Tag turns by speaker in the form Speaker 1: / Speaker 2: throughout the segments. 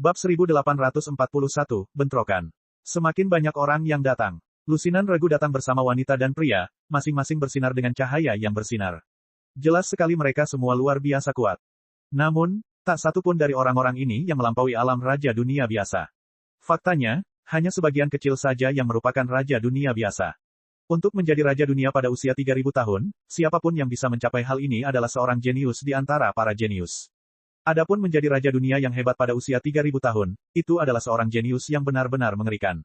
Speaker 1: Bab 1841, Bentrokan. Semakin banyak orang yang datang. Lusinan Regu datang bersama wanita dan pria, masing-masing bersinar dengan cahaya yang bersinar. Jelas sekali mereka semua luar biasa kuat. Namun, tak satu pun dari orang-orang ini yang melampaui alam Raja Dunia biasa. Faktanya, hanya sebagian kecil saja yang merupakan Raja Dunia biasa. Untuk menjadi Raja Dunia pada usia 3000 tahun, siapapun yang bisa mencapai hal ini adalah seorang jenius di antara para jenius. Adapun menjadi Raja Dunia yang hebat pada usia 3000 tahun, itu adalah seorang jenius yang benar-benar mengerikan.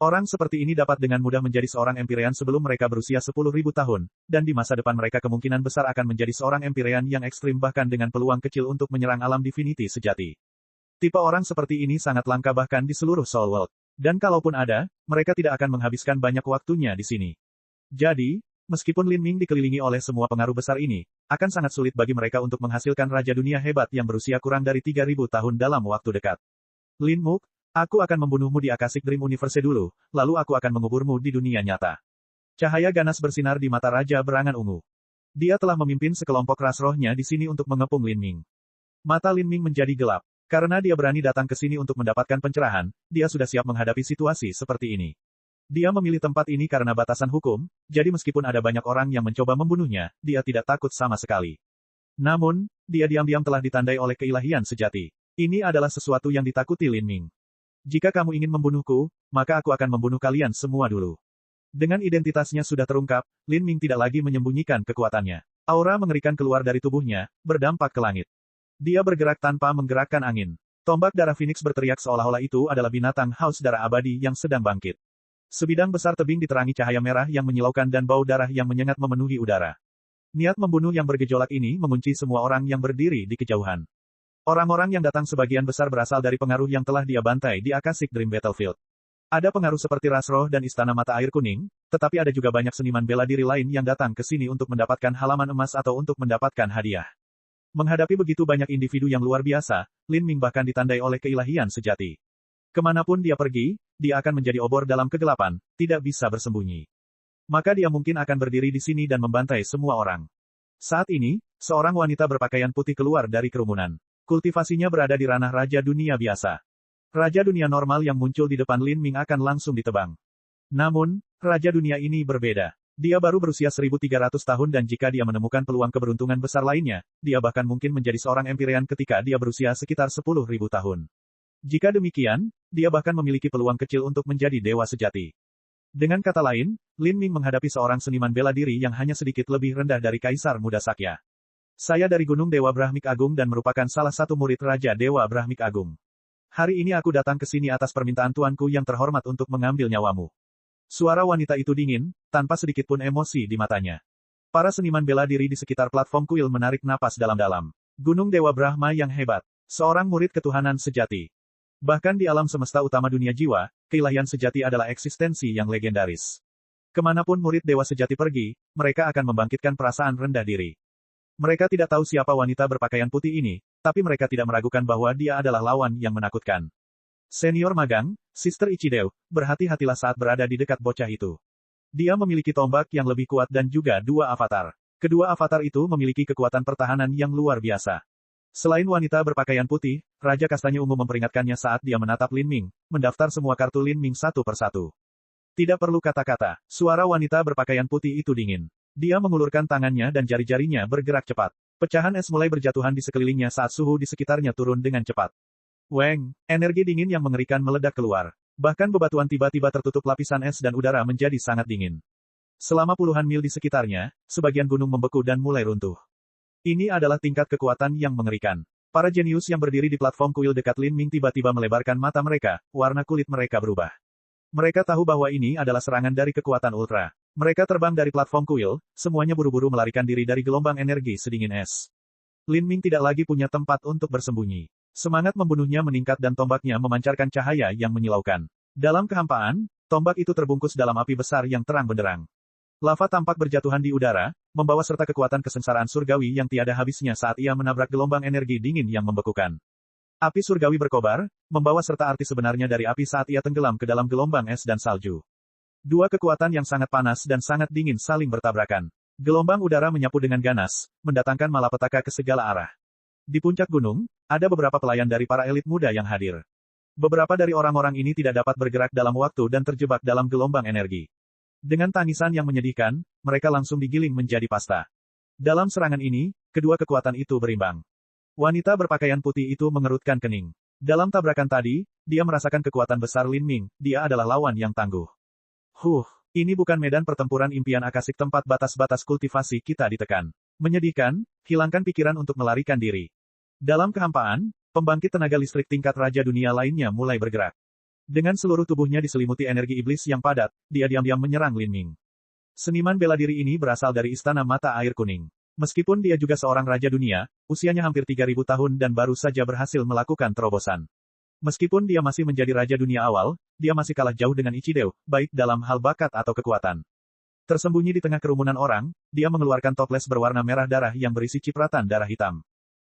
Speaker 1: Orang seperti ini dapat dengan mudah menjadi seorang Empyrean sebelum mereka berusia 10.000 tahun, dan di masa depan mereka kemungkinan besar akan menjadi seorang Empyrean yang ekstrim bahkan dengan peluang kecil untuk menyerang alam divinity sejati. Tipe orang seperti ini sangat langka bahkan di seluruh Soul World. Dan kalaupun ada, mereka tidak akan menghabiskan banyak waktunya di sini. Jadi, meskipun Lin Ming dikelilingi oleh semua pengaruh besar ini, akan sangat sulit bagi mereka untuk menghasilkan Raja Dunia hebat yang berusia kurang dari 3000 tahun dalam waktu dekat. Lin Muk, aku akan membunuhmu di Akashic Dream Universe dulu, lalu aku akan menguburmu di dunia nyata. Cahaya ganas bersinar di mata Raja berangan ungu. Dia telah memimpin sekelompok ras rohnya di sini untuk mengepung Lin Ming. Mata Lin Ming menjadi gelap. Karena dia berani datang ke sini untuk mendapatkan pencerahan, dia sudah siap menghadapi situasi seperti ini. Dia memilih tempat ini karena batasan hukum, jadi meskipun ada banyak orang yang mencoba membunuhnya, dia tidak takut sama sekali. Namun, dia diam-diam telah ditandai oleh keilahian sejati. Ini adalah sesuatu yang ditakuti Lin Ming. Jika kamu ingin membunuhku, maka aku akan membunuh kalian semua dulu. Dengan identitasnya sudah terungkap, Lin Ming tidak lagi menyembunyikan kekuatannya. Aura mengerikan keluar dari tubuhnya, berdampak ke langit. Dia bergerak tanpa menggerakkan angin. Tombak darah Phoenix berteriak seolah-olah itu adalah binatang haus darah abadi yang sedang bangkit. Sebidang besar tebing diterangi cahaya merah yang menyilaukan dan bau darah yang menyengat memenuhi udara. Niat membunuh yang bergejolak ini mengunci semua orang yang berdiri di kejauhan. Orang-orang yang datang sebagian besar berasal dari pengaruh yang telah dia bantai di Akashic Dream Battlefield. Ada pengaruh seperti Ras Roh dan Istana Mata Air Kuning, tetapi ada juga banyak seniman bela diri lain yang datang ke sini untuk mendapatkan halaman emas atau untuk mendapatkan hadiah. Menghadapi begitu banyak individu yang luar biasa, Lin Ming bahkan ditandai oleh keilahian sejati. Kemanapun dia pergi, dia akan menjadi obor dalam kegelapan, tidak bisa bersembunyi. Maka dia mungkin akan berdiri di sini dan membantai semua orang. Saat ini, seorang wanita berpakaian putih keluar dari kerumunan. Kultivasinya berada di ranah Raja Dunia biasa. Raja Dunia normal yang muncul di depan Lin Ming akan langsung ditebang. Namun, Raja Dunia ini berbeda. Dia baru berusia 1300 tahun dan jika dia menemukan peluang keberuntungan besar lainnya, dia bahkan mungkin menjadi seorang Empyrean ketika dia berusia sekitar 10.000 tahun. Jika demikian, dia bahkan memiliki peluang kecil untuk menjadi dewa sejati. Dengan kata lain, Lin Ming menghadapi seorang seniman bela diri yang hanya sedikit lebih rendah dari Kaisar Muda Sakya. Saya dari Gunung Dewa Brahmik Agung dan merupakan salah satu murid Raja Dewa Brahmik Agung. Hari ini aku datang ke sini atas permintaan tuanku yang terhormat untuk mengambil nyawamu. Suara wanita itu dingin, tanpa sedikit pun emosi di matanya. Para seniman bela diri di sekitar platform kuil menarik napas dalam-dalam. Gunung Dewa Brahma yang hebat. Seorang murid ketuhanan sejati. Bahkan di alam semesta utama dunia jiwa, keilahian sejati adalah eksistensi yang legendaris. Kemanapun murid dewa sejati pergi, mereka akan membangkitkan perasaan rendah diri. Mereka tidak tahu siapa wanita berpakaian putih ini, tapi mereka tidak meragukan bahwa dia adalah lawan yang menakutkan. Senior magang, Sister Ichideo, berhati-hatilah saat berada di dekat bocah itu. Dia memiliki tombak yang lebih kuat dan juga dua avatar. Kedua avatar itu memiliki kekuatan pertahanan yang luar biasa. Selain wanita berpakaian putih, Raja Kastanya Ungu memperingatkannya saat dia menatap Lin Ming, mendaftar semua kartu Lin Ming satu persatu. Tidak perlu kata-kata, suara wanita berpakaian putih itu dingin. Dia mengulurkan tangannya dan jari-jarinya bergerak cepat. Pecahan es mulai berjatuhan di sekelilingnya saat suhu di sekitarnya turun dengan cepat. Weng, energi dingin yang mengerikan meledak keluar. Bahkan bebatuan tiba-tiba tertutup lapisan es dan udara menjadi sangat dingin. Selama puluhan mil di sekitarnya, sebagian gunung membeku dan mulai runtuh. Ini adalah tingkat kekuatan yang mengerikan. Para jenius yang berdiri di platform kuil dekat Lin Ming tiba-tiba melebarkan mata mereka, warna kulit mereka berubah. Mereka tahu bahwa ini adalah serangan dari kekuatan ultra. Mereka terbang dari platform kuil, semuanya buru-buru melarikan diri dari gelombang energi sedingin es. Lin Ming tidak lagi punya tempat untuk bersembunyi. Semangat membunuhnya meningkat dan tombaknya memancarkan cahaya yang menyilaukan. Dalam kehampaan, tombak itu terbungkus dalam api besar yang terang benderang. Lava tampak berjatuhan di udara, membawa serta kekuatan kesengsaraan surgawi yang tiada habisnya saat ia menabrak gelombang energi dingin yang membekukan. Api surgawi berkobar, membawa serta arti sebenarnya dari api saat ia tenggelam ke dalam gelombang es dan salju. Dua kekuatan yang sangat panas dan sangat dingin saling bertabrakan. Gelombang udara menyapu dengan ganas, mendatangkan malapetaka ke segala arah. Di puncak gunung, ada beberapa pelayan dari para elit muda yang hadir. Beberapa dari orang-orang ini tidak dapat bergerak dalam waktu dan terjebak dalam gelombang energi. Dengan tangisan yang menyedihkan, mereka langsung digiling menjadi pasta. Dalam serangan ini, kedua kekuatan itu berimbang. Wanita berpakaian putih itu mengerutkan kening. Dalam tabrakan tadi, dia merasakan kekuatan besar Lin Ming, dia adalah lawan yang tangguh. Ini bukan medan pertempuran impian akasik tempat batas-batas kultivasi kita ditekan. Menyedihkan, hilangkan pikiran untuk melarikan diri. Dalam kehampaan, pembangkit tenaga listrik tingkat raja dunia lainnya mulai bergerak. Dengan seluruh tubuhnya diselimuti energi iblis yang padat, dia diam-diam menyerang Lin Ming. Seniman bela diri ini berasal dari Istana Mata Air Kuning. Meskipun dia juga seorang raja dunia, usianya hampir 3.000 tahun dan baru saja berhasil melakukan terobosan. Meskipun dia masih menjadi raja dunia awal, dia masih kalah jauh dengan Ichideo, baik dalam hal bakat atau kekuatan. Tersembunyi di tengah kerumunan orang, dia mengeluarkan toples berwarna merah darah yang berisi cipratan darah hitam.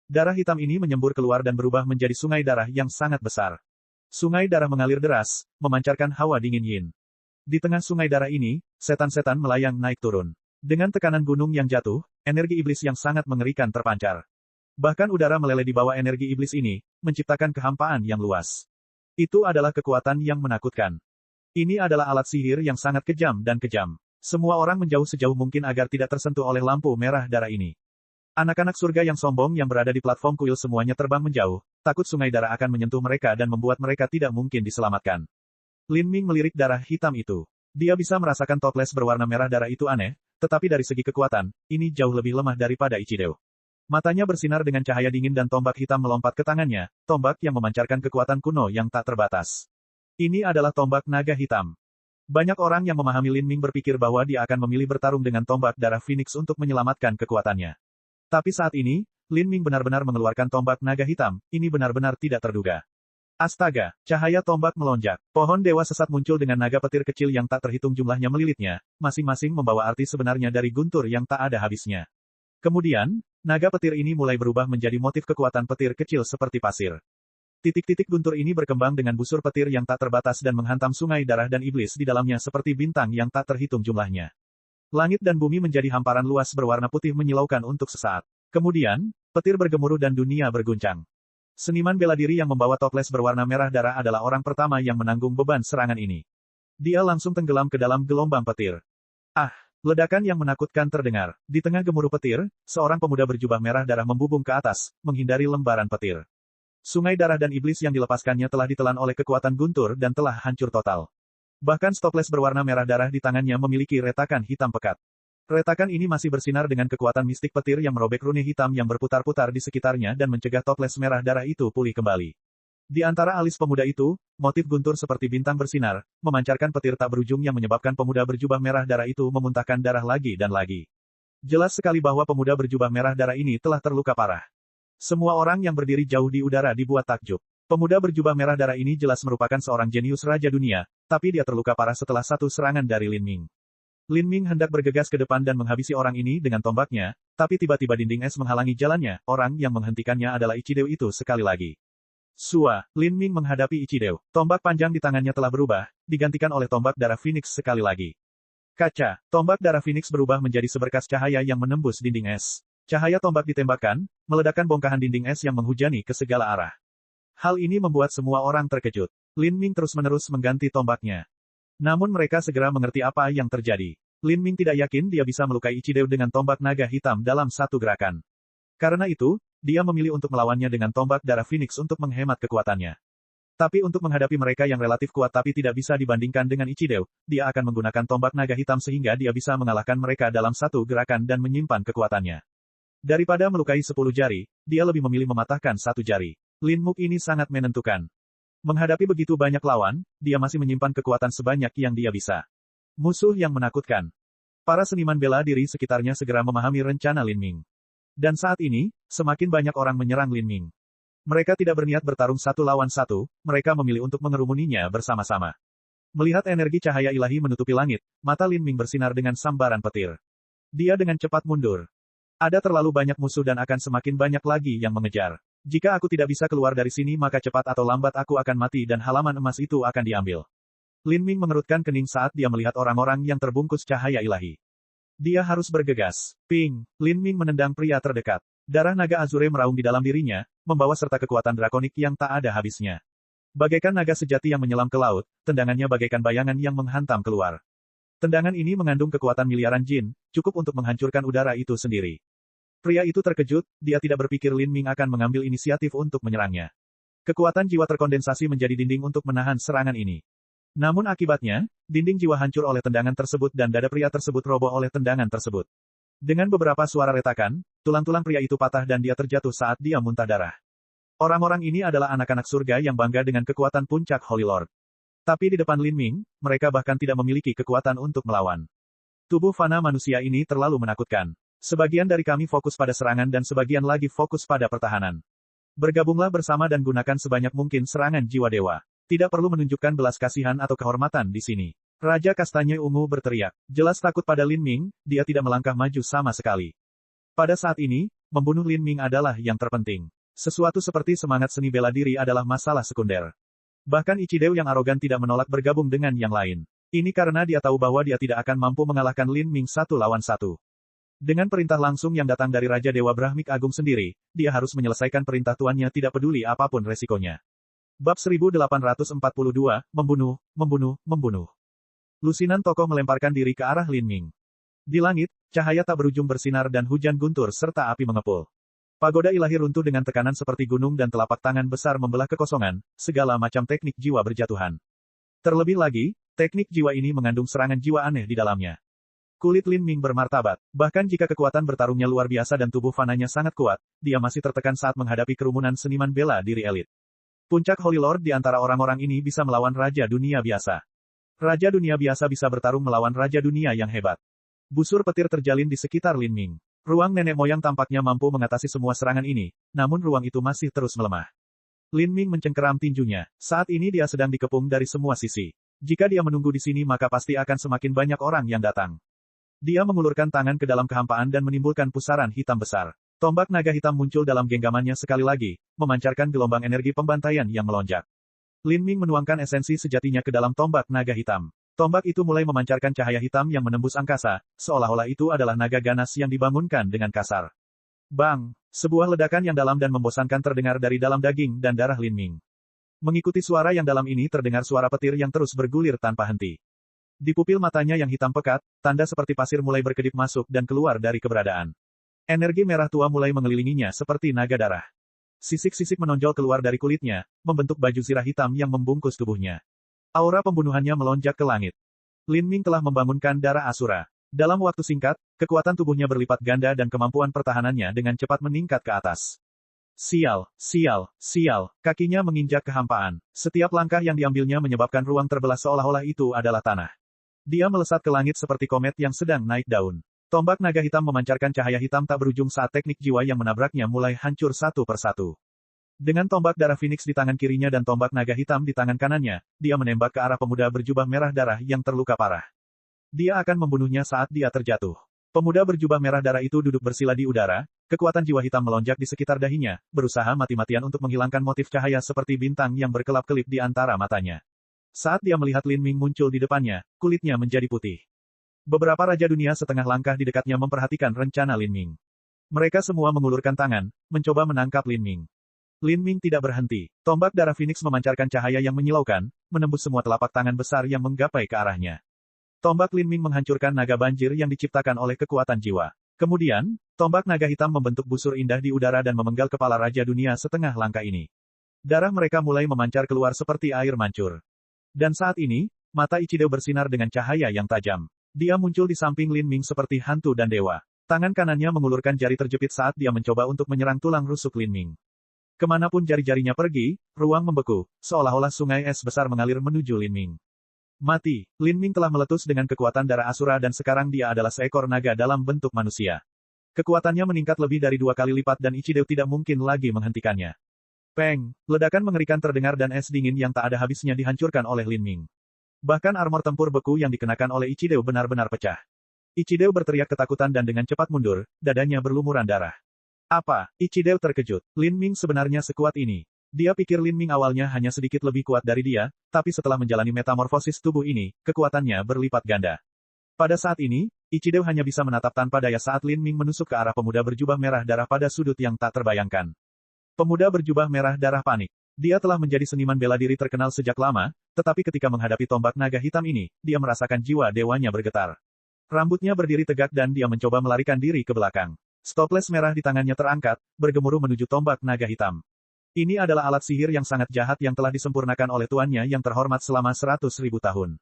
Speaker 1: Darah hitam ini menyembur keluar dan berubah menjadi sungai darah yang sangat besar. Sungai darah mengalir deras, memancarkan hawa dingin yin. Di tengah sungai darah ini, setan-setan melayang naik turun. Dengan tekanan gunung yang jatuh, energi iblis yang sangat mengerikan terpancar. Bahkan udara meleleh di bawah energi iblis ini, menciptakan kehampaan yang luas. Itu adalah kekuatan yang menakutkan. Ini adalah alat sihir yang sangat kejam dan kejam. Semua orang menjauh sejauh mungkin agar tidak tersentuh oleh lampu merah darah ini. Anak-anak surga yang sombong yang berada di platform kuil semuanya terbang menjauh, takut sungai darah akan menyentuh mereka dan membuat mereka tidak mungkin diselamatkan. Lin Ming melirik darah hitam itu. Dia bisa merasakan toples berwarna merah darah itu aneh, tetapi dari segi kekuatan, ini jauh lebih lemah daripada Ichideo. Matanya bersinar dengan cahaya dingin dan tombak hitam melompat ke tangannya, tombak yang memancarkan kekuatan kuno yang tak terbatas. Ini adalah tombak naga hitam. Banyak orang yang memahami Lin Ming berpikir bahwa dia akan memilih bertarung dengan tombak darah Phoenix untuk menyelamatkan kekuatannya. Tapi saat ini, Lin Ming benar-benar mengeluarkan tombak naga hitam, ini benar-benar tidak terduga. Astaga, cahaya tombak melonjak. Pohon dewa sesat muncul dengan naga petir kecil yang tak terhitung jumlahnya melilitnya, masing-masing membawa arti sebenarnya dari guntur yang tak ada habisnya. Kemudian, naga petir ini mulai berubah menjadi motif kekuatan petir kecil seperti pasir. Titik-titik guntur ini berkembang dengan busur petir yang tak terbatas dan menghantam sungai darah dan iblis di dalamnya seperti bintang yang tak terhitung jumlahnya. Langit dan bumi menjadi hamparan luas berwarna putih menyilaukan untuk sesaat. Kemudian, petir bergemuruh dan dunia berguncang. Seniman bela diri yang membawa toples berwarna merah darah adalah orang pertama yang menanggung beban serangan ini. Dia langsung tenggelam ke dalam gelombang petir. Ledakan yang menakutkan terdengar. Di tengah gemuruh petir, seorang pemuda berjubah merah darah membubung ke atas, menghindari lembaran petir. Sungai darah dan iblis yang dilepaskannya telah ditelan oleh kekuatan guntur dan telah hancur total. Bahkan stoples berwarna merah darah di tangannya memiliki retakan hitam pekat. Retakan ini masih bersinar dengan kekuatan mistik petir yang merobek rune hitam yang berputar-putar di sekitarnya dan mencegah toples merah darah itu pulih kembali. Di antara alis pemuda itu, motif guntur seperti bintang bersinar, memancarkan petir tak berujung yang menyebabkan pemuda berjubah merah darah itu memuntahkan darah lagi dan lagi. Jelas sekali bahwa pemuda berjubah merah darah ini telah terluka parah. Semua orang yang berdiri jauh di udara dibuat takjub. Pemuda berjubah merah darah ini jelas merupakan seorang jenius raja dunia, tapi dia terluka parah setelah satu serangan dari Lin Ming. Lin Ming hendak bergegas ke depan dan menghabisi orang ini dengan tombaknya, tapi tiba-tiba dinding es menghalangi jalannya, orang yang menghentikannya adalah Ichideo itu sekali lagi. Lin Ming menghadapi Ichideo. Tombak panjang di tangannya telah berubah, digantikan oleh tombak darah Phoenix sekali lagi. Kaca, tombak darah Phoenix berubah menjadi seberkas cahaya yang menembus dinding es. Cahaya tombak ditembakkan, meledakkan bongkahan dinding es yang menghujani ke segala arah. Hal ini membuat semua orang terkejut. Lin Ming terus-menerus mengganti tombaknya. Namun mereka segera mengerti apa yang terjadi. Lin Ming tidak yakin dia bisa melukai Ichideo dengan tombak naga hitam dalam satu gerakan. Karena itu, dia memilih untuk melawannya dengan tombak darah Phoenix untuk menghemat kekuatannya. Tapi untuk menghadapi mereka yang relatif kuat tapi tidak bisa dibandingkan dengan Ichideo, dia akan menggunakan tombak naga hitam sehingga dia bisa mengalahkan mereka dalam satu gerakan dan menyimpan kekuatannya. Daripada melukai 10 jari, dia lebih memilih mematahkan satu jari. Lin Muk ini sangat menentukan. Menghadapi begitu banyak lawan, dia masih menyimpan kekuatan sebanyak yang dia bisa. Musuh yang menakutkan. Para seniman bela diri sekitarnya segera memahami rencana Lin Ming. Dan saat ini, semakin banyak orang menyerang Lin Ming. Mereka tidak berniat bertarung satu lawan satu, mereka memilih untuk mengerumuninya bersama-sama. Melihat energi cahaya ilahi menutupi langit, mata Lin Ming bersinar dengan sambaran petir. Dia dengan cepat mundur. Ada terlalu banyak musuh dan akan semakin banyak lagi yang mengejar. Jika aku tidak bisa keluar dari sini maka cepat atau lambat aku akan mati dan halaman emas itu akan diambil. Lin Ming mengerutkan kening saat dia melihat orang-orang yang terbungkus cahaya ilahi. Dia harus bergegas. Ping! Lin Ming menendang pria terdekat. Darah naga azure meraung di dalam dirinya, membawa serta kekuatan drakonik yang tak ada habisnya. Bagaikan naga sejati yang menyelam ke laut, tendangannya bagaikan bayangan yang menghantam keluar. Tendangan ini mengandung kekuatan miliaran jin, cukup untuk menghancurkan udara itu sendiri. Pria itu terkejut, dia tidak berpikir Lin Ming akan mengambil inisiatif untuk menyerangnya. Kekuatan jiwa terkondensasi menjadi dinding untuk menahan serangan ini. Namun akibatnya, dinding jiwa hancur oleh tendangan tersebut dan dada pria tersebut roboh oleh tendangan tersebut. Dengan beberapa suara retakan, tulang-tulang pria itu patah dan dia terjatuh saat dia muntah darah. Orang-orang ini adalah anak-anak surga yang bangga dengan kekuatan puncak Holy Lord. Tapi di depan Lin Ming, mereka bahkan tidak memiliki kekuatan untuk melawan. Tubuh fana manusia ini terlalu menakutkan. Sebagian dari kami fokus pada serangan dan sebagian lagi fokus pada pertahanan. Bergabunglah bersama dan gunakan sebanyak mungkin serangan jiwa dewa. Tidak perlu menunjukkan belas kasihan atau kehormatan di sini. Raja Kastanye Ungu berteriak. Jelas takut pada Lin Ming, dia tidak melangkah maju sama sekali. Pada saat ini, membunuh Lin Ming adalah yang terpenting. Sesuatu seperti semangat seni bela diri adalah masalah sekunder. Bahkan Ichideu yang arogan tidak menolak bergabung dengan yang lain. Ini karena dia tahu bahwa dia tidak akan mampu mengalahkan Lin Ming 1 lawan 1. Dengan perintah langsung yang datang dari Raja Dewa Brahmik Agung sendiri, dia harus menyelesaikan perintah tuannya tidak peduli apapun resikonya. Bab 1842, membunuh. Lusinan tokoh melemparkan diri ke arah Lin Ming. Di langit, cahaya tak berujung bersinar dan hujan guntur serta api mengepul. Pagoda ilahi runtuh dengan tekanan seperti gunung dan telapak tangan besar membelah kekosongan, segala macam teknik jiwa berjatuhan. Terlebih lagi, teknik jiwa ini mengandung serangan jiwa aneh di dalamnya. Kulit Lin Ming bermartabat, bahkan jika kekuatan bertarungnya luar biasa dan tubuh fananya sangat kuat, dia masih tertekan saat menghadapi kerumunan seniman bela diri elit. Puncak Holy Lord di antara orang-orang ini bisa melawan Raja Dunia biasa. Raja Dunia biasa bisa bertarung melawan Raja Dunia yang hebat. Busur petir terjalin di sekitar Lin Ming. Ruang nenek moyang tampaknya mampu mengatasi semua serangan ini, namun ruang itu masih terus melemah. Lin Ming mencengkeram tinjunya. Saat ini dia sedang dikepung dari semua sisi. Jika dia menunggu di sini maka pasti akan semakin banyak orang yang datang. Dia mengulurkan tangan ke dalam kehampaan dan menimbulkan pusaran hitam besar. Tombak naga hitam muncul dalam genggamannya sekali lagi, memancarkan gelombang energi pembantaian yang melonjak. Lin Ming menuangkan esensi sejatinya ke dalam tombak naga hitam. Tombak itu mulai memancarkan cahaya hitam yang menembus angkasa, seolah-olah itu adalah naga ganas yang dibangunkan dengan kasar. Bang! Sebuah ledakan yang dalam dan membosankan terdengar dari dalam daging dan darah Lin Ming. Mengikuti suara yang dalam ini terdengar suara petir yang terus bergulir tanpa henti. Di pupil matanya yang hitam pekat, tanda seperti pasir mulai berkedip masuk dan keluar dari keberadaan. Energi merah tua mulai mengelilinginya seperti naga darah. Sisik-sisik menonjol keluar dari kulitnya, membentuk baju zirah hitam yang membungkus tubuhnya. Aura pembunuhannya melonjak ke langit. Lin Ming telah membangunkan darah Asura. Dalam waktu singkat, kekuatan tubuhnya berlipat ganda dan kemampuan pertahanannya dengan cepat meningkat ke atas. Sial, kakinya menginjak kehampaan. Setiap langkah yang diambilnya menyebabkan ruang terbelah seolah-olah itu adalah tanah. Dia melesat ke langit seperti komet yang sedang naik daun. Tombak naga hitam memancarkan cahaya hitam tak berujung saat teknik jiwa yang menabraknya mulai hancur satu persatu. Dengan tombak darah Phoenix di tangan kirinya dan tombak naga hitam di tangan kanannya, dia menembak ke arah pemuda berjubah merah darah yang terluka parah. Dia akan membunuhnya saat dia terjatuh. Pemuda berjubah merah darah itu duduk bersila di udara, kekuatan jiwa hitam melonjak di sekitar dahinya, berusaha mati-matian untuk menghilangkan motif cahaya seperti bintang yang berkelap-kelip di antara matanya. Saat dia melihat Lin Ming muncul di depannya, kulitnya menjadi putih. Beberapa raja dunia setengah langkah di dekatnya memperhatikan rencana Lin Ming. Mereka semua mengulurkan tangan, mencoba menangkap Lin Ming. Lin Ming tidak berhenti. Tombak darah Phoenix memancarkan cahaya yang menyilaukan, menembus semua telapak tangan besar yang menggapai ke arahnya. Tombak Lin Ming menghancurkan naga banjir yang diciptakan oleh kekuatan jiwa. Kemudian, tombak naga hitam membentuk busur indah di udara dan memenggal kepala raja dunia setengah langkah ini. Darah mereka mulai memancar keluar seperti air mancur. Dan saat ini, mata Ichideu bersinar dengan cahaya yang tajam. Dia muncul di samping Lin Ming seperti hantu dan dewa. Tangan kanannya mengulurkan jari terjepit saat dia mencoba untuk menyerang tulang rusuk Lin Ming. Kemanapun jari-jarinya pergi, ruang membeku, seolah-olah sungai es besar mengalir menuju Lin Ming. Mati, Lin Ming telah meletus dengan kekuatan darah Asura dan sekarang dia adalah seekor naga dalam bentuk manusia. Kekuatannya meningkat lebih dari 2 kali lipat dan Ichideu tidak mungkin lagi menghentikannya. Peng, ledakan mengerikan terdengar dan es dingin yang tak ada habisnya dihancurkan oleh Lin Ming. Bahkan armor tempur beku yang dikenakan oleh Ichideu benar-benar pecah. Ichideu berteriak ketakutan dan dengan cepat mundur, dadanya berlumuran darah. Apa? Ichideu terkejut. Lin Ming sebenarnya sekuat ini. Dia pikir Lin Ming awalnya hanya sedikit lebih kuat dari dia, tapi setelah menjalani metamorfosis tubuh ini, kekuatannya berlipat ganda. Pada saat ini, Ichideu hanya bisa menatap tanpa daya saat Lin Ming menusuk ke arah pemuda berjubah merah darah pada sudut yang tak terbayangkan. Pemuda berjubah merah darah panik. Dia telah menjadi seniman bela diri terkenal sejak lama, tetapi ketika menghadapi tombak naga hitam ini, dia merasakan jiwa dewanya bergetar. Rambutnya berdiri tegak dan dia mencoba melarikan diri ke belakang. Stoples merah di tangannya terangkat, bergemuruh menuju tombak naga hitam. Ini adalah alat sihir yang sangat jahat yang telah disempurnakan oleh tuannya yang terhormat selama 100.000 tahun.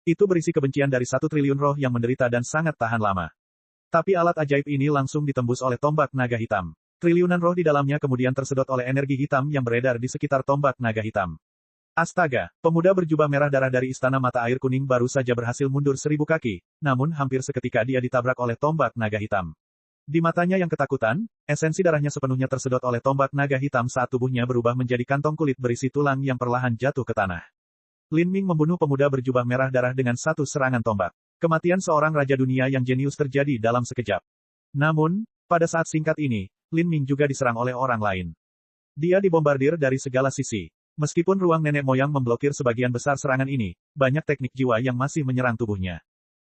Speaker 1: Itu berisi kebencian dari 1 triliun roh yang menderita dan sangat tahan lama. Tapi alat ajaib ini langsung ditembus oleh tombak naga hitam. Triliunan roh di dalamnya kemudian tersedot oleh energi hitam yang beredar di sekitar tombak naga hitam. Astaga, pemuda berjubah merah darah dari Istana Mata Air Kuning baru saja berhasil mundur 1000 kaki, namun hampir seketika dia ditabrak oleh tombak naga hitam. Di matanya yang ketakutan, esensi darahnya sepenuhnya tersedot oleh tombak naga hitam saat tubuhnya berubah menjadi kantong kulit berisi tulang yang perlahan jatuh ke tanah. Lin Ming membunuh pemuda berjubah merah darah dengan satu serangan tombak. Kematian seorang raja dunia yang jenius terjadi dalam sekejap. Namun, pada saat singkat ini, Lin Ming juga diserang oleh orang lain. Dia dibombardir dari segala sisi. Meskipun ruang nenek moyang memblokir sebagian besar serangan ini, banyak teknik jiwa yang masih menyerang tubuhnya.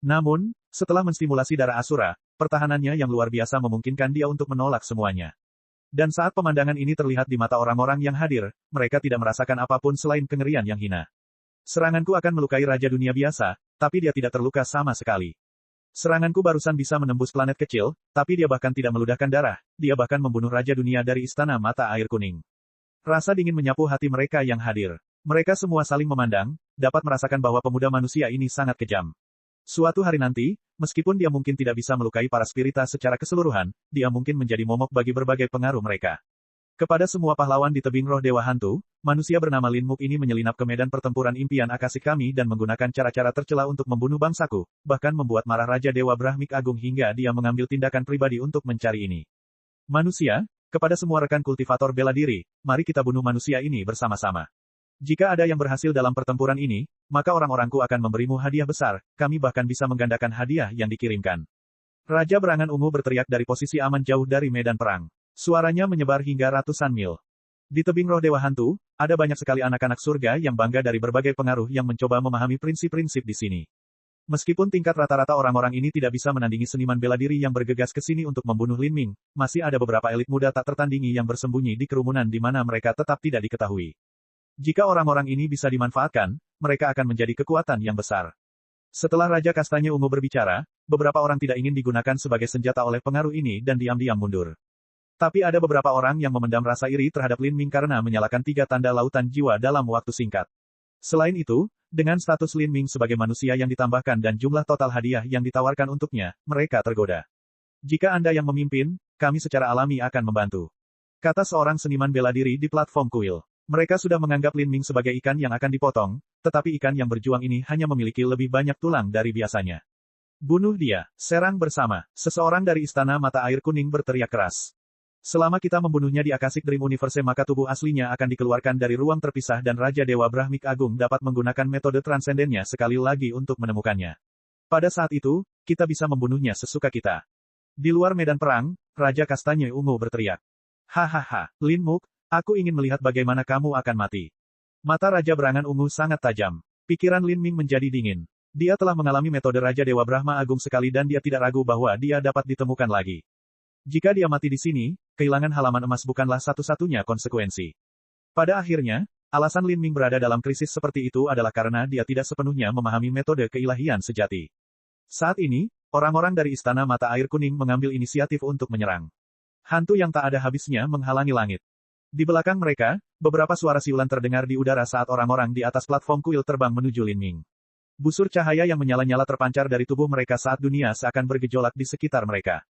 Speaker 1: Namun, setelah menstimulasi darah Asura, pertahanannya yang luar biasa memungkinkan dia untuk menolak semuanya. Dan saat pemandangan ini terlihat di mata orang-orang yang hadir, mereka tidak merasakan apapun selain kengerian yang hina. Seranganku akan melukai Raja Dunia biasa, tapi dia tidak terluka sama sekali. Seranganku barusan bisa menembus planet kecil, tapi dia bahkan tidak meludahkan darah, dia bahkan membunuh Raja Dunia dari Istana Mata Air Kuning. Rasa dingin menyapu hati mereka yang hadir. Mereka semua saling memandang, dapat merasakan bahwa pemuda manusia ini sangat kejam. Suatu hari nanti, meskipun dia mungkin tidak bisa melukai para spiritas secara keseluruhan, dia mungkin menjadi momok bagi berbagai pengaruh mereka. Kepada semua pahlawan di tebing roh Dewa Hantu, manusia bernama Lin Muk ini menyelinap ke medan pertempuran impian akasik kami dan menggunakan cara-cara tercela untuk membunuh bangsaku, bahkan membuat marah Raja Dewa Brahmik Agung hingga dia mengambil tindakan pribadi untuk mencari ini. Manusia, kepada semua rekan kultivator bela diri, mari kita bunuh manusia ini bersama-sama. Jika ada yang berhasil dalam pertempuran ini, maka orang-orangku akan memberimu hadiah besar, kami bahkan bisa menggandakan hadiah yang dikirimkan. Raja Berangan Ungu berteriak dari posisi aman jauh dari medan perang. Suaranya menyebar hingga ratusan mil. Di tebing roh Dewa Hantu, ada banyak sekali anak-anak surga yang bangga dari berbagai pengaruh yang mencoba memahami prinsip-prinsip di sini. Meskipun tingkat rata-rata orang-orang ini tidak bisa menandingi seniman bela diri yang bergegas ke sini untuk membunuh Lin Ming, masih ada beberapa elit muda tak tertandingi yang bersembunyi di kerumunan di mana mereka tetap tidak diketahui. Jika orang-orang ini bisa dimanfaatkan, mereka akan menjadi kekuatan yang besar. Setelah Raja Kastanya Ungu berbicara, beberapa orang tidak ingin digunakan sebagai senjata oleh pengaruh ini dan diam-diam mundur. Tapi ada beberapa orang yang memendam rasa iri terhadap Lin Ming karena menyalakan 3 tanda lautan jiwa dalam waktu singkat. Selain itu, dengan status Lin Ming sebagai manusia yang ditambahkan dan jumlah total hadiah yang ditawarkan untuknya, mereka tergoda. Jika Anda yang memimpin, kami secara alami akan membantu. Kata seorang seniman bela diri di platform kuil. Mereka sudah menganggap Lin Ming sebagai ikan yang akan dipotong, tetapi ikan yang berjuang ini hanya memiliki lebih banyak tulang dari biasanya. Bunuh dia, serang bersama. Seseorang dari Istana Mata Air Kuning berteriak keras. Selama kita membunuhnya di Akashic Dream Universe maka tubuh aslinya akan dikeluarkan dari ruang terpisah dan Raja Dewa Brahmik Agung dapat menggunakan metode transendennya sekali lagi untuk menemukannya. Pada saat itu, kita bisa membunuhnya sesuka kita. Di luar medan perang, Raja Kastanya Ungu berteriak. Hahaha, Lin Muk, aku ingin melihat bagaimana kamu akan mati. Mata Raja Berangan Ungu sangat tajam. Pikiran Lin Ming menjadi dingin. Dia telah mengalami metode Raja Dewa Brahma Agung sekali dan dia tidak ragu bahwa dia dapat ditemukan lagi. Jika dia mati di sini, kehilangan halaman emas bukanlah satu-satunya konsekuensi. Pada akhirnya, alasan Lin Ming berada dalam krisis seperti itu adalah karena dia tidak sepenuhnya memahami metode keilahian sejati. Saat ini, orang-orang dari Istana Mata Air Kuning mengambil inisiatif untuk menyerang. Hantu yang tak ada habisnya menghalangi langit. Di belakang mereka, beberapa suara siulan terdengar di udara saat orang-orang di atas platform kuil terbang menuju Lin Ming. Busur cahaya yang menyala-nyala terpancar dari tubuh mereka saat dunia seakan bergejolak di sekitar mereka.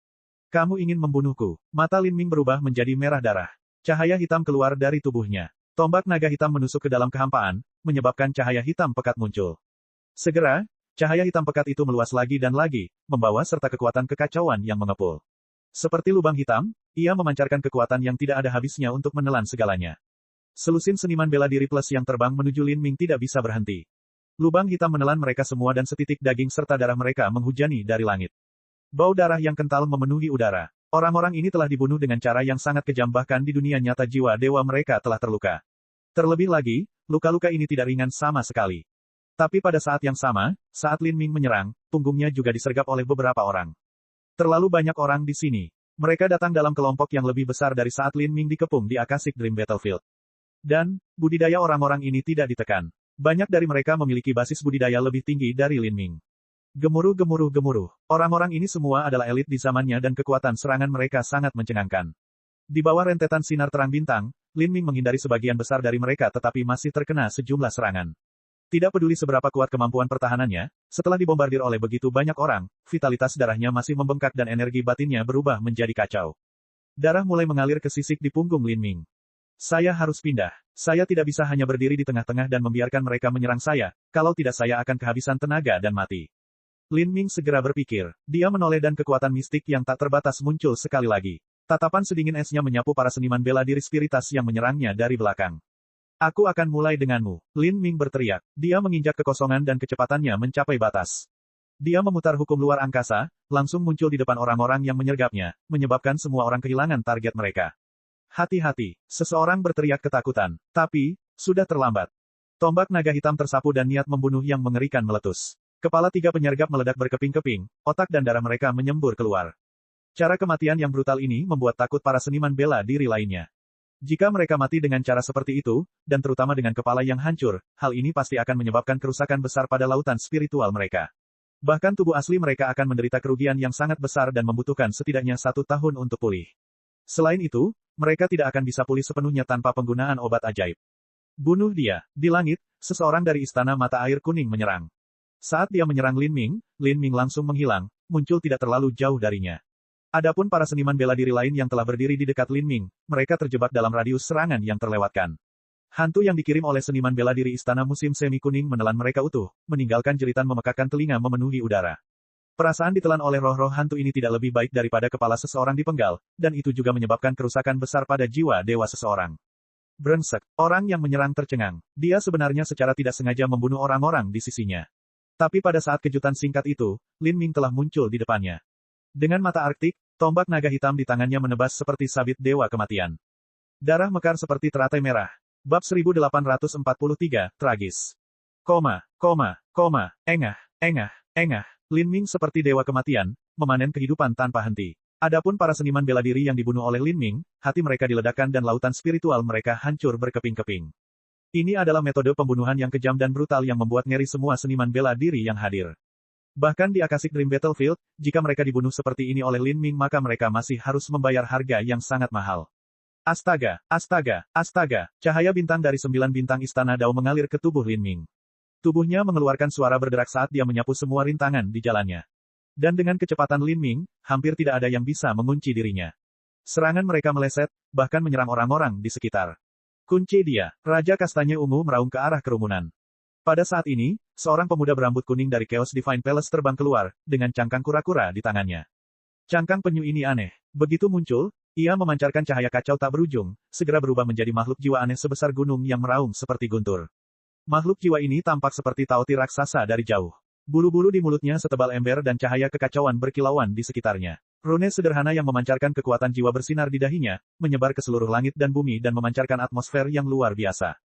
Speaker 1: Kamu ingin membunuhku. Mata Lin Ming berubah menjadi merah darah. Cahaya hitam keluar dari tubuhnya. Tombak naga hitam menusuk ke dalam kehampaan, menyebabkan cahaya hitam pekat muncul. Segera, cahaya hitam pekat itu meluas lagi dan lagi, membawa serta kekuatan kekacauan yang mengepul. Seperti lubang hitam, ia memancarkan kekuatan yang tidak ada habisnya untuk menelan segalanya. Selusin seniman bela diri plus yang terbang menuju Lin Ming tidak bisa berhenti. Lubang hitam menelan mereka semua dan setitik daging serta darah mereka menghujani dari langit. Bau darah yang kental memenuhi udara. Orang-orang ini telah dibunuh dengan cara yang sangat kejam bahkan di dunia nyata jiwa dewa mereka telah terluka. Terlebih lagi, luka-luka ini tidak ringan sama sekali. Tapi pada saat yang sama, saat Lin Ming menyerang, punggungnya juga disergap oleh beberapa orang. Terlalu banyak orang di sini. Mereka datang dalam kelompok yang lebih besar dari saat Lin Ming dikepung di Akashic Dream Battlefield. Dan, budidaya orang-orang ini tidak ditekan. Banyak dari mereka memiliki basis budidaya lebih tinggi dari Lin Ming. Gemuruh gemuruh gemuruh. Orang-orang ini semua adalah elit di zamannya dan kekuatan serangan mereka sangat mencengangkan. Di bawah rentetan sinar terang bintang, Lin Ming menghindari sebagian besar dari mereka tetapi masih terkena sejumlah serangan. Tidak peduli seberapa kuat kemampuan pertahanannya, setelah dibombardir oleh begitu banyak orang, vitalitas darahnya masih membengkak dan energi batinnya berubah menjadi kacau. Darah mulai mengalir ke sisik di punggung Lin Ming. Saya harus pindah. Saya tidak bisa hanya berdiri di tengah-tengah dan membiarkan mereka menyerang saya, kalau tidak saya akan kehabisan tenaga dan mati. Lin Ming segera berpikir. Dia menoleh dan kekuatan mistik yang tak terbatas muncul sekali lagi. Tatapan sedingin esnya menyapu para seniman bela diri spiritas yang menyerangnya dari belakang. Aku akan mulai denganmu. Lin Ming berteriak. Dia menginjak kekosongan dan kecepatannya mencapai batas. Dia memutar hukum luar angkasa, langsung muncul di depan orang-orang yang menyergapnya, menyebabkan semua orang kehilangan target mereka. Hati-hati, seseorang berteriak ketakutan. Tapi, sudah terlambat. Tombak naga hitam tersapu dan niat membunuh yang mengerikan meletus. Kepala tiga penyergap meledak berkeping-keping, otak dan darah mereka menyembur keluar. Cara kematian yang brutal ini membuat takut para seniman bela diri lainnya. Jika mereka mati dengan cara seperti itu, dan terutama dengan kepala yang hancur, hal ini pasti akan menyebabkan kerusakan besar pada lautan spiritual mereka. Bahkan tubuh asli mereka akan menderita kerugian yang sangat besar dan membutuhkan setidaknya 1 tahun untuk pulih. Selain itu, mereka tidak akan bisa pulih sepenuhnya tanpa penggunaan obat ajaib. Bunuh dia. Di langit, seseorang dari istana mata air kuning menyerang. Saat dia menyerang Lin Ming langsung menghilang, muncul tidak terlalu jauh darinya. Adapun para seniman bela diri lain yang telah berdiri di dekat Lin Ming, mereka terjebak dalam radius serangan yang terlewatkan. Hantu yang dikirim oleh seniman bela diri istana musim semi kuning menelan mereka utuh, meninggalkan jeritan memekakkan telinga memenuhi udara. Perasaan ditelan oleh roh-roh hantu ini tidak lebih baik daripada kepala seseorang dipenggal, dan itu juga menyebabkan kerusakan besar pada jiwa dewa seseorang. Brengsek, orang yang menyerang tercengang. Dia sebenarnya secara tidak sengaja membunuh orang-orang di sisinya. Tapi pada saat kejutan singkat itu, Lin Ming telah muncul di depannya. Dengan mata arktik, tombak naga hitam di tangannya menebas seperti sabit dewa kematian. Darah mekar seperti teratai merah. Bab 1843, tragis. Engah. Lin Ming seperti dewa kematian, memanen kehidupan tanpa henti. Adapun para seniman bela diri yang dibunuh oleh Lin Ming, hati mereka diledakkan dan lautan spiritual mereka hancur berkeping-keping. Ini adalah metode pembunuhan yang kejam dan brutal yang membuat ngeri semua seniman bela diri yang hadir. Bahkan di Akashic Dream Battlefield, jika mereka dibunuh seperti ini oleh Lin Ming maka mereka masih harus membayar harga yang sangat mahal. Astaga! Cahaya bintang dari 9 bintang istana Dao mengalir ke tubuh Lin Ming. Tubuhnya mengeluarkan suara berderak saat dia menyapu semua rintangan di jalannya. Dan dengan kecepatan Lin Ming, hampir tidak ada yang bisa mengunci dirinya. Serangan mereka meleset, bahkan menyerang orang-orang di sekitar. Kunci dia. Raja Kastanya Ungu meraung ke arah kerumunan. Pada saat ini, seorang pemuda berambut kuning dari Chaos Divine Palace terbang keluar, dengan cangkang kura-kura di tangannya. Cangkang penyu ini aneh. Begitu muncul, ia memancarkan cahaya kacau tak berujung, segera berubah menjadi makhluk jiwa aneh sebesar gunung yang meraung seperti guntur. Makhluk jiwa ini tampak seperti tauti raksasa dari jauh. Bulu-bulu di mulutnya setebal ember dan cahaya kekacauan berkilauan di sekitarnya. Rune sederhana yang memancarkan kekuatan jiwa bersinar di dahinya, menyebar ke seluruh langit dan bumi dan memancarkan atmosfer yang luar biasa.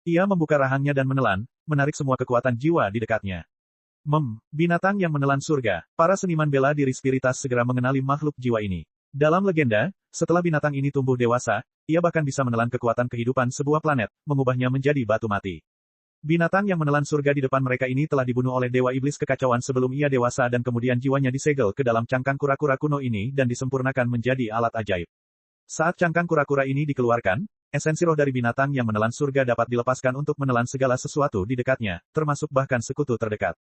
Speaker 1: Ia membuka rahangnya dan menelan, menarik semua kekuatan jiwa di dekatnya. Binatang yang menelan surga. Para seniman bela diri spiritas segera mengenali makhluk jiwa ini. Dalam legenda, setelah binatang ini tumbuh dewasa, ia bahkan bisa menelan kekuatan kehidupan sebuah planet, mengubahnya menjadi batu mati. Binatang yang menelan surga di depan mereka ini telah dibunuh oleh Dewa Iblis Kekacauan sebelum ia dewasa dan kemudian jiwanya disegel ke dalam cangkang kura-kura kuno ini dan disempurnakan menjadi alat ajaib. Saat cangkang kura-kura ini dikeluarkan, esensi roh dari binatang yang menelan surga dapat dilepaskan untuk menelan segala sesuatu di dekatnya, termasuk bahkan sekutu terdekat.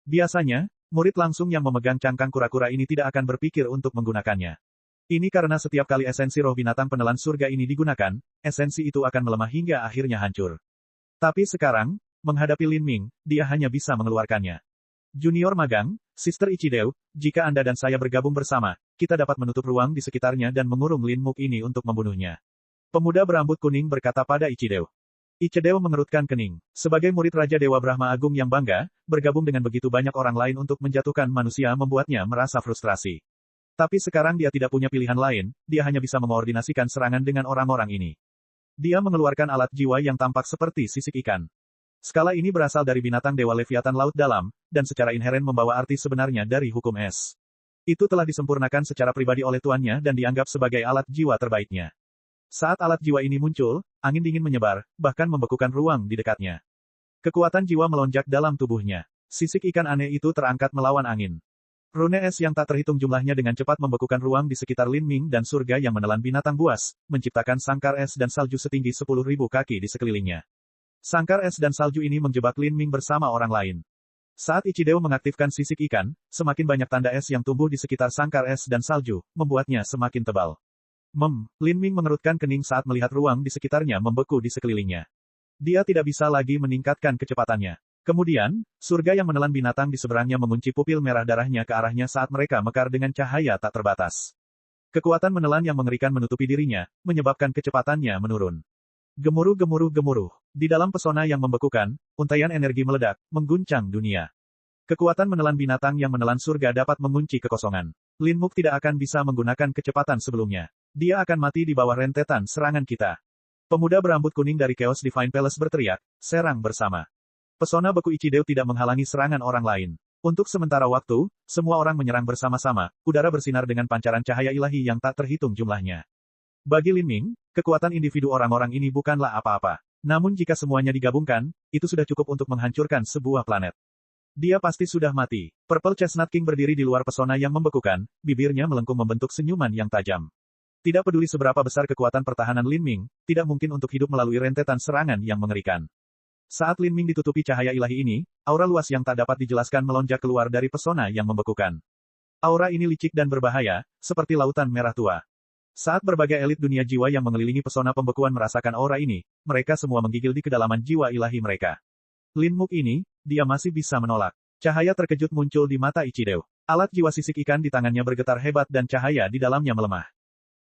Speaker 1: Biasanya, murid langsung yang memegang cangkang kura-kura ini tidak akan berpikir untuk menggunakannya. Ini karena setiap kali esensi roh binatang penelan surga ini digunakan, esensi itu akan melemah hingga akhirnya hancur. Tapi sekarang, menghadapi Lin Ming, dia hanya bisa mengeluarkannya. Junior magang, Sister Ichideu, jika Anda dan saya bergabung bersama, kita dapat menutup ruang di sekitarnya dan mengurung Lin Muk ini untuk membunuhnya. Pemuda berambut kuning berkata pada Ichideu. Ichideu mengerutkan kening. Sebagai murid Raja Dewa Brahma Agung yang bangga, bergabung dengan begitu banyak orang lain untuk menjatuhkan manusia membuatnya merasa frustrasi. Tapi sekarang dia tidak punya pilihan lain, dia hanya bisa mengoordinasikan serangan dengan orang-orang ini. Dia mengeluarkan alat jiwa yang tampak seperti sisik ikan. Skala ini berasal dari binatang Dewa Leviathan Laut Dalam, dan secara inheren membawa arti sebenarnya dari hukum es. Itu telah disempurnakan secara pribadi oleh tuannya dan dianggap sebagai alat jiwa terbaiknya. Saat alat jiwa ini muncul, angin dingin menyebar, bahkan membekukan ruang di dekatnya. Kekuatan jiwa melonjak dalam tubuhnya. Sisik ikan aneh itu terangkat melawan angin. Rune es yang tak terhitung jumlahnya dengan cepat membekukan ruang di sekitar Lin Ming dan surga yang menelan binatang buas, menciptakan sangkar es dan salju setinggi 10.000 kaki di sekelilingnya. Sangkar es dan salju ini menjebak Lin Ming bersama orang lain. Saat Ichideo mengaktifkan sisik ikan, semakin banyak tanda es yang tumbuh di sekitar sangkar es dan salju, membuatnya semakin tebal. Lin Ming mengerutkan kening saat melihat ruang di sekitarnya membeku di sekelilingnya. Dia tidak bisa lagi meningkatkan kecepatannya. Kemudian, surga yang menelan binatang di seberangnya mengunci pupil merah darahnya ke arahnya saat mereka mekar dengan cahaya tak terbatas. Kekuatan menelan yang mengerikan menutupi dirinya, menyebabkan kecepatannya menurun. Gemuruh. Di dalam pesona yang membekukan, untaian energi meledak, mengguncang dunia. Kekuatan menelan binatang yang menelan surga dapat mengunci kekosongan. Lin Muk tidak akan bisa menggunakan kecepatan sebelumnya. Dia akan mati di bawah rentetan serangan kita. Pemuda berambut kuning dari Chaos Divine Palace berteriak, serang bersama. Pesona beku Ichideo tidak menghalangi serangan orang lain. Untuk sementara waktu, semua orang menyerang bersama-sama, udara bersinar dengan pancaran cahaya ilahi yang tak terhitung jumlahnya. Bagi Lin Ming, kekuatan individu orang-orang ini bukanlah apa-apa. Namun jika semuanya digabungkan, itu sudah cukup untuk menghancurkan sebuah planet. Dia pasti sudah mati. Purple Chestnut King berdiri di luar pesona yang membekukan, bibirnya melengkung membentuk senyuman yang tajam. Tidak peduli seberapa besar kekuatan pertahanan Lin Ming, tidak mungkin untuk hidup melalui rentetan serangan yang mengerikan. Saat Lin Ming ditutupi cahaya ilahi ini, aura luas yang tak dapat dijelaskan melonjak keluar dari pesona yang membekukan. Aura ini licik dan berbahaya, seperti lautan merah tua. Saat berbagai elit dunia jiwa yang mengelilingi pesona pembekuan merasakan aura ini, mereka semua menggigil di kedalaman jiwa ilahi mereka. Lin Muk ini, dia masih bisa menolak. Cahaya terkejut muncul di mata Ichideo. Alat jiwa sisik ikan di tangannya bergetar hebat dan cahaya di dalamnya melemah.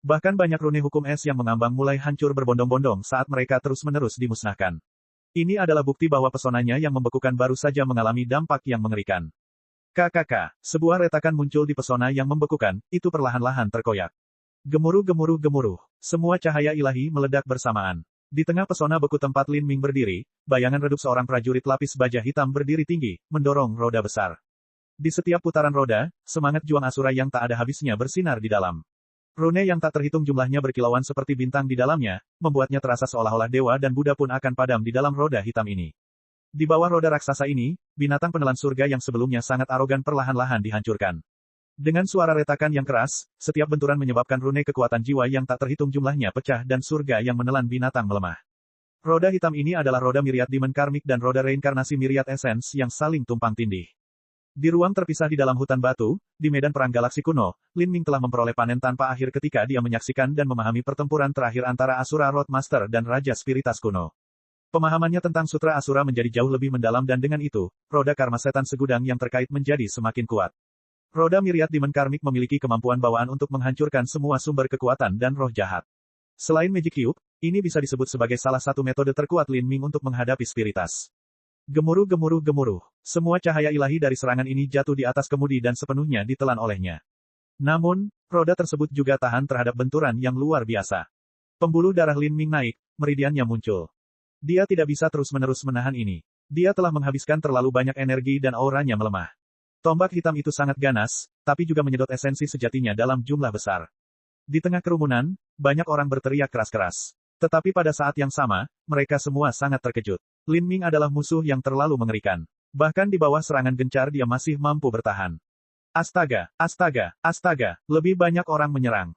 Speaker 1: Bahkan banyak rune hukum es yang mengambang mulai hancur berbondong-bondong saat mereka terus-menerus dimusnahkan. Ini adalah bukti bahwa pesonanya yang membekukan baru saja mengalami dampak yang mengerikan. KKK, sebuah retakan muncul di pesona yang membekukan, itu perlahan-lahan terkoyak. Gemuruh. Semua cahaya ilahi meledak bersamaan. Di tengah pesona beku tempat Lin Ming berdiri, bayangan redup seorang prajurit lapis baja hitam berdiri tinggi, mendorong roda besar. Di setiap putaran roda, semangat juang Asura yang tak ada habisnya bersinar di dalam. Rune yang tak terhitung jumlahnya berkilauan seperti bintang di dalamnya, membuatnya terasa seolah-olah dewa dan Buddha pun akan padam di dalam roda hitam ini. Di bawah roda raksasa ini, binatang penelan surga yang sebelumnya sangat arogan perlahan-lahan dihancurkan. Dengan suara retakan yang keras, setiap benturan menyebabkan rune kekuatan jiwa yang tak terhitung jumlahnya pecah dan surga yang menelan binatang melemah. Roda hitam ini adalah roda Myriad Demon Karmik dan roda reinkarnasi Myriad Essence yang saling tumpang tindih. Di ruang terpisah di dalam hutan batu, di medan perang galaksi kuno, Lin Ming telah memperoleh panen tanpa akhir ketika dia menyaksikan dan memahami pertempuran terakhir antara Asura Roadmaster dan Raja Spiritas kuno. Pemahamannya tentang Sutra Asura menjadi jauh lebih mendalam dan dengan itu, roda karma setan segudang yang terkait menjadi semakin kuat. Roda Myriad Demon Karmik memiliki kemampuan bawaan untuk menghancurkan semua sumber kekuatan dan roh jahat. Selain Magic Cube, ini bisa disebut sebagai salah satu metode terkuat Lin Ming untuk menghadapi Spiritas. Gemuruh. Semua cahaya ilahi dari serangan ini jatuh di atas kemudi dan sepenuhnya ditelan olehnya. Namun, roda tersebut juga tahan terhadap benturan yang luar biasa. Pembuluh darah Lin Ming naik, meridiannya muncul. Dia tidak bisa terus-menerus menahan ini. Dia telah menghabiskan terlalu banyak energi dan auranya melemah. Tombak hitam itu sangat ganas, tapi juga menyedot esensi sejatinya dalam jumlah besar. Di tengah kerumunan, banyak orang berteriak keras-keras. Tetapi pada saat yang sama, mereka semua sangat terkejut. Lin Ming adalah musuh yang terlalu mengerikan. Bahkan di bawah serangan gencar dia masih mampu bertahan. Astaga, lebih banyak orang menyerang.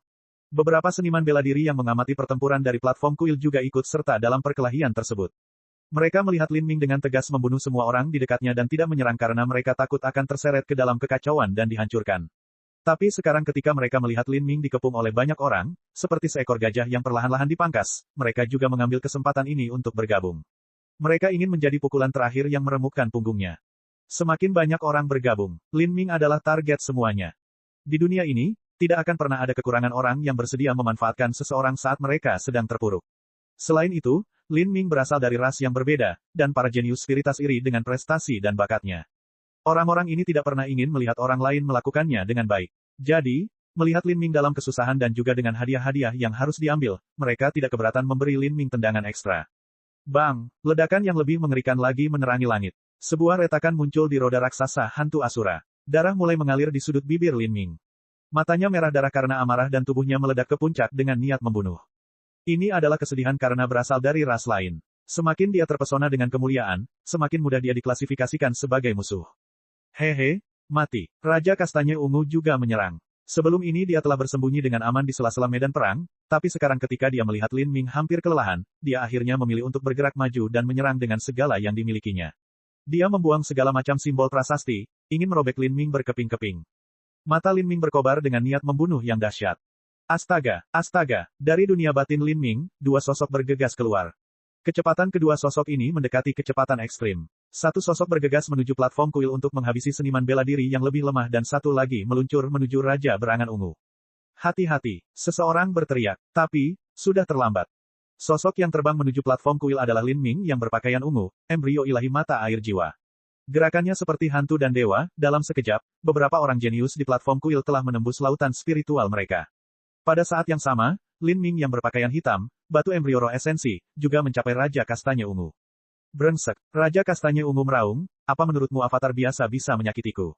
Speaker 1: Beberapa seniman bela diri yang mengamati pertempuran dari platform kuil juga ikut serta dalam perkelahian tersebut. Mereka melihat Lin Ming dengan tegas membunuh semua orang di dekatnya dan tidak menyerang karena mereka takut akan terseret ke dalam kekacauan dan dihancurkan. Tapi sekarang ketika mereka melihat Lin Ming dikepung oleh banyak orang, seperti seekor gajah yang perlahan-lahan dipangkas, mereka juga mengambil kesempatan ini untuk bergabung. Mereka ingin menjadi pukulan terakhir yang meremukkan punggungnya. Semakin banyak orang bergabung, Lin Ming adalah target semuanya. Di dunia ini, tidak akan pernah ada kekurangan orang yang bersedia memanfaatkan seseorang saat mereka sedang terpuruk. Selain itu, Lin Ming berasal dari ras yang berbeda, dan para jenius spiritas iri dengan prestasi dan bakatnya. Orang-orang ini tidak pernah ingin melihat orang lain melakukannya dengan baik. Jadi, melihat Lin Ming dalam kesusahan dan juga dengan hadiah-hadiah yang harus diambil, mereka tidak keberatan memberi Lin Ming tendangan ekstra. Bang! Ledakan yang lebih mengerikan lagi menerangi langit. Sebuah retakan muncul di roda raksasa hantu Asura. Darah mulai mengalir di sudut bibir Lin Ming. Matanya merah darah karena amarah dan tubuhnya meledak ke puncak dengan niat membunuh. Ini adalah kesedihan karena berasal dari ras lain. Semakin dia terpesona dengan kemuliaan, semakin mudah dia diklasifikasikan sebagai musuh. Hehe, mati. Raja Kastanya Ungu juga menyerang. Sebelum ini dia telah bersembunyi dengan aman di sela-sela medan perang, tapi sekarang ketika dia melihat Lin Ming hampir kelelahan, dia akhirnya memilih untuk bergerak maju dan menyerang dengan segala yang dimilikinya. Dia membuang segala macam simbol prasasti, ingin merobek Lin Ming berkeping-keping. Mata Lin Ming berkobar dengan niat membunuh yang dahsyat. Astaga, astaga, dari dunia batin Lin Ming, dua sosok bergegas keluar. Kecepatan kedua sosok ini mendekati kecepatan ekstrim. Satu sosok bergegas menuju platform kuil untuk menghabisi seniman bela diri yang lebih lemah dan satu lagi meluncur menuju Raja Berangan Ungu. Hati-hati, seseorang berteriak, tapi, sudah terlambat. Sosok yang terbang menuju platform kuil adalah Lin Ming yang berpakaian ungu, embrio ilahi mata air jiwa. Gerakannya seperti hantu dan dewa, dalam sekejap, beberapa orang jenius di platform kuil telah menembus lautan spiritual mereka. Pada saat yang sama, Lin Ming yang berpakaian hitam, batu embrio roh esensi, juga mencapai Raja Kastanya Ungu. Brengsek, Raja Kastanya Ungu meraung, apa menurutmu avatar biasa bisa menyakitiku?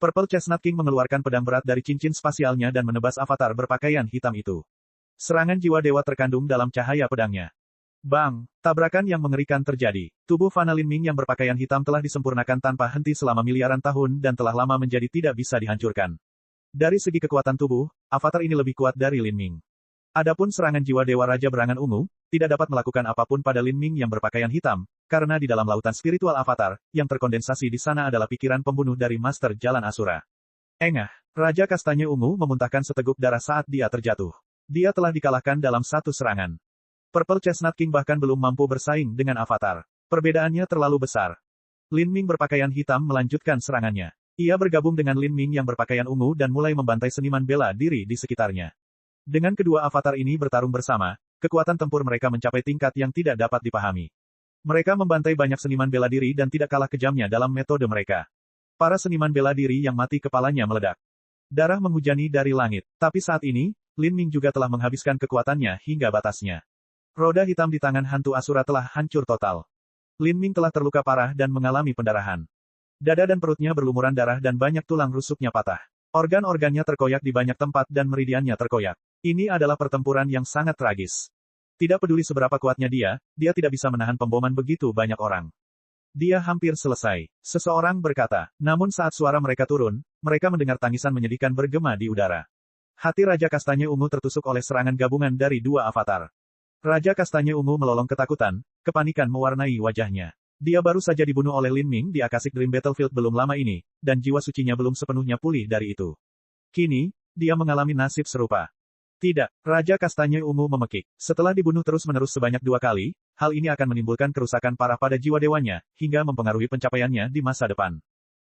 Speaker 1: Purple Chestnut King mengeluarkan pedang berat dari cincin spasialnya dan menebas avatar berpakaian hitam itu. Serangan jiwa dewa terkandung dalam cahaya pedangnya. Bang, tabrakan yang mengerikan terjadi. Tubuh Fana Lin Ming yang berpakaian hitam telah disempurnakan tanpa henti selama miliaran tahun dan telah lama menjadi tidak bisa dihancurkan. Dari segi kekuatan tubuh, avatar ini lebih kuat dari Lin Ming. Adapun serangan jiwa Dewa Raja Berangan Ungu, tidak dapat melakukan apapun pada Lin Ming yang berpakaian hitam, karena di dalam lautan spiritual avatar, yang terkondensasi di sana adalah pikiran pembunuh dari Master Jalan Asura. Engah, Raja Kastanya Ungu memuntahkan seteguk darah saat dia terjatuh. Dia telah dikalahkan dalam satu serangan. Purple Chestnut King bahkan belum mampu bersaing dengan avatar. Perbedaannya terlalu besar. Lin Ming berpakaian hitam melanjutkan serangannya. Ia bergabung dengan Lin Ming yang berpakaian ungu dan mulai membantai seniman bela diri di sekitarnya. Dengan kedua avatar ini bertarung bersama, kekuatan tempur mereka mencapai tingkat yang tidak dapat dipahami. Mereka membantai banyak seniman bela diri dan tidak kalah kejamnya dalam metode mereka. Para seniman bela diri yang mati kepalanya meledak. Darah menghujani dari langit. Tapi saat ini, Lin Ming juga telah menghabiskan kekuatannya hingga batasnya. Roda hitam di tangan hantu Asura telah hancur total. Lin Ming telah terluka parah dan mengalami pendarahan. Dada dan perutnya berlumuran darah dan banyak tulang rusuknya patah. Organ-organnya terkoyak di banyak tempat dan meridiannya terkoyak. Ini adalah pertempuran yang sangat tragis. Tidak peduli seberapa kuatnya dia tidak bisa menahan pemboman begitu banyak orang. Dia hampir selesai. Seseorang berkata, namun saat suara mereka turun, mereka mendengar tangisan menyedihkan bergema di udara. Hati Raja Kastanya Ungu tertusuk oleh serangan gabungan dari dua avatar. Raja Kastanya Ungu melolong ketakutan, kepanikan mewarnai wajahnya. Dia baru saja dibunuh oleh Lin Ming di Akashic Dream Battlefield belum lama ini, dan jiwa sucinya belum sepenuhnya pulih dari itu. Kini, dia mengalami nasib serupa. Tidak, Raja Kastanya Ungu memekik. Setelah dibunuh terus-menerus sebanyak 2 kali, hal ini akan menimbulkan kerusakan parah pada jiwa dewanya, hingga mempengaruhi pencapaiannya di masa depan.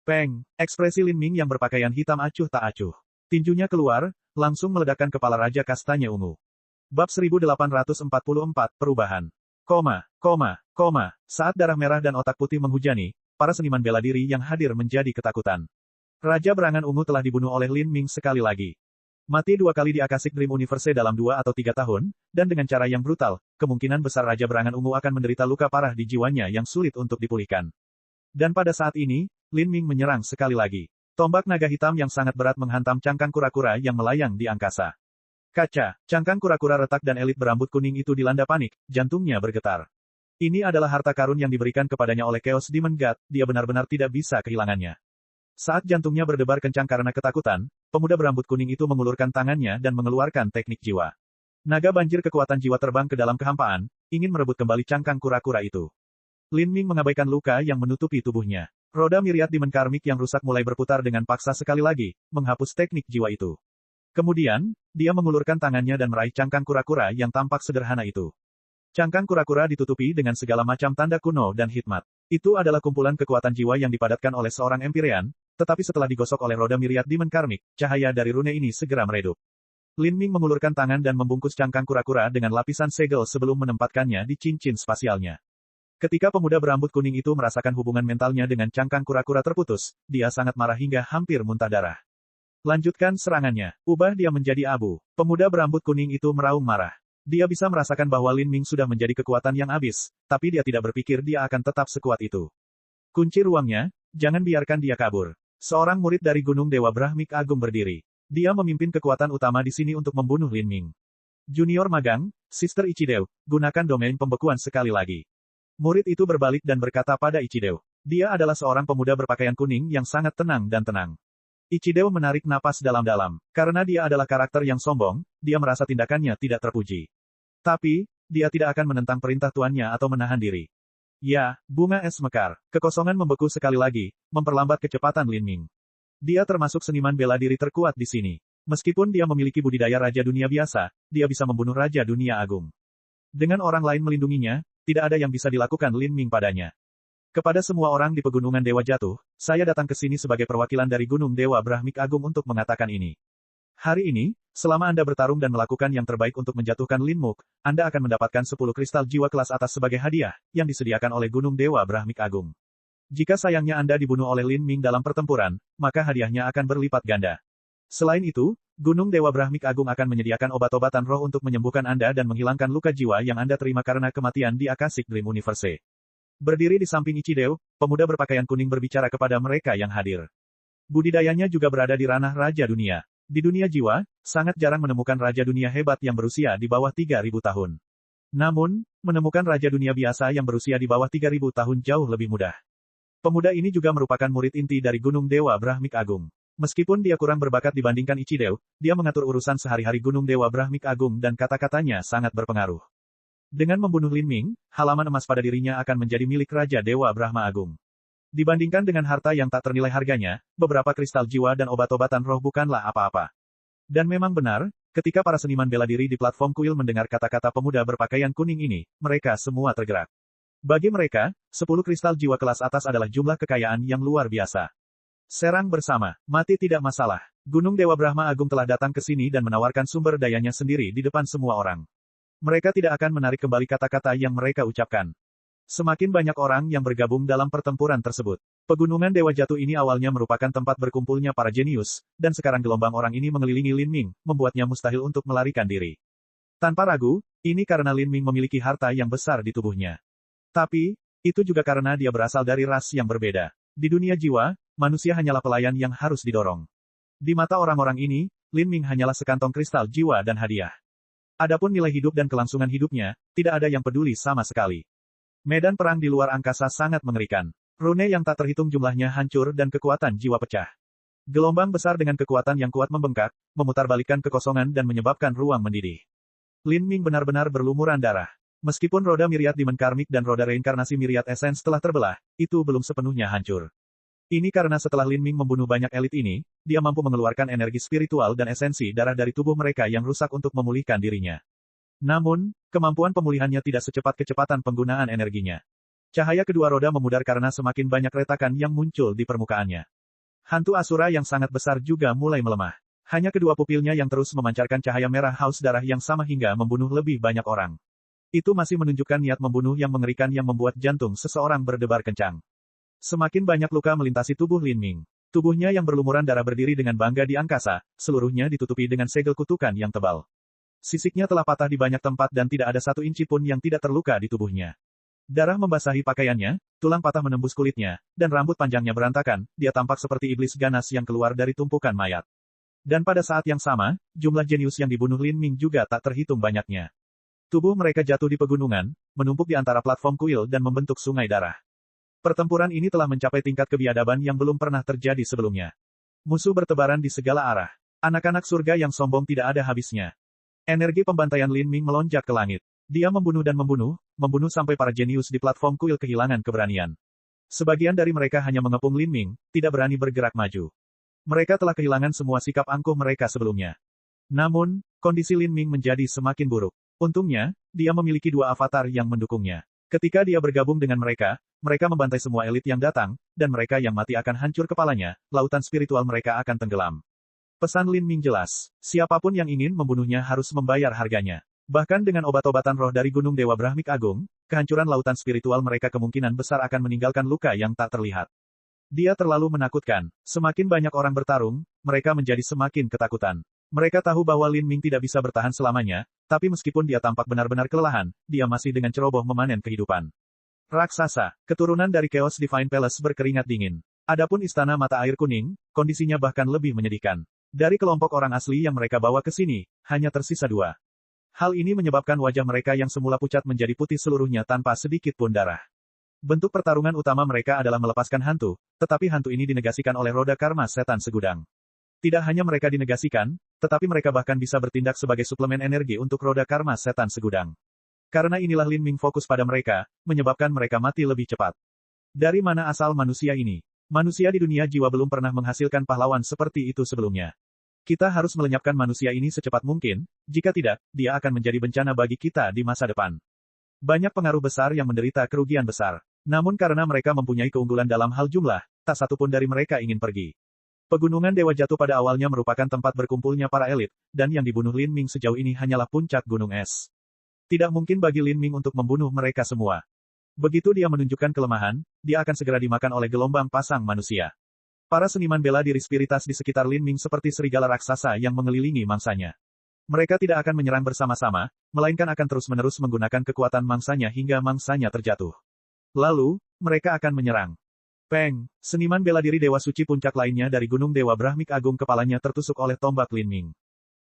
Speaker 1: Peng, ekspresi Lin Ming yang berpakaian hitam acuh tak acuh. Tinjunya keluar, langsung meledakkan kepala Raja Kastanya Ungu. Bab 1844, Perubahan. Saat darah merah dan otak putih menghujani, para seniman bela diri yang hadir menjadi ketakutan. Raja Berangan Ungu telah dibunuh oleh Lin Ming sekali lagi. Mati 2 kali di Akashic Dream Universe dalam 2 atau 3 tahun, dan dengan cara yang brutal, kemungkinan besar Raja Berangan Ungu akan menderita luka parah di jiwanya yang sulit untuk dipulihkan. Dan pada saat ini, Lin Ming menyerang sekali lagi. Tombak naga hitam yang sangat berat menghantam cangkang kura-kura yang melayang di angkasa. Kaca, cangkang kura-kura retak dan elit berambut kuning itu dilanda panik, jantungnya bergetar. Ini adalah harta karun yang diberikan kepadanya oleh Chaos Demon God, dia benar-benar tidak bisa kehilangannya. Saat jantungnya berdebar kencang karena ketakutan, pemuda berambut kuning itu mengulurkan tangannya dan mengeluarkan teknik jiwa. Naga banjir kekuatan jiwa terbang ke dalam kehampaan, ingin merebut kembali cangkang kura-kura itu. Lin Ming mengabaikan luka yang menutupi tubuhnya. Roda miriat Demon Karmik yang rusak mulai berputar dengan paksa sekali lagi, menghapus teknik jiwa itu. Kemudian, dia mengulurkan tangannya dan meraih cangkang kura-kura yang tampak sederhana itu. Cangkang kura-kura ditutupi dengan segala macam tanda kuno dan hikmat. Itu adalah kumpulan kekuatan jiwa yang dipadatkan oleh seorang Empyrean, tetapi setelah digosok oleh roda miriat Demon Karmik, cahaya dari rune ini segera meredup. Lin Ming mengulurkan tangan dan membungkus cangkang kura-kura dengan lapisan segel sebelum menempatkannya di cincin spasialnya. Ketika pemuda berambut kuning itu merasakan hubungan mentalnya dengan cangkang kura-kura terputus, dia sangat marah hingga hampir muntah darah. Lanjutkan serangannya. Ubah dia menjadi abu. Pemuda berambut kuning itu meraung marah. Dia bisa merasakan bahwa Lin Ming sudah menjadi kekuatan yang abis, tapi dia tidak berpikir dia akan tetap sekuat itu. Kunci ruangnya, jangan biarkan dia kabur. Seorang murid dari Gunung Dewa Brahmik Agung berdiri. Dia memimpin kekuatan utama di sini untuk membunuh Lin Ming. Junior magang, Sister Ichideo, gunakan domain pembekuan sekali lagi. Murid itu berbalik dan berkata pada Ichideo. Dia adalah seorang pemuda berpakaian kuning yang sangat tenang dan tenang. Ichideo menarik napas dalam-dalam. Karena dia adalah karakter yang sombong, dia merasa tindakannya tidak terpuji. Tapi, dia tidak akan menentang perintah tuannya atau menahan diri. Ya, bunga es mekar. Kekosongan membeku sekali lagi, memperlambat kecepatan Lin Ming. Dia termasuk seniman bela diri terkuat di sini. Meskipun dia memiliki budidaya Raja Dunia biasa, dia bisa membunuh Raja Dunia Agung. Dengan orang lain melindunginya, tidak ada yang bisa dilakukan Lin Ming padanya. Kepada semua orang di Pegunungan Dewa Jatuh, saya datang ke sini sebagai perwakilan dari Gunung Dewa Brahmik Agung untuk mengatakan ini. Hari ini, selama Anda bertarung dan melakukan yang terbaik untuk menjatuhkan Lin Muk, Anda akan mendapatkan 10 kristal jiwa kelas atas sebagai hadiah, yang disediakan oleh Gunung Dewa Brahmik Agung. Jika sayangnya Anda dibunuh oleh Lin Ming dalam pertempuran, maka hadiahnya akan berlipat ganda. Selain itu, Gunung Dewa Brahmik Agung akan menyediakan obat-obatan roh untuk menyembuhkan Anda dan menghilangkan luka jiwa yang Anda terima karena kematian di Akashic Dream Universe. Berdiri di samping Ichideo, pemuda berpakaian kuning berbicara kepada mereka yang hadir. Budidayanya juga berada di ranah Raja Dunia. Di dunia jiwa, sangat jarang menemukan Raja Dunia hebat yang berusia di bawah 3.000 tahun. Namun, menemukan Raja Dunia biasa yang berusia di bawah 3.000 tahun jauh lebih mudah. Pemuda ini juga merupakan murid inti dari Gunung Dewa Brahmik Agung. Meskipun dia kurang berbakat dibandingkan Ichideo, dia mengatur urusan sehari-hari Gunung Dewa Brahmik Agung dan kata-katanya sangat berpengaruh. Dengan membunuh Lin Ming, halaman emas pada dirinya akan menjadi milik Raja Dewa Brahma Agung. Dibandingkan dengan harta yang tak ternilai harganya, beberapa kristal jiwa dan obat-obatan roh bukanlah apa-apa. Dan memang benar, ketika para seniman bela diri di platform kuil mendengar kata-kata pemuda berpakaian kuning ini, mereka semua tergerak. Bagi mereka, 10 kristal jiwa kelas atas adalah jumlah kekayaan yang luar biasa. Serang bersama, mati tidak masalah. Gunung Dewa Brahma Agung telah datang ke sini dan menawarkan sumber dayanya sendiri di depan semua orang. Mereka tidak akan menarik kembali kata-kata yang mereka ucapkan. Semakin banyak orang yang bergabung dalam pertempuran tersebut. Pegunungan Dewa Jatuh ini awalnya merupakan tempat berkumpulnya para jenius, dan sekarang gelombang orang ini mengelilingi Lin Ming, membuatnya mustahil untuk melarikan diri. Tanpa ragu, ini karena Lin Ming memiliki harta yang besar di tubuhnya. Tapi, itu juga karena dia berasal dari ras yang berbeda. Di dunia jiwa, manusia hanyalah pelayan yang harus didorong. Di mata orang-orang ini, Lin Ming hanyalah sekantong kristal jiwa dan hadiah. Adapun nilai hidup dan kelangsungan hidupnya, tidak ada yang peduli sama sekali. Medan perang di luar angkasa sangat mengerikan. Rune yang tak terhitung jumlahnya hancur dan kekuatan jiwa pecah. Gelombang besar dengan kekuatan yang kuat membengkak, memutarbalikkan kekosongan dan menyebabkan ruang mendidih. Lin Ming benar-benar berlumuran darah. Meskipun roda Myriad Demon Karmik dan roda reinkarnasi Myriad Essence telah terbelah, itu belum sepenuhnya hancur. Ini karena setelah Lin Ming membunuh banyak elit ini, dia mampu mengeluarkan energi spiritual dan esensi darah dari tubuh mereka yang rusak untuk memulihkan dirinya. Namun, kemampuan pemulihannya tidak secepat kecepatan penggunaan energinya. Cahaya kedua roda memudar karena semakin banyak retakan yang muncul di permukaannya. Hantu Asura yang sangat besar juga mulai melemah. Hanya kedua pupilnya yang terus memancarkan cahaya merah haus darah yang sama hingga membunuh lebih banyak orang. Itu masih menunjukkan niat membunuh yang mengerikan yang membuat jantung seseorang berdebar kencang. Semakin banyak luka melintasi tubuh Lin Ming. Tubuhnya yang berlumuran darah berdiri dengan bangga di angkasa, seluruhnya ditutupi dengan segel kutukan yang tebal. Sisiknya telah patah di banyak tempat dan tidak ada satu inci pun yang tidak terluka di tubuhnya. Darah membasahi pakaiannya, tulang patah menembus kulitnya, dan rambut panjangnya berantakan, dia tampak seperti iblis ganas yang keluar dari tumpukan mayat. Dan pada saat yang sama, jumlah jenius yang dibunuh Lin Ming juga tak terhitung banyaknya. Tubuh mereka jatuh di pegunungan, menumpuk di antara platform kuil dan membentuk sungai darah. Pertempuran ini telah mencapai tingkat kebiadaban yang belum pernah terjadi sebelumnya. Musuh bertebaran di segala arah. Anak-anak surga yang sombong tidak ada habisnya. Energi pembantaian Lin Ming melonjak ke langit. Dia membunuh dan membunuh sampai para jenius di platform kuil kehilangan keberanian. Sebagian dari mereka hanya mengepung Lin Ming, tidak berani bergerak maju. Mereka telah kehilangan semua sikap angkuh mereka sebelumnya. Namun, kondisi Lin Ming menjadi semakin buruk. Untungnya, dia memiliki dua avatar yang mendukungnya. Ketika dia bergabung dengan mereka, mereka membantai semua elit yang datang, dan mereka yang mati akan hancur kepalanya, lautan spiritual mereka akan tenggelam. Pesan Lin Ming jelas, siapapun yang ingin membunuhnya harus membayar harganya. Bahkan dengan obat-obatan roh dari Gunung Dewa Brahmik Agung, kehancuran lautan spiritual mereka kemungkinan besar akan meninggalkan luka yang tak terlihat. Dia terlalu menakutkan. Semakin banyak orang bertarung, mereka menjadi semakin ketakutan. Mereka tahu bahwa Lin Ming tidak bisa bertahan selamanya, tapi meskipun dia tampak benar-benar kelelahan, dia masih dengan ceroboh memanen kehidupan. Raksasa, keturunan dari Chaos Divine Palace berkeringat dingin. Adapun istana mata air kuning, kondisinya bahkan lebih menyedihkan. Dari kelompok orang asli yang mereka bawa ke sini, hanya tersisa 2. Hal ini menyebabkan wajah mereka yang semula pucat menjadi putih seluruhnya tanpa sedikit pun darah. Bentuk pertarungan utama mereka adalah melepaskan hantu, tetapi hantu ini dinegasikan oleh roda karma setan segudang. Tidak hanya mereka dinegasikan, tetapi mereka bahkan bisa bertindak sebagai suplemen energi untuk roda karma setan segudang. Karena inilah Lin Ming fokus pada mereka, menyebabkan mereka mati lebih cepat. Dari mana asal manusia ini? Manusia di dunia jiwa belum pernah menghasilkan pahlawan seperti itu sebelumnya. Kita harus melenyapkan manusia ini secepat mungkin, jika tidak, dia akan menjadi bencana bagi kita di masa depan. Banyak pengaruh besar yang menderita kerugian besar. Namun karena mereka mempunyai keunggulan dalam hal jumlah, tak satu pun dari mereka ingin pergi. Pegunungan Dewa Jatuh pada awalnya merupakan tempat berkumpulnya para elit, dan yang dibunuh Lin Ming sejauh ini hanyalah puncak gunung es. Tidak mungkin bagi Lin Ming untuk membunuh mereka semua. Begitu dia menunjukkan kelemahan, dia akan segera dimakan oleh gelombang pasang manusia. Para seniman bela diri spiritas di sekitar Lin Ming seperti serigala raksasa yang mengelilingi mangsanya. Mereka tidak akan menyerang bersama-sama, melainkan akan terus-menerus menggunakan kekuatan mangsanya hingga mangsanya terjatuh. Lalu, mereka akan menyerang. Peng, seniman bela diri Dewa Suci puncak lainnya dari Gunung Dewa Brahmik Agung kepalanya tertusuk oleh tombak Lin Ming.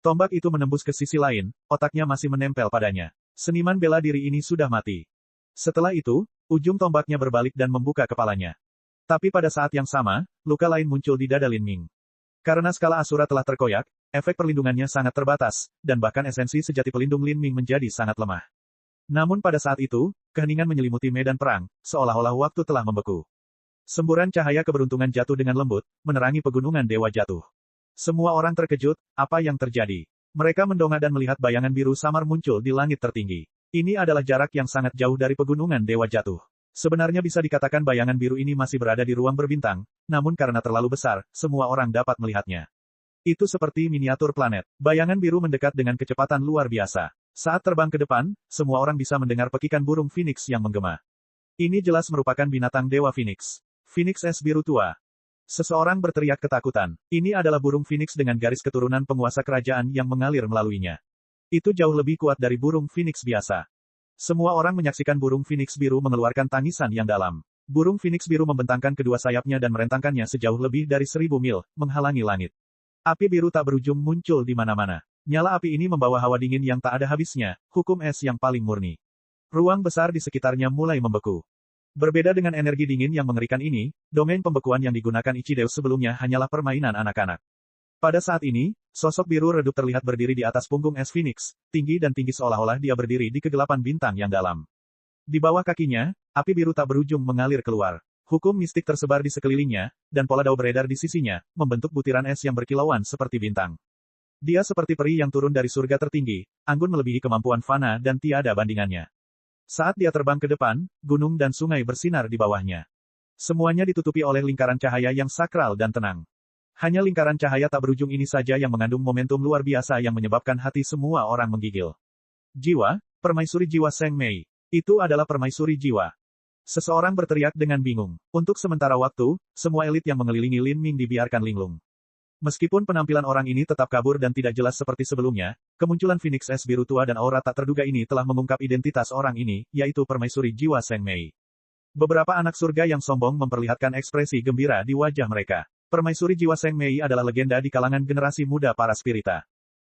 Speaker 1: Tombak itu menembus ke sisi lain, otaknya masih menempel padanya. Seniman bela diri ini sudah mati. Setelah itu, ujung tombaknya berbalik dan membuka kepalanya. Tapi pada saat yang sama, luka lain muncul di dada Lin Ming. Karena skala Asura telah terkoyak, efek perlindungannya sangat terbatas, dan bahkan esensi sejati pelindung Lin Ming menjadi sangat lemah. Namun pada saat itu, keheningan menyelimuti medan perang, seolah-olah waktu telah membeku. Semburan cahaya keberuntungan jatuh dengan lembut, menerangi pegunungan Dewa Jatuh. Semua orang terkejut, apa yang terjadi? Mereka mendongak dan melihat bayangan biru samar muncul di langit tertinggi. Ini adalah jarak yang sangat jauh dari pegunungan Dewa Jatuh. Sebenarnya bisa dikatakan bayangan biru ini masih berada di ruang berbintang, namun karena terlalu besar, semua orang dapat melihatnya. Itu seperti miniatur planet. Bayangan biru mendekat dengan kecepatan luar biasa. Saat terbang ke depan, semua orang bisa mendengar pekikan burung Phoenix yang menggema. Ini jelas merupakan binatang Dewa Phoenix. Phoenix es biru tua. Seseorang berteriak ketakutan. Ini adalah burung Phoenix dengan garis keturunan penguasa kerajaan yang mengalir melaluinya. Itu jauh lebih kuat dari burung Phoenix biasa. Semua orang menyaksikan burung Phoenix biru mengeluarkan tangisan yang dalam. Burung Phoenix biru membentangkan kedua sayapnya dan merentangkannya sejauh lebih dari 1000 mil, menghalangi langit. Api biru tak berujung muncul di mana-mana. Nyala api ini membawa hawa dingin yang tak ada habisnya, hukum es yang paling murni. Ruang besar di sekitarnya mulai membeku. Berbeda dengan energi dingin yang mengerikan ini, domain pembekuan yang digunakan Ichideus sebelumnya hanyalah permainan anak-anak. Pada saat ini, sosok biru redup terlihat berdiri di atas punggung es Phoenix, tinggi dan tinggi seolah-olah dia berdiri di kegelapan bintang yang dalam. Di bawah kakinya, api biru tak berujung mengalir keluar. Hukum mistik tersebar di sekelilingnya, dan pola dao beredar di sisinya, membentuk butiran es yang berkilauan seperti bintang. Dia seperti peri yang turun dari surga tertinggi, anggun melebihi kemampuan fana dan tiada bandingannya. Saat dia terbang ke depan, gunung dan sungai bersinar di bawahnya. Semuanya ditutupi oleh lingkaran cahaya yang sakral dan tenang. Hanya lingkaran cahaya tak berujung ini saja yang mengandung momentum luar biasa yang menyebabkan hati semua orang menggigil. Jiwa, permaisuri jiwa Seng Mei. Itu adalah permaisuri jiwa. Seseorang berteriak dengan bingung. Untuk sementara waktu, semua elit yang mengelilingi Lin Ming dibiarkan linglung. Meskipun penampilan orang ini tetap kabur dan tidak jelas seperti sebelumnya, kemunculan Phoenix es biru tua dan aura tak terduga ini telah mengungkap identitas orang ini, yaitu permaisuri jiwa Seng Mei. Beberapa anak surga yang sombong memperlihatkan ekspresi gembira di wajah mereka. Permaisuri jiwa Seng Mei adalah legenda di kalangan generasi muda para spirita.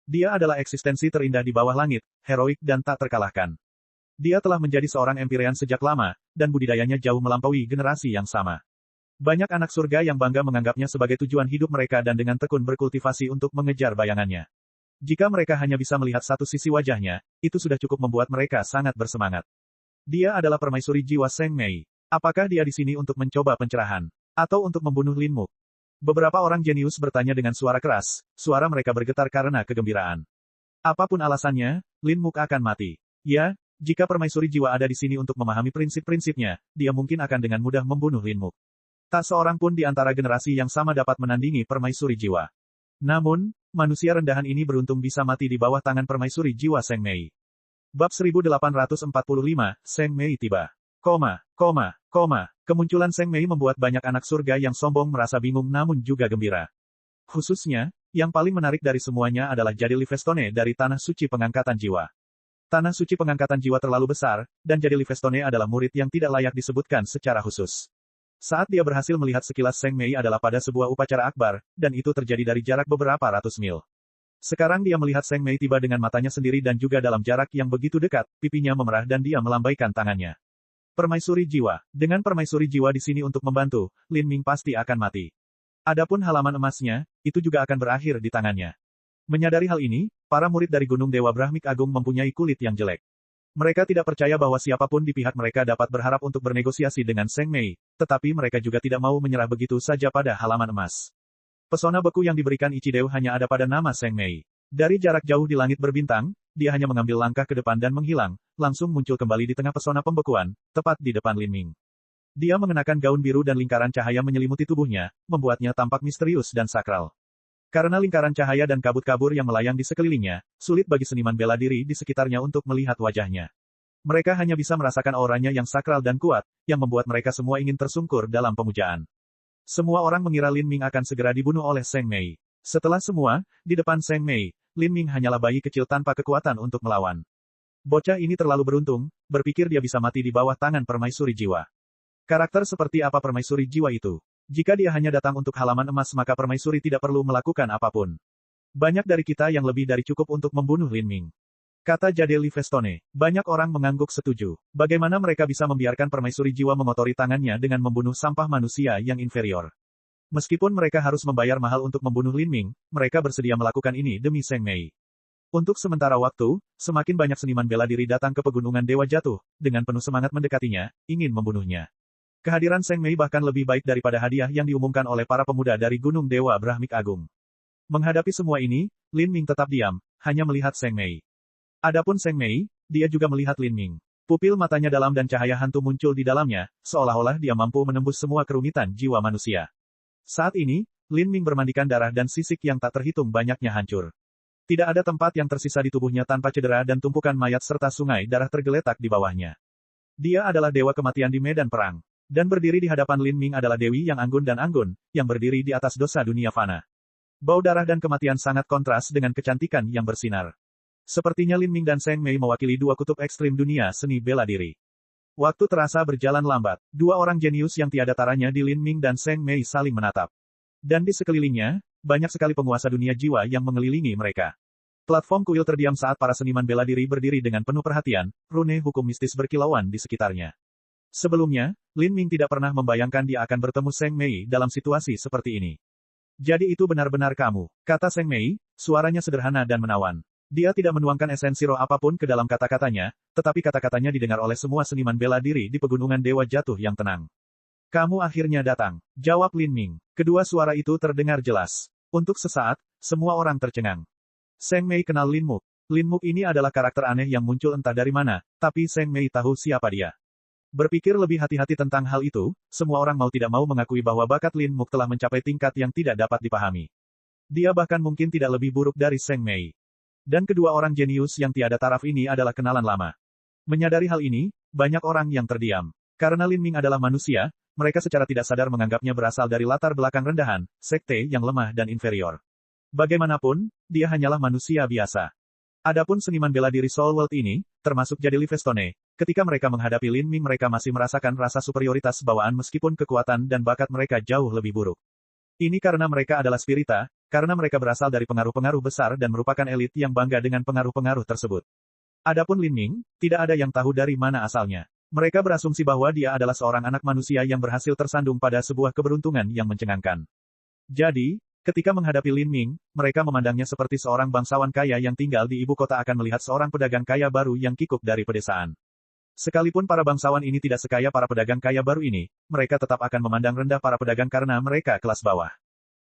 Speaker 1: Dia adalah eksistensi terindah di bawah langit, heroik dan tak terkalahkan. Dia telah menjadi seorang Empyrean sejak lama, dan budidayanya jauh melampaui generasi yang sama. Banyak anak surga yang bangga menganggapnya sebagai tujuan hidup mereka dan dengan tekun berkultivasi untuk mengejar bayangannya. Jika mereka hanya bisa melihat satu sisi wajahnya, itu sudah cukup membuat mereka sangat bersemangat. Dia adalah permaisuri jiwa Seng Mei. Apakah dia di sini untuk mencoba pencerahan? Atau untuk membunuh Lin Mu? Beberapa orang jenius bertanya dengan suara keras, suara mereka bergetar karena kegembiraan. Apapun alasannya, Lin Mu akan mati. Ya, jika permaisuri jiwa ada di sini untuk memahami prinsip-prinsipnya, dia mungkin akan dengan mudah membunuh Lin Mu. Tak seorang pun di antara generasi yang sama dapat menandingi permaisuri jiwa. Namun, manusia rendahan ini beruntung bisa mati di bawah tangan permaisuri jiwa Seng Mei. Bab 1845, Seng Mei tiba. Kemunculan Seng Mei membuat banyak anak surga yang sombong merasa bingung namun juga gembira. Khususnya, yang paling menarik dari semuanya adalah Jadi Livestone dari Tanah Suci Pengangkatan Jiwa. Tanah Suci Pengangkatan Jiwa terlalu besar, dan Jadi Livestone adalah murid yang tidak layak disebutkan secara khusus. Saat dia berhasil melihat sekilas Seng Mei adalah pada sebuah upacara akbar, dan itu terjadi dari jarak beberapa ratus mil. Sekarang dia melihat Seng Mei tiba dengan matanya sendiri dan juga dalam jarak yang begitu dekat, pipinya memerah dan dia melambaikan tangannya. Permaisuri jiwa. Dengan permaisuri jiwa di sini untuk membantu, Lin Ming pasti akan mati. Adapun halaman emasnya, itu juga akan berakhir di tangannya. Menyadari hal ini, para murid dari Gunung Dewa Brahmik Agung mempunyai kulit yang jelek. Mereka tidak percaya bahwa siapapun di pihak mereka dapat berharap untuk bernegosiasi dengan Seng Mei, tetapi mereka juga tidak mau menyerah begitu saja pada halaman emas. Pesona beku yang diberikan Ichideu hanya ada pada nama Seng Mei. Dari jarak jauh di langit berbintang, dia hanya mengambil langkah ke depan dan menghilang, langsung muncul kembali di tengah pesona pembekuan, tepat di depan Lin Ming. Dia mengenakan gaun biru dan lingkaran cahaya menyelimuti tubuhnya, membuatnya tampak misterius dan sakral. Karena lingkaran cahaya dan kabut-kabur yang melayang di sekelilingnya, sulit bagi seniman bela diri di sekitarnya untuk melihat wajahnya. Mereka hanya bisa merasakan auranya yang sakral dan kuat, yang membuat mereka semua ingin tersungkur dalam pemujaan. Semua orang mengira Lin Ming akan segera dibunuh oleh Seng Mei. Setelah semua, di depan Seng Mei, Lin Ming hanyalah bayi kecil tanpa kekuatan untuk melawan. Bocah ini terlalu beruntung, berpikir dia bisa mati di bawah tangan permaisuri jiwa. Karakter seperti apa permaisuri jiwa itu? Jika dia hanya datang untuk halaman emas maka permaisuri tidak perlu melakukan apapun. Banyak dari kita yang lebih dari cukup untuk membunuh Lin Ming. Kata Jade Livestone. Banyak orang mengangguk setuju. Bagaimana mereka bisa membiarkan permaisuri jiwa mengotori tangannya dengan membunuh sampah manusia yang inferior. Meskipun mereka harus membayar mahal untuk membunuh Lin Ming, mereka bersedia melakukan ini demi Seng Mei. Untuk sementara waktu, semakin banyak seniman bela diri datang ke pegunungan Dewa Jatuh, dengan penuh semangat mendekatinya, ingin membunuhnya. Kehadiran Seng Mei bahkan lebih baik daripada hadiah yang diumumkan oleh para pemuda dari Gunung Dewa Brahmik Agung. Menghadapi semua ini, Lin Ming tetap diam, hanya melihat Seng Mei. Adapun Seng Mei, dia juga melihat Lin Ming. Pupil matanya dalam dan cahaya hantu muncul di dalamnya, seolah-olah dia mampu menembus semua kerumitan jiwa manusia. Saat ini, Lin Ming bermandikan darah dan sisik yang tak terhitung banyaknya hancur. Tidak ada tempat yang tersisa di tubuhnya tanpa cedera dan tumpukan mayat serta sungai darah tergeletak di bawahnya. Dia adalah dewa kematian di medan perang. Dan berdiri di hadapan Lin Ming adalah dewi yang anggun dan anggun, yang berdiri di atas dosa dunia fana. Bau darah dan kematian sangat kontras dengan kecantikan yang bersinar. Sepertinya Lin Ming dan Seng Mei mewakili dua kutub ekstrim dunia seni bela diri. Waktu terasa berjalan lambat. Dua orang jenius yang tiada taranya di Lin Ming dan Seng Mei saling menatap. Dan di sekelilingnya, banyak sekali penguasa dunia jiwa yang mengelilingi mereka. Platform kuil terdiam saat para seniman bela diri berdiri dengan penuh perhatian, rune hukum mistis berkilauan di sekitarnya. Sebelumnya, Lin Ming tidak pernah membayangkan dia akan bertemu Seng Mei dalam situasi seperti ini. Jadi itu benar-benar kamu, kata Seng Mei, suaranya sederhana dan menawan. Dia tidak menuangkan esensi roh apapun ke dalam kata-katanya, tetapi kata-katanya didengar oleh semua seniman bela diri di pegunungan Dewa Jatuh yang tenang. Kamu akhirnya datang, jawab Lin Ming. Kedua suara itu terdengar jelas. Untuk sesaat, semua orang tercengang. Seng Mei kenal Lin Muk. Lin Muk ini adalah karakter aneh yang muncul entah dari mana, tapi Seng Mei tahu siapa dia. Berpikir lebih hati-hati tentang hal itu, semua orang mau tidak mau mengakui bahwa bakat Lin Muk telah mencapai tingkat yang tidak dapat dipahami. Dia bahkan mungkin tidak lebih buruk dari Seng Mei. Dan kedua orang jenius yang tiada taraf ini adalah kenalan lama. Menyadari hal ini, banyak orang yang terdiam. Karena Lin Ming adalah manusia, mereka secara tidak sadar menganggapnya berasal dari latar belakang rendahan, sekte yang lemah dan inferior. Bagaimanapun, dia hanyalah manusia biasa. Adapun seniman bela diri Soul World ini, termasuk Jade Livestone, ketika mereka menghadapi Lin Ming mereka masih merasakan rasa superioritas bawaan meskipun kekuatan dan bakat mereka jauh lebih buruk. Ini karena mereka adalah spirita, karena mereka berasal dari pengaruh-pengaruh besar dan merupakan elit yang bangga dengan pengaruh-pengaruh tersebut. Adapun Lin Ming, tidak ada yang tahu dari mana asalnya. Mereka berasumsi bahwa dia adalah seorang anak manusia yang berhasil tersandung pada sebuah keberuntungan yang mencengangkan. Jadi, ketika menghadapi Lin Ming, mereka memandangnya seperti seorang bangsawan kaya yang tinggal di ibu kota akan melihat seorang pedagang kaya baru yang kikuk dari pedesaan. Sekalipun para bangsawan ini tidak sekaya para pedagang kaya baru ini, mereka tetap akan memandang rendah para pedagang karena mereka kelas bawah.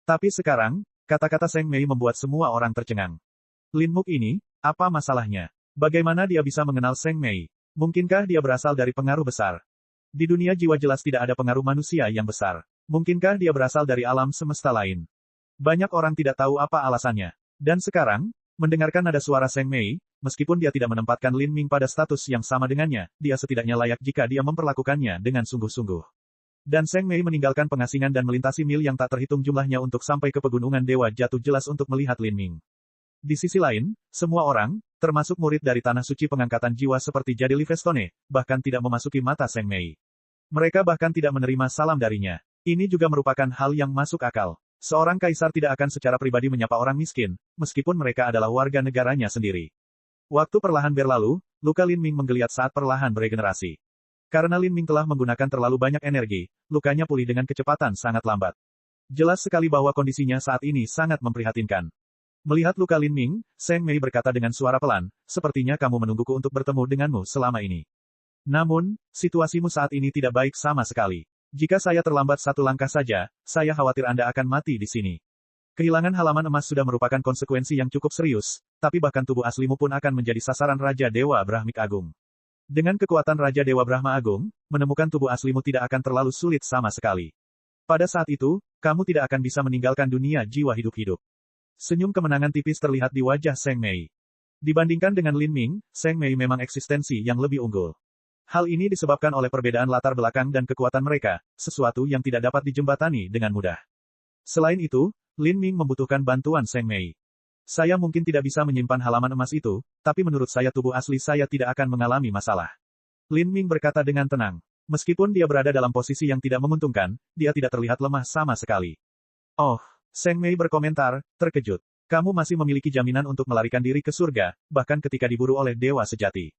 Speaker 1: Tapi sekarang, kata-kata Seng Mei membuat semua orang tercengang. Lin Muk ini, apa masalahnya? Bagaimana dia bisa mengenal Seng Mei? Mungkinkah dia berasal dari pengaruh besar? Di dunia jiwa jelas tidak ada pengaruh manusia yang besar. Mungkinkah dia berasal dari alam semesta lain? Banyak orang tidak tahu apa alasannya. Dan sekarang, mendengarkan nada suara Seng Mei, meskipun dia tidak menempatkan Lin Ming pada status yang sama dengannya, dia setidaknya layak jika dia memperlakukannya dengan sungguh-sungguh. Dan Seng Mei meninggalkan pengasingan dan melintasi mil yang tak terhitung jumlahnya untuk sampai ke pegunungan Dewa Jatuh jelas untuk melihat Lin Ming. Di sisi lain, semua orang, termasuk murid dari Tanah Suci Pengangkatan Jiwa seperti Jade Livestone, bahkan tidak memasuki mata Seng Mei. Mereka bahkan tidak menerima salam darinya. Ini juga merupakan hal yang masuk akal. Seorang kaisar tidak akan secara pribadi menyapa orang miskin, meskipun mereka adalah warga negaranya sendiri. Waktu perlahan berlalu, luka Lin Ming menggeliat saat perlahan beregenerasi. Karena Lin Ming telah menggunakan terlalu banyak energi, lukanya pulih dengan kecepatan sangat lambat. Jelas sekali bahwa kondisinya saat ini sangat memprihatinkan. Melihat luka Lin Ming, Seng Mei berkata dengan suara pelan, sepertinya kamu menungguku untuk bertemu denganmu selama ini. Namun, situasimu saat ini tidak baik sama sekali. Jika saya terlambat satu langkah saja, saya khawatir Anda akan mati di sini. Kehilangan halaman emas sudah merupakan konsekuensi yang cukup serius, tapi bahkan tubuh aslimu pun akan menjadi sasaran Raja Dewa Brahmik Agung. Dengan kekuatan Raja Dewa Brahma Agung, menemukan tubuh aslimu tidak akan terlalu sulit sama sekali. Pada saat itu, kamu tidak akan bisa meninggalkan dunia jiwa hidup-hidup. Senyum kemenangan tipis terlihat di wajah Seng Mei. Dibandingkan dengan Lin Ming, Seng Mei memang eksistensi yang lebih unggul. Hal ini disebabkan oleh perbedaan latar belakang dan kekuatan mereka, sesuatu yang tidak dapat dijembatani dengan mudah. Selain itu, Lin Ming membutuhkan bantuan Seng Mei. Saya mungkin tidak bisa menyimpan halaman emas itu, tapi menurut saya tubuh asli saya tidak akan mengalami masalah. Lin Ming berkata dengan tenang. Meskipun dia berada dalam posisi yang tidak menguntungkan, dia tidak terlihat lemah sama sekali. Oh, Seng Mei berkomentar, terkejut. Kamu masih memiliki jaminan untuk melarikan diri ke surga, bahkan ketika diburu oleh dewa sejati.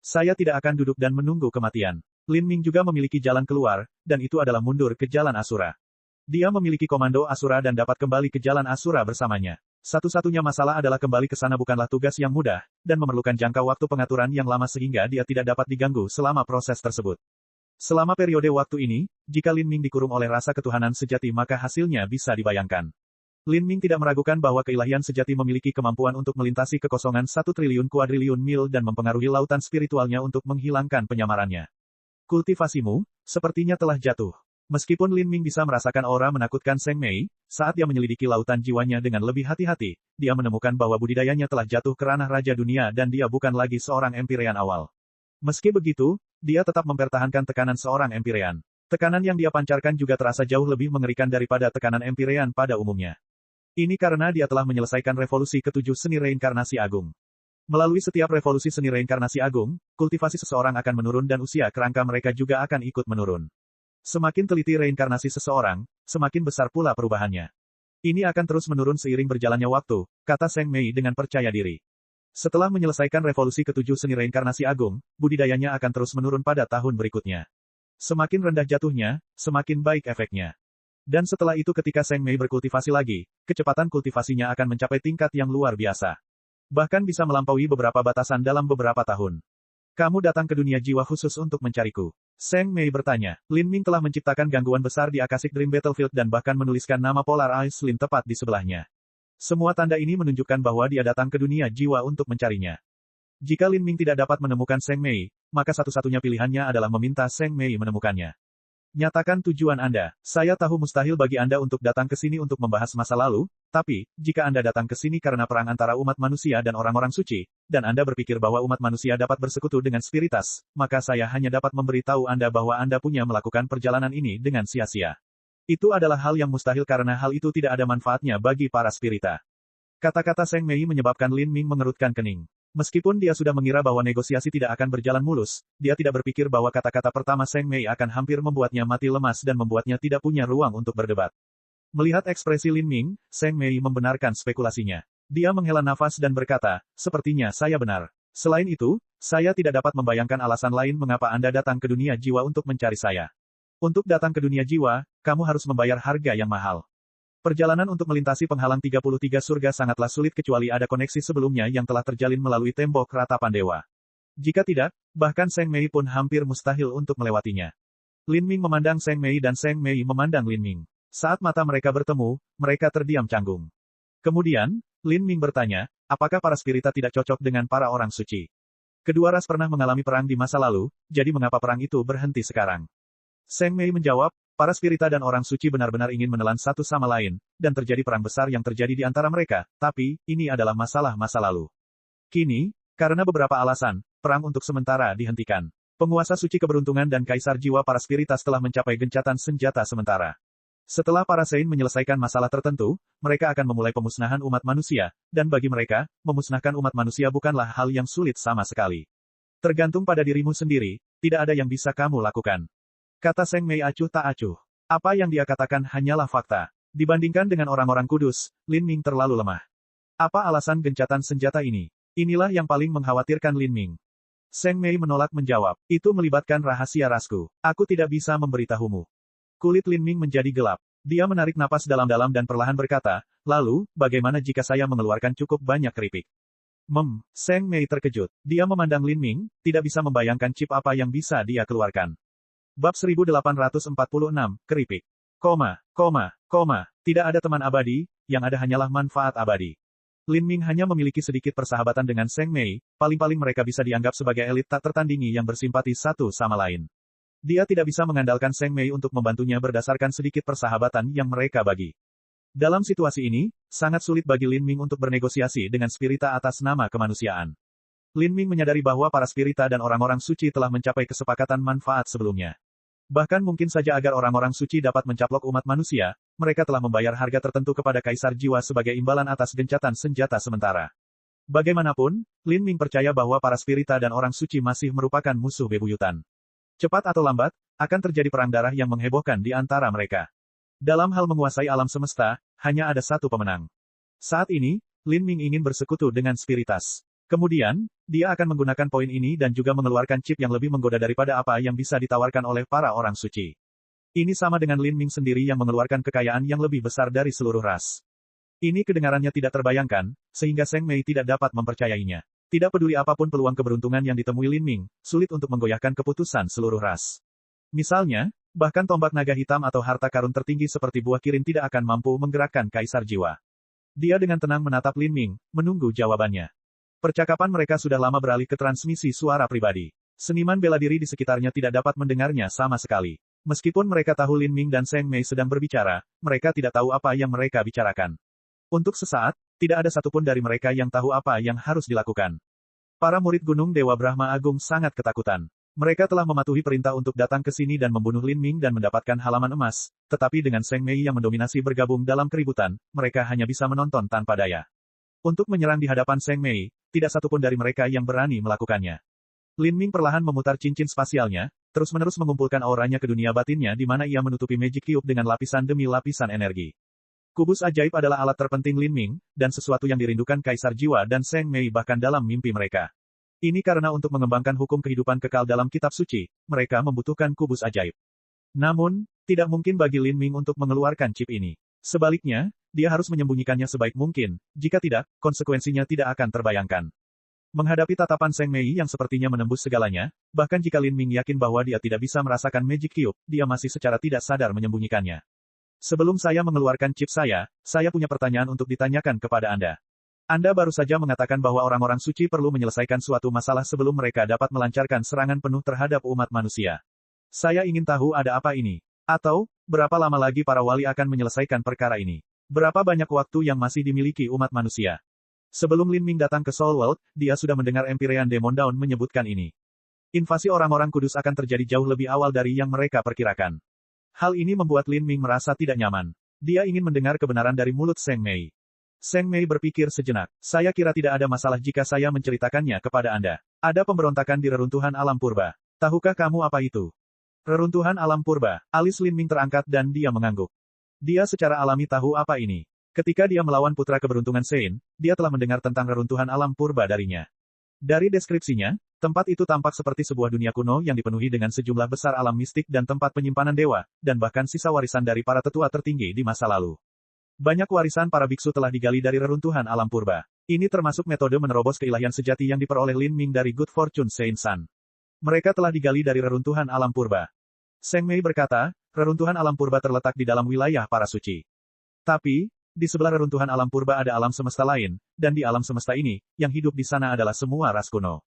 Speaker 1: Saya tidak akan duduk dan menunggu kematian. Lin Ming juga memiliki jalan keluar, dan itu adalah mundur ke jalan Asura. Dia memiliki komando Asura dan dapat kembali ke jalan Asura bersamanya. Satu-satunya masalah adalah kembali ke sana bukanlah tugas yang mudah, dan memerlukan jangka waktu pengaturan yang lama sehingga dia tidak dapat diganggu selama proses tersebut. Selama periode waktu ini, jika Lin Ming dikurung oleh rasa ketuhanan sejati maka hasilnya bisa dibayangkan. Lin Ming tidak meragukan bahwa keilahian sejati memiliki kemampuan untuk melintasi kekosongan 1 triliun kuadriliun mil dan mempengaruhi lautan spiritualnya untuk menghilangkan penyamarannya. Kultivasimu, sepertinya telah jatuh. Meskipun Lin Ming bisa merasakan aura menakutkan Seng Mei, saat dia menyelidiki lautan jiwanya dengan lebih hati-hati, dia menemukan bahwa budidayanya telah jatuh ke ranah Raja Dunia dan dia bukan lagi seorang Empyrean awal. Meski begitu, dia tetap mempertahankan tekanan seorang Empyrean. Tekanan yang dia pancarkan juga terasa jauh lebih mengerikan daripada tekanan Empyrean pada umumnya. Ini karena dia telah menyelesaikan revolusi ketujuh seni reinkarnasi agung. Melalui setiap revolusi seni reinkarnasi agung, kultivasi seseorang akan menurun dan usia kerangka mereka juga akan ikut menurun. Semakin teliti reinkarnasi seseorang, semakin besar pula perubahannya. Ini akan terus menurun seiring berjalannya waktu, kata Seng Mei dengan percaya diri. Setelah menyelesaikan revolusi ketujuh seni reinkarnasi agung, budidayanya akan terus menurun pada tahun berikutnya. Semakin rendah jatuhnya, semakin baik efeknya. Dan setelah itu ketika Seng Mei berkultivasi lagi, kecepatan kultivasinya akan mencapai tingkat yang luar biasa. Bahkan bisa melampaui beberapa batasan dalam beberapa tahun. Kamu datang ke dunia jiwa khusus untuk mencariku. Seng Mei bertanya. Lin Ming telah menciptakan gangguan besar di Akashic Dream Battlefield dan bahkan menuliskan nama Polar Ice Lin tepat di sebelahnya. Semua tanda ini menunjukkan bahwa dia datang ke dunia jiwa untuk mencarinya. Jika Lin Ming tidak dapat menemukan Seng Mei, maka satu-satunya pilihannya adalah meminta Seng Mei menemukannya. Nyatakan tujuan Anda. Saya tahu mustahil bagi Anda untuk datang ke sini untuk membahas masa lalu, tapi, jika Anda datang ke sini karena perang antara umat manusia dan orang-orang suci, dan Anda berpikir bahwa umat manusia dapat bersekutu dengan spiritas, maka saya hanya dapat memberitahu Anda bahwa Anda punya melakukan perjalanan ini dengan sia-sia. Itu adalah hal yang mustahil karena hal itu tidak ada manfaatnya bagi para spirita. Kata-kata Seng Mei menyebabkan Lin Ming mengerutkan kening. Meskipun dia sudah mengira bahwa negosiasi tidak akan berjalan mulus, dia tidak berpikir bahwa kata-kata pertama Seng Mei akan hampir membuatnya mati lemas dan membuatnya tidak punya ruang untuk berdebat. Melihat ekspresi Lin Ming, Seng Mei membenarkan spekulasinya. Dia menghela nafas dan berkata, sepertinya saya benar. Selain itu, saya tidak dapat membayangkan alasan lain mengapa Anda datang ke dunia jiwa untuk mencari saya. Untuk datang ke dunia jiwa, kamu harus membayar harga yang mahal. Perjalanan untuk melintasi penghalang 33 surga sangatlah sulit kecuali ada koneksi sebelumnya yang telah terjalin melalui tembok ratapan dewa. Jika tidak, bahkan Seng Mei pun hampir mustahil untuk melewatinya. Lin Ming memandang Seng Mei dan Seng Mei memandang Lin Ming. Saat mata mereka bertemu, mereka terdiam canggung. Kemudian, Lin Ming bertanya, apakah para spirita tidak cocok dengan para orang suci? Kedua ras pernah mengalami perang di masa lalu, jadi mengapa perang itu berhenti sekarang? Seng Mei menjawab, para spirita dan orang suci benar-benar ingin menelan satu sama lain, dan terjadi perang besar yang terjadi di antara mereka, tapi, ini adalah masalah masa lalu. Kini, karena beberapa alasan, perang untuk sementara dihentikan. Penguasa suci keberuntungan dan kaisar jiwa para spiritas telah mencapai gencatan senjata sementara. Setelah para Saint menyelesaikan masalah tertentu, mereka akan memulai pemusnahan umat manusia, dan bagi mereka, memusnahkan umat manusia bukanlah hal yang sulit sama sekali. Tergantung pada dirimu sendiri, tidak ada yang bisa kamu lakukan. Kata Seng Mei acuh tak acuh. Apa yang dia katakan hanyalah fakta. Dibandingkan dengan orang-orang kudus, Lin Ming terlalu lemah. Apa alasan gencatan senjata ini? Inilah yang paling mengkhawatirkan Lin Ming. Seng Mei menolak menjawab, itu melibatkan rahasia rasku. Aku tidak bisa memberitahumu. Kulit Lin Ming menjadi gelap. Dia menarik napas dalam-dalam dan perlahan berkata, lalu, bagaimana jika saya mengeluarkan cukup banyak keripik? Seng Mei terkejut. Dia memandang Lin Ming, tidak bisa membayangkan chip apa yang bisa dia keluarkan. Bab 1846, keripik. Tidak ada teman abadi, yang ada hanyalah manfaat abadi. Lin Ming hanya memiliki sedikit persahabatan dengan Seng Mei, paling-paling mereka bisa dianggap sebagai elit tak tertandingi yang bersimpati satu sama lain. Dia tidak bisa mengandalkan Seng Mei untuk membantunya berdasarkan sedikit persahabatan yang mereka bagi. Dalam situasi ini, sangat sulit bagi Lin Ming untuk bernegosiasi dengan spirita atas nama kemanusiaan. Lin Ming menyadari bahwa para spirita dan orang-orang suci telah mencapai kesepakatan manfaat sebelumnya. Bahkan mungkin saja agar orang-orang suci dapat mencaplok umat manusia, mereka telah membayar harga tertentu kepada Kaisar Jiwa sebagai imbalan atas gencatan senjata sementara. Bagaimanapun, Lin Ming percaya bahwa para spirita dan orang suci masih merupakan musuh bebuyutan. Cepat atau lambat, akan terjadi perang darah yang menghebohkan di antara mereka. Dalam hal menguasai alam semesta, hanya ada satu pemenang. Saat ini, Lin Ming ingin bersekutu dengan spiritas. Kemudian, dia akan menggunakan poin ini dan juga mengeluarkan chip yang lebih menggoda daripada apa yang bisa ditawarkan oleh para orang suci. Ini sama dengan Lin Ming sendiri yang mengeluarkan kekayaan yang lebih besar dari seluruh ras. Ini kedengarannya tidak terbayangkan, sehingga Seng Mei tidak dapat mempercayainya. Tidak peduli apapun peluang keberuntungan yang ditemui Lin Ming, sulit untuk menggoyahkan keputusan seluruh ras. Misalnya, bahkan tombak naga hitam atau harta karun tertinggi seperti buah kirin tidak akan mampu menggerakkan Kaisar Jiwa. Dia dengan tenang menatap Lin Ming, menunggu jawabannya. Percakapan mereka sudah lama beralih ke transmisi suara pribadi. Seniman bela diri di sekitarnya tidak dapat mendengarnya sama sekali. Meskipun mereka tahu Lin Ming dan Seng Mei sedang berbicara, mereka tidak tahu apa yang mereka bicarakan. Untuk sesaat, tidak ada satupun dari mereka yang tahu apa yang harus dilakukan. Para murid Gunung Dewa Brahma Agung sangat ketakutan. Mereka telah mematuhi perintah untuk datang ke sini dan membunuh Lin Ming dan mendapatkan halaman emas, tetapi dengan Seng Mei yang mendominasi bergabung dalam keributan, mereka hanya bisa menonton tanpa daya. Untuk menyerang di hadapan Seng Mei, tidak satupun dari mereka yang berani melakukannya. Lin Ming perlahan memutar cincin spasialnya, terus-menerus mengumpulkan auranya ke dunia batinnya di mana ia menutupi Magic Cube dengan lapisan demi lapisan energi. Kubus ajaib adalah alat terpenting Lin Ming, dan sesuatu yang dirindukan Kaisar Jiwa dan Seng Mei bahkan dalam mimpi mereka. Ini karena untuk mengembangkan hukum kehidupan kekal dalam kitab suci, mereka membutuhkan kubus ajaib. Namun, tidak mungkin bagi Lin Ming untuk mengeluarkan chip ini. Sebaliknya, dia harus menyembunyikannya sebaik mungkin, jika tidak, konsekuensinya tidak akan terbayangkan. Menghadapi tatapan Seng Mei yang sepertinya menembus segalanya, bahkan jika Lin Ming yakin bahwa dia tidak bisa merasakan Magic Cube, dia masih secara tidak sadar menyembunyikannya. Sebelum saya mengeluarkan chip saya punya pertanyaan untuk ditanyakan kepada Anda. Anda baru saja mengatakan bahwa orang-orang suci perlu menyelesaikan suatu masalah sebelum mereka dapat melancarkan serangan penuh terhadap umat manusia. Saya ingin tahu ada apa ini. Atau, berapa lama lagi para wali akan menyelesaikan perkara ini? Berapa banyak waktu yang masih dimiliki umat manusia? Sebelum Lin Ming datang ke Soul World, dia sudah mendengar Empyrean Demon Dawn menyebutkan ini. Invasi orang-orang kudus akan terjadi jauh lebih awal dari yang mereka perkirakan. Hal ini membuat Lin Ming merasa tidak nyaman. Dia ingin mendengar kebenaran dari mulut Seng Mei. Seng Mei berpikir sejenak. Saya kira tidak ada masalah jika saya menceritakannya kepada Anda. Ada pemberontakan di reruntuhan alam purba. Tahukah kamu apa itu? Reruntuhan alam purba. Alis Lin Ming terangkat dan dia mengangguk. Dia secara alami tahu apa ini. Ketika dia melawan putra keberuntungan Sein, dia telah mendengar tentang reruntuhan alam purba darinya. Dari deskripsinya, tempat itu tampak seperti sebuah dunia kuno yang dipenuhi dengan sejumlah besar alam mistik dan tempat penyimpanan dewa, dan bahkan sisa warisan dari para tetua tertinggi di masa lalu. Banyak warisan para biksu telah digali dari reruntuhan alam purba. Ini termasuk metode menerobos keilahian sejati yang diperoleh Lin Ming dari Good Fortune Saint Sun. Mereka telah digali dari reruntuhan alam purba. Seng Mei berkata, reruntuhan alam purba terletak di dalam wilayah para suci. Tapi, di sebelah reruntuhan alam purba ada alam semesta lain, dan di alam semesta ini, yang hidup di sana adalah semua ras kuno.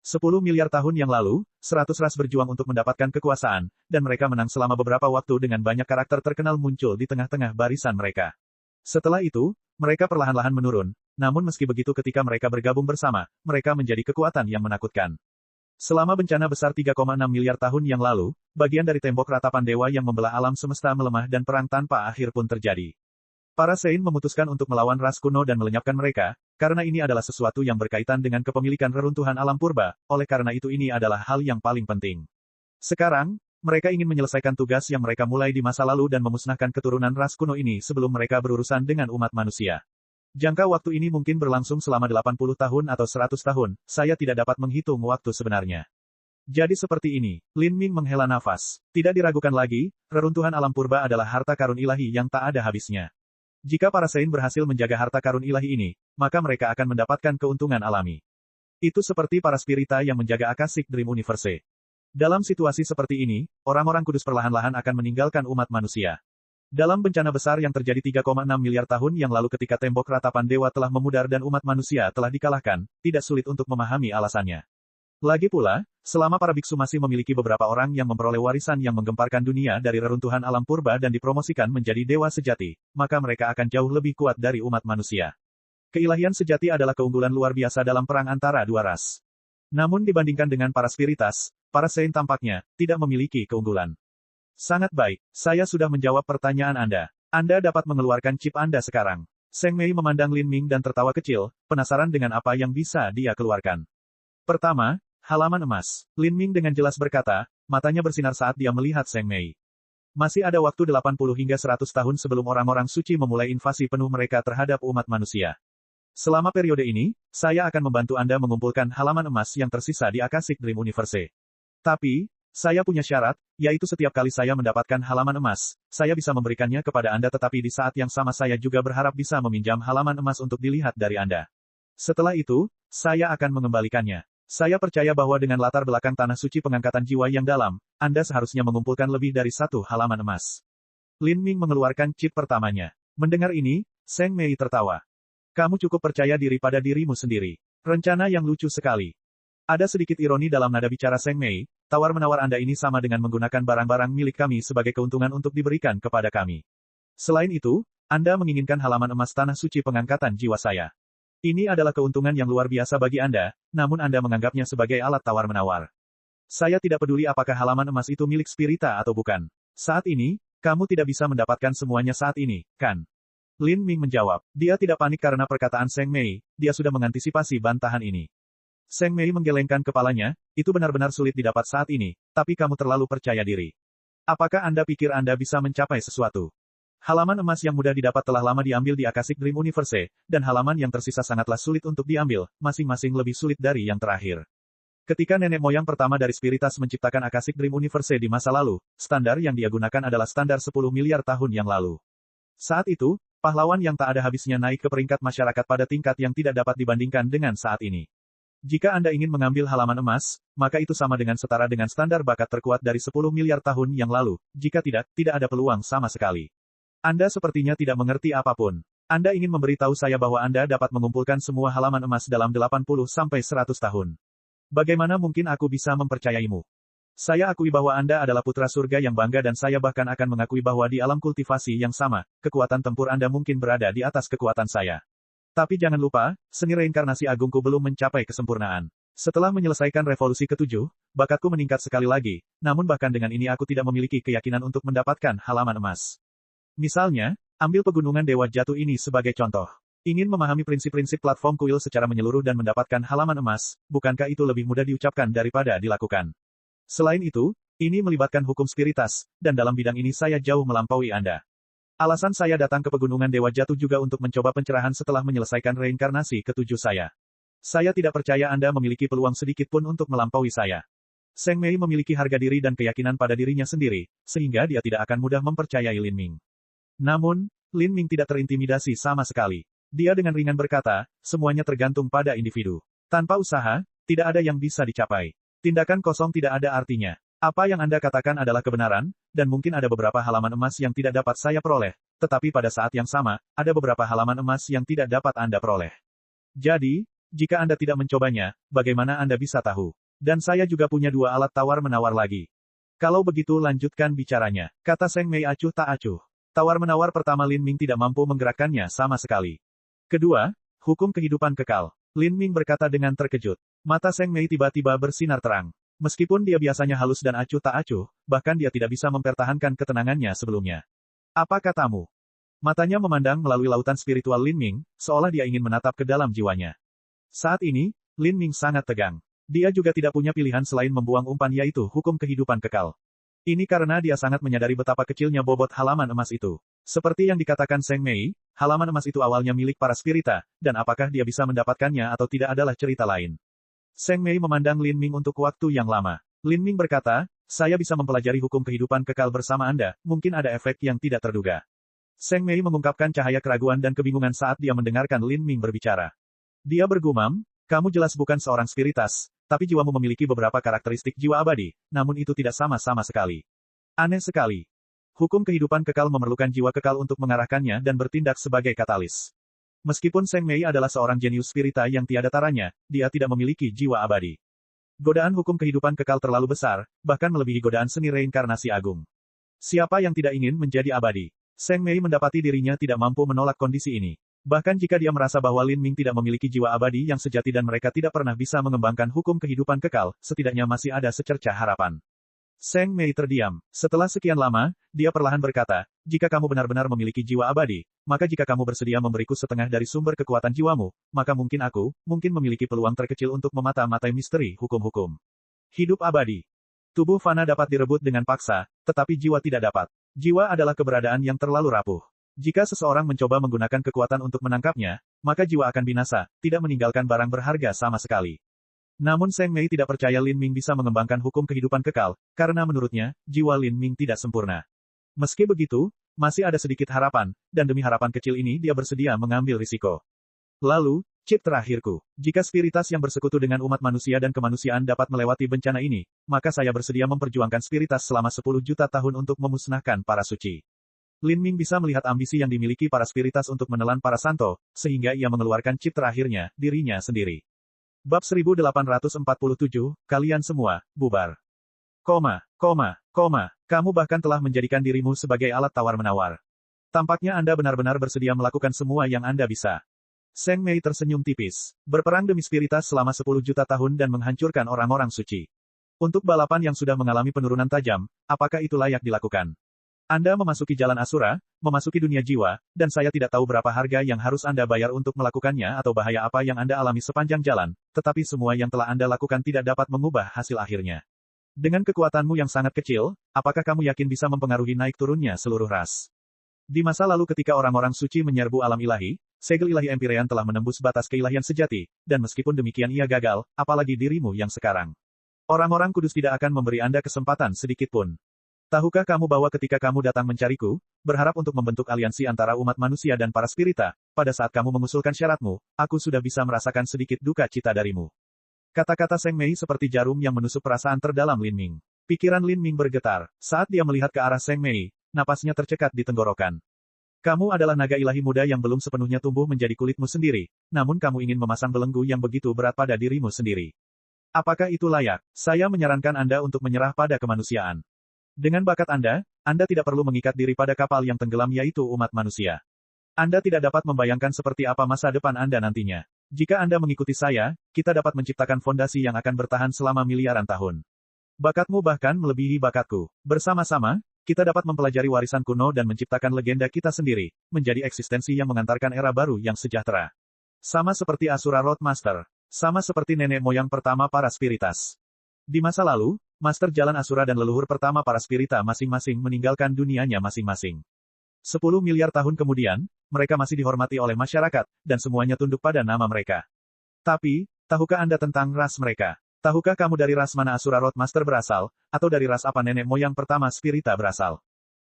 Speaker 1: 10 miliar tahun yang lalu, 100 ras berjuang untuk mendapatkan kekuasaan, dan mereka menang selama beberapa waktu dengan banyak karakter terkenal muncul di tengah-tengah barisan mereka. Setelah itu, mereka perlahan-lahan menurun, namun meski begitu ketika mereka bergabung bersama, mereka menjadi kekuatan yang menakutkan. Selama bencana besar 3,6 miliar tahun yang lalu, bagian dari tembok ratapan dewa yang membelah alam semesta melemah dan perang tanpa akhir pun terjadi. Para Sein memutuskan untuk melawan ras kuno dan melenyapkan mereka, karena ini adalah sesuatu yang berkaitan dengan kepemilikan reruntuhan alam purba, oleh karena itu ini adalah hal yang paling penting. Sekarang, Mereka ingin menyelesaikan tugas yang mereka mulai di masa lalu dan memusnahkan keturunan ras kuno ini sebelum mereka berurusan dengan umat manusia. Jangka waktu ini mungkin berlangsung selama 80 tahun atau 100 tahun, saya tidak dapat menghitung waktu sebenarnya. Jadi seperti ini, Lin Ming menghela nafas. Tidak diragukan lagi, reruntuhan alam purba adalah harta karun ilahi yang tak ada habisnya. Jika para Saint berhasil menjaga harta karun ilahi ini, maka mereka akan mendapatkan keuntungan alami. Itu seperti para spirita yang menjaga Akashic Dream Universe. Dalam situasi seperti ini, orang-orang kudus perlahan-lahan akan meninggalkan umat manusia. Dalam bencana besar yang terjadi 3,6 miliar tahun yang lalu ketika tembok ratapan dewa telah memudar dan umat manusia telah dikalahkan, tidak sulit untuk memahami alasannya. Lagi pula, selama para biksu masih memiliki beberapa orang yang memperoleh warisan yang menggemparkan dunia dari reruntuhan alam purba dan dipromosikan menjadi dewa sejati, maka mereka akan jauh lebih kuat dari umat manusia. Keilahian sejati adalah keunggulan luar biasa dalam perang antara dua ras. Namun dibandingkan dengan para spiritas, para Saint tampaknya tidak memiliki keunggulan. Sangat baik, saya sudah menjawab pertanyaan Anda. Anda dapat mengeluarkan chip Anda sekarang. Seng Mei memandang Lin Ming dan tertawa kecil, penasaran dengan apa yang bisa dia keluarkan. Pertama, halaman emas. Lin Ming dengan jelas berkata, matanya bersinar saat dia melihat Seng Mei. Masih ada waktu 80 hingga 100 tahun sebelum orang-orang suci memulai invasi penuh mereka terhadap umat manusia. Selama periode ini, saya akan membantu Anda mengumpulkan halaman emas yang tersisa di Akashic Dream Universe. Tapi, saya punya syarat, yaitu setiap kali saya mendapatkan halaman emas, saya bisa memberikannya kepada Anda tetapi di saat yang sama saya juga berharap bisa meminjam halaman emas untuk dilihat dari Anda. Setelah itu, saya akan mengembalikannya. Saya percaya bahwa dengan latar belakang tanah suci pengangkatan jiwa yang dalam, Anda seharusnya mengumpulkan lebih dari satu halaman emas. Lin Ming mengeluarkan chip pertamanya. Mendengar ini, Seng Mei tertawa. Kamu cukup percaya diri pada dirimu sendiri. Rencana yang lucu sekali. Ada sedikit ironi dalam nada bicara Seng Mei, tawar-menawar Anda ini sama dengan menggunakan barang-barang milik kami sebagai keuntungan untuk diberikan kepada kami. Selain itu, Anda menginginkan halaman emas tanah suci pengangkatan jiwa saya. Ini adalah keuntungan yang luar biasa bagi Anda, namun Anda menganggapnya sebagai alat tawar-menawar. Saya tidak peduli apakah halaman emas itu milik spirita atau bukan. Saat ini, kamu tidak bisa mendapatkan semuanya saat ini, kan? Lin Ming menjawab. Dia tidak panik karena perkataan Seng Mei, dia sudah mengantisipasi bantahan ini. Seng Mei menggelengkan kepalanya, itu benar-benar sulit didapat saat ini, tapi kamu terlalu percaya diri. Apakah Anda pikir Anda bisa mencapai sesuatu? Halaman emas yang mudah didapat telah lama diambil di Akashic Dream Universe, dan halaman yang tersisa sangatlah sulit untuk diambil, masing-masing lebih sulit dari yang terakhir. Ketika nenek moyang pertama dari spiritas menciptakan Akashic Dream Universe di masa lalu, standar yang dia gunakan adalah standar 10 miliar tahun yang lalu. Saat itu, pahlawan yang tak ada habisnya naik ke peringkat masyarakat pada tingkat yang tidak dapat dibandingkan dengan saat ini. Jika Anda ingin mengambil halaman emas, maka itu sama dengan setara dengan standar bakat terkuat dari 10 miliar tahun yang lalu, jika tidak, tidak ada peluang sama sekali. Anda sepertinya tidak mengerti apapun. Anda ingin memberitahu saya bahwa Anda dapat mengumpulkan semua halaman emas dalam 80-100 tahun. Bagaimana mungkin aku bisa mempercayaimu? Saya akui bahwa Anda adalah putra surga yang bangga dan saya bahkan akan mengakui bahwa di alam kultivasi yang sama, kekuatan tempur Anda mungkin berada di atas kekuatan saya. Tapi jangan lupa, seni reinkarnasi agungku belum mencapai kesempurnaan. Setelah menyelesaikan revolusi ke-7, bakatku meningkat sekali lagi, namun bahkan dengan ini aku tidak memiliki keyakinan untuk mendapatkan halaman emas. Misalnya, ambil pegunungan Dewa Jatuh ini sebagai contoh. Ingin memahami prinsip-prinsip platform kuil secara menyeluruh dan mendapatkan halaman emas, bukankah itu lebih mudah diucapkan daripada dilakukan? Selain itu, ini melibatkan hukum spiritas, dan dalam bidang ini saya jauh melampaui Anda. Alasan saya datang ke pegunungan Dewa Jatuh juga untuk mencoba pencerahan setelah menyelesaikan reinkarnasi ke-7 saya. Saya tidak percaya Anda memiliki peluang sedikit pun untuk melampaui saya. Seng Mei memiliki harga diri dan keyakinan pada dirinya sendiri, sehingga dia tidak akan mudah mempercayai Lin Ming. Namun, Lin Ming tidak terintimidasi sama sekali. Dia dengan ringan berkata, semuanya tergantung pada individu. Tanpa usaha, tidak ada yang bisa dicapai. Tindakan kosong tidak ada artinya. Apa yang Anda katakan adalah kebenaran, dan mungkin ada beberapa halaman emas yang tidak dapat saya peroleh, tetapi pada saat yang sama, ada beberapa halaman emas yang tidak dapat Anda peroleh. Jadi, jika Anda tidak mencobanya, bagaimana Anda bisa tahu? Dan saya juga punya 2 alat tawar-menawar lagi. Kalau begitu lanjutkan bicaranya, kata Seng Mei acuh tak acuh. Tawar-menawar pertama Lin Ming tidak mampu menggerakkannya sama sekali. Kedua, hukum kehidupan kekal. Lin Ming berkata dengan terkejut. Mata Seng Mei tiba-tiba bersinar terang. Meskipun dia biasanya halus dan acuh tak acuh, bahkan dia tidak bisa mempertahankan ketenangannya sebelumnya. Apa katamu? Matanya memandang melalui lautan spiritual Lin Ming, seolah dia ingin menatap ke dalam jiwanya. Saat ini, Lin Ming sangat tegang. Dia juga tidak punya pilihan selain membuang umpan yaitu hukum kehidupan kekal. Ini karena dia sangat menyadari betapa kecilnya bobot halaman emas itu. Seperti yang dikatakan Seng Mei, halaman emas itu awalnya milik para spirita, dan apakah dia bisa mendapatkannya atau tidak adalah cerita lain. Seng Mei memandang Lin Ming untuk waktu yang lama. Lin Ming berkata, saya bisa mempelajari hukum kehidupan kekal bersama Anda, mungkin ada efek yang tidak terduga. Seng Mei mengungkapkan cahaya keraguan dan kebingungan saat dia mendengarkan Lin Ming berbicara. Dia bergumam, kamu jelas bukan seorang spiritas, tapi jiwamu memiliki beberapa karakteristik jiwa abadi, namun itu tidak sama sekali. Aneh sekali. Hukum kehidupan kekal memerlukan jiwa kekal untuk mengarahkannya dan bertindak sebagai katalis. Meskipun Seng Mei adalah seorang jenius spirita yang tiada taranya, dia tidak memiliki jiwa abadi. Godaan hukum kehidupan kekal terlalu besar, bahkan melebihi godaan seni reinkarnasi agung. Siapa yang tidak ingin menjadi abadi? Seng Mei mendapati dirinya tidak mampu menolak kondisi ini. Bahkan jika dia merasa bahwa Lin Ming tidak memiliki jiwa abadi yang sejati dan mereka tidak pernah bisa mengembangkan hukum kehidupan kekal, setidaknya masih ada secercah harapan. Seng Mei terdiam. Setelah sekian lama, dia perlahan berkata, jika kamu benar-benar memiliki jiwa abadi, maka jika kamu bersedia memberiku setengah dari sumber kekuatan jiwamu, maka mungkin aku, memiliki peluang terkecil untuk memata-matai misteri hukum-hukum hidup abadi. Tubuh fana dapat direbut dengan paksa, tetapi jiwa tidak dapat. Jiwa adalah keberadaan yang terlalu rapuh. Jika seseorang mencoba menggunakan kekuatan untuk menangkapnya, maka jiwa akan binasa, tidak meninggalkan barang berharga sama sekali. Namun Seng Mei tidak percaya Lin Ming bisa mengembangkan hukum kehidupan kekal, karena menurutnya, jiwa Lin Ming tidak sempurna. Meski begitu, masih ada sedikit harapan, dan demi harapan kecil ini dia bersedia mengambil risiko. Lalu, chip terakhirku. Jika spiritas yang bersekutu dengan umat manusia dan kemanusiaan dapat melewati bencana ini, maka saya bersedia memperjuangkan spiritas selama 10 juta tahun untuk memusnahkan para suci. Lin Ming bisa melihat ambisi yang dimiliki para spiritas untuk menelan para santo, sehingga ia mengeluarkan chip terakhirnya, dirinya sendiri. Bab 1847, kalian semua, bubar. Kamu bahkan telah menjadikan dirimu sebagai alat tawar-menawar. Tampaknya Anda benar-benar bersedia melakukan semua yang Anda bisa. Seng Mei tersenyum tipis. Berperang demi spiritas selama 10 juta tahun dan menghancurkan orang-orang suci. Untuk balapan yang sudah mengalami penurunan tajam, apakah itu layak dilakukan? Anda memasuki jalan Asura, memasuki dunia jiwa, dan saya tidak tahu berapa harga yang harus Anda bayar untuk melakukannya atau bahaya apa yang Anda alami sepanjang jalan, tetapi semua yang telah Anda lakukan tidak dapat mengubah hasil akhirnya. Dengan kekuatanmu yang sangat kecil, apakah kamu yakin bisa mempengaruhi naik turunnya seluruh ras? Di masa lalu ketika orang-orang suci menyerbu alam ilahi, segel ilahi Empyrean telah menembus batas keilahian sejati, dan meskipun demikian ia gagal, apalagi dirimu yang sekarang. Orang-orang kudus tidak akan memberi Anda kesempatan sedikit pun. Tahukah kamu bahwa ketika kamu datang mencariku, berharap untuk membentuk aliansi antara umat manusia dan para spirita, pada saat kamu mengusulkan syaratmu, aku sudah bisa merasakan sedikit duka cita darimu. Kata-kata Seng Mei seperti jarum yang menusuk perasaan terdalam Lin Ming. Pikiran Lin Ming bergetar, saat dia melihat ke arah Seng Mei, napasnya tercekat di tenggorokan. Kamu adalah naga ilahi muda yang belum sepenuhnya tumbuh menjadi kulitmu sendiri, namun kamu ingin memasang belenggu yang begitu berat pada dirimu sendiri. Apakah itu layak? Saya menyarankan Anda untuk menyerah pada kemanusiaan. Dengan bakat Anda tidak perlu mengikat diri pada kapal yang tenggelam yaitu umat manusia. Anda tidak dapat membayangkan seperti apa masa depan Anda nantinya. Jika Anda mengikuti saya, kita dapat menciptakan fondasi yang akan bertahan selama miliaran tahun. Bakatmu bahkan melebihi bakatku. Bersama-sama, kita dapat mempelajari warisan kuno dan menciptakan legenda kita sendiri, menjadi eksistensi yang mengantarkan era baru yang sejahtera. Sama seperti Asura Roadmaster. Sama seperti nenek moyang pertama para spiritas. Di masa lalu, Master Jalan Asura dan leluhur pertama para spirita masing-masing meninggalkan dunianya masing-masing. 10 miliar tahun kemudian, mereka masih dihormati oleh masyarakat, dan semuanya tunduk pada nama mereka. Tapi, tahukah Anda tentang ras mereka? Tahukah kamu dari ras mana Asura Roadmaster berasal, atau dari ras apa nenek moyang pertama spirita berasal?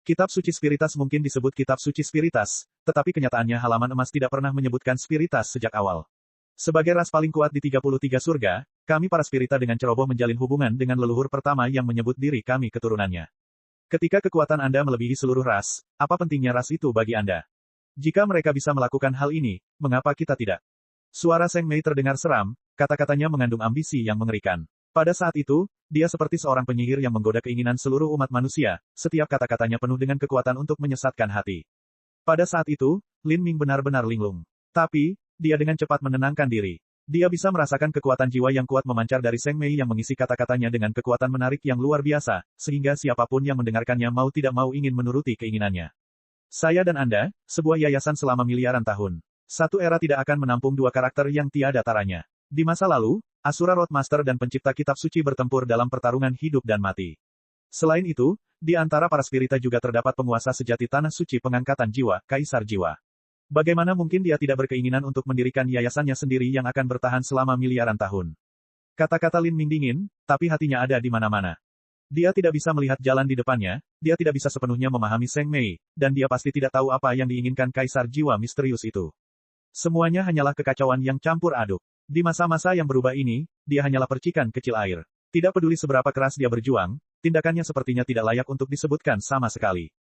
Speaker 1: Kitab suci spiritas mungkin disebut kitab suci spiritas, tetapi kenyataannya halaman emas tidak pernah menyebutkan spiritas sejak awal. Sebagai ras paling kuat di 33 surga, kami para spirita dengan ceroboh menjalin hubungan dengan leluhur pertama yang menyebut diri kami keturunannya. Ketika kekuatan Anda melebihi seluruh ras, apa pentingnya ras itu bagi Anda? Jika mereka bisa melakukan hal ini, mengapa kita tidak? Suara Seng Mei terdengar seram, kata-katanya mengandung ambisi yang mengerikan. Pada saat itu, dia seperti seorang penyihir yang menggoda keinginan seluruh umat manusia, setiap kata-katanya penuh dengan kekuatan untuk menyesatkan hati. Pada saat itu, Lin Ming benar-benar linglung. Tapi, dia dengan cepat menenangkan diri. Dia bisa merasakan kekuatan jiwa yang kuat memancar dari Seng Mei yang mengisi kata-katanya dengan kekuatan menarik yang luar biasa, sehingga siapapun yang mendengarkannya mau tidak mau ingin menuruti keinginannya. Saya dan Anda, sebuah yayasan selama miliaran tahun. Satu era tidak akan menampung dua karakter yang tiada taranya. Di masa lalu, Asura Roadmaster dan pencipta kitab suci bertempur dalam pertarungan hidup dan mati. Selain itu, di antara para spirita juga terdapat penguasa sejati tanah suci pengangkatan jiwa, Kaisar Jiwa. Bagaimana mungkin dia tidak berkeinginan untuk mendirikan yayasannya sendiri yang akan bertahan selama miliaran tahun? Kata-kata Lin Ming dingin, tapi hatinya ada di mana-mana. Dia tidak bisa melihat jalan di depannya, dia tidak bisa sepenuhnya memahami Seng Mei, dan dia pasti tidak tahu apa yang diinginkan Kaisar Jiwa misterius itu. Semuanya hanyalah kekacauan yang campur aduk. Di masa-masa yang berubah ini, dia hanyalah percikan kecil air. Tidak peduli seberapa keras dia berjuang, tindakannya sepertinya tidak layak untuk disebutkan sama sekali.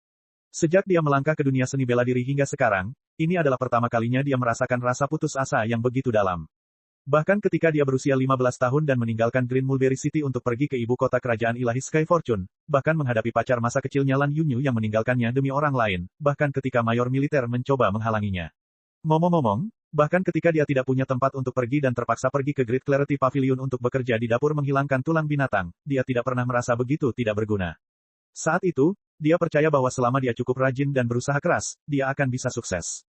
Speaker 1: Sejak dia melangkah ke dunia seni bela diri hingga sekarang, ini adalah pertama kalinya dia merasakan rasa putus asa yang begitu dalam. Bahkan ketika dia berusia 15 tahun dan meninggalkan Green Mulberry City untuk pergi ke ibu kota kerajaan ilahi Sky Fortune, bahkan menghadapi pacar masa kecilnya Lan Yunyu yang meninggalkannya demi orang lain, bahkan ketika mayor militer mencoba menghalanginya. Ngomong-ngomong, bahkan ketika dia tidak punya tempat untuk pergi dan terpaksa pergi ke Great Clarity Pavilion untuk bekerja di dapur menghilangkan tulang binatang, dia tidak pernah merasa begitu tidak berguna. Saat itu, dia percaya bahwa selama dia cukup rajin dan berusaha keras, dia akan bisa sukses.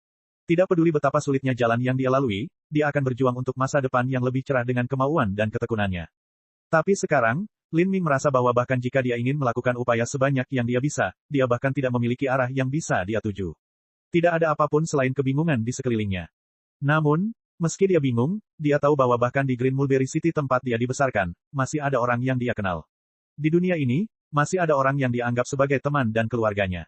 Speaker 1: Tidak peduli betapa sulitnya jalan yang dia lalui, dia akan berjuang untuk masa depan yang lebih cerah dengan kemauan dan ketekunannya. Tapi sekarang, Lin Ming merasa bahwa bahkan jika dia ingin melakukan upaya sebanyak yang dia bisa, dia bahkan tidak memiliki arah yang bisa dia tuju. Tidak ada apapun selain kebingungan di sekelilingnya. Namun, meski dia bingung, dia tahu bahwa bahkan di Green Mulberry City tempat dia dibesarkan, masih ada orang yang dia kenal. Di dunia ini, masih ada orang yang dianggap sebagai teman dan keluarganya.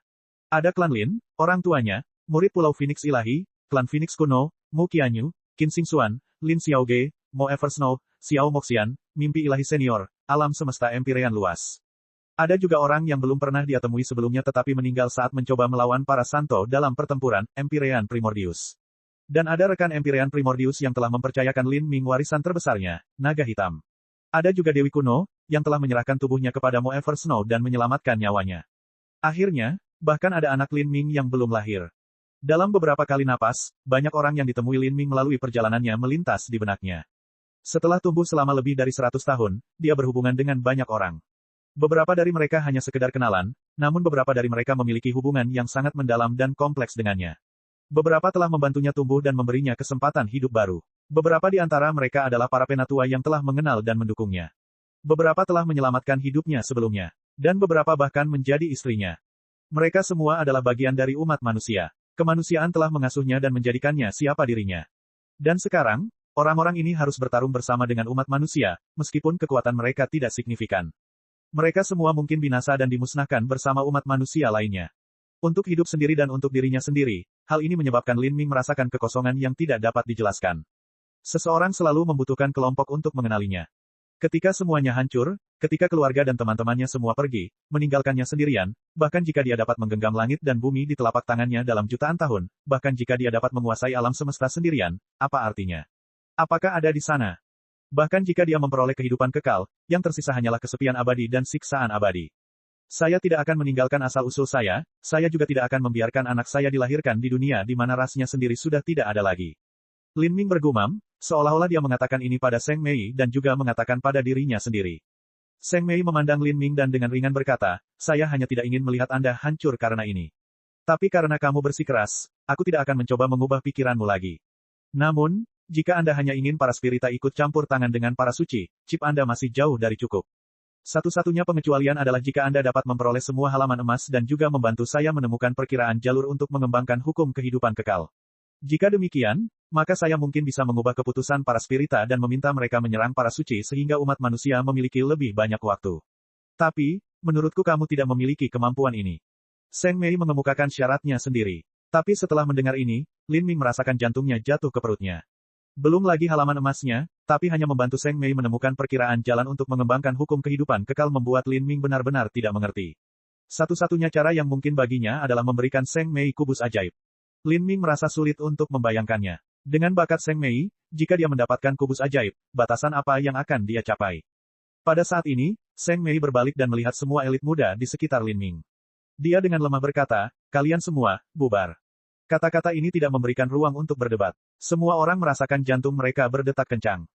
Speaker 1: Ada klan Lin, orang tuanya, murid Pulau Phoenix Ilahi, klan Phoenix kuno, Mu Qianyu, Qin Xingxuan, Lin Xiaoge, Mo Eversnow, Xiao Moxian, mimpi ilahi senior, alam semesta Empyrean luas. Ada juga orang yang belum pernah dia temui sebelumnya tetapi meninggal saat mencoba melawan para santo dalam pertempuran, Empyrean Primordius. Dan ada rekan Empyrean Primordius yang telah mempercayakan Lin Ming warisan terbesarnya, naga hitam. Ada juga Dewi kuno, yang telah menyerahkan tubuhnya kepada Mo Eversnow dan menyelamatkan nyawanya. Akhirnya, bahkan ada anak Lin Ming yang belum lahir. Dalam beberapa kali napas, banyak orang yang ditemui Lin Ming melalui perjalanannya melintas di benaknya. Setelah tumbuh selama lebih dari 100 tahun, dia berhubungan dengan banyak orang. Beberapa dari mereka hanya sekedar kenalan, namun beberapa dari mereka memiliki hubungan yang sangat mendalam dan kompleks dengannya. Beberapa telah membantunya tumbuh dan memberinya kesempatan hidup baru. Beberapa di antara mereka adalah para penatua yang telah mengenal dan mendukungnya. Beberapa telah menyelamatkan hidupnya sebelumnya. Dan beberapa bahkan menjadi istrinya. Mereka semua adalah bagian dari umat manusia. Kemanusiaan telah mengasuhnya dan menjadikannya siapa dirinya. Dan sekarang, orang-orang ini harus bertarung bersama dengan umat manusia, meskipun kekuatan mereka tidak signifikan. Mereka semua mungkin binasa dan dimusnahkan bersama umat manusia lainnya. Untuk hidup sendiri dan untuk dirinya sendiri, hal ini menyebabkan Lin Ming merasakan kekosongan yang tidak dapat dijelaskan. Seseorang selalu membutuhkan kelompok untuk mengenalinya. Ketika semuanya hancur, ketika keluarga dan teman-temannya semua pergi, meninggalkannya sendirian, bahkan jika dia dapat menggenggam langit dan bumi di telapak tangannya dalam jutaan tahun, bahkan jika dia dapat menguasai alam semesta sendirian, apa artinya? Apakah ada di sana? Bahkan jika dia memperoleh kehidupan kekal, yang tersisa hanyalah kesepian abadi dan siksaan abadi. Saya tidak akan meninggalkan asal-usul saya juga tidak akan membiarkan anak saya dilahirkan di dunia di mana rasnya sendiri sudah tidak ada lagi. Lin Ming bergumam, seolah-olah dia mengatakan ini pada Seng Mei dan juga mengatakan pada dirinya sendiri. Seng Mei memandang Lin Ming dan dengan ringan berkata, saya hanya tidak ingin melihat Anda hancur karena ini. Tapi karena kamu bersikeras, aku tidak akan mencoba mengubah pikiranmu lagi. Namun, jika Anda hanya ingin para spirita ikut campur tangan dengan para suci, chip Anda masih jauh dari cukup. Satu-satunya pengecualian adalah jika Anda dapat memperoleh semua halaman emas dan juga membantu saya menemukan perkiraan jalur untuk mengembangkan hukum kehidupan kekal. Jika demikian, maka saya mungkin bisa mengubah keputusan para spirita dan meminta mereka menyerang para suci sehingga umat manusia memiliki lebih banyak waktu. Tapi, menurutku kamu tidak memiliki kemampuan ini. Seng Mei mengemukakan syaratnya sendiri. Tapi setelah mendengar ini, Lin Ming merasakan jantungnya jatuh ke perutnya. Belum lagi halaman emasnya, tapi hanya membantu Seng Mei menemukan perkiraan jalan untuk mengembangkan hukum kehidupan kekal membuat Lin Ming benar-benar tidak mengerti. Satu-satunya cara yang mungkin baginya adalah memberikan Seng Mei kubus ajaib. Lin Ming merasa sulit untuk membayangkannya. Dengan bakat Seng Mei, jika dia mendapatkan kubus ajaib, batasan apa yang akan dia capai? Pada saat ini, Seng Mei berbalik dan melihat semua elit muda di sekitar Lin Ming. Dia dengan lemah berkata, kalian semua, bubar. Kata-kata ini tidak memberikan ruang untuk berdebat. Semua orang merasakan jantung mereka berdetak kencang.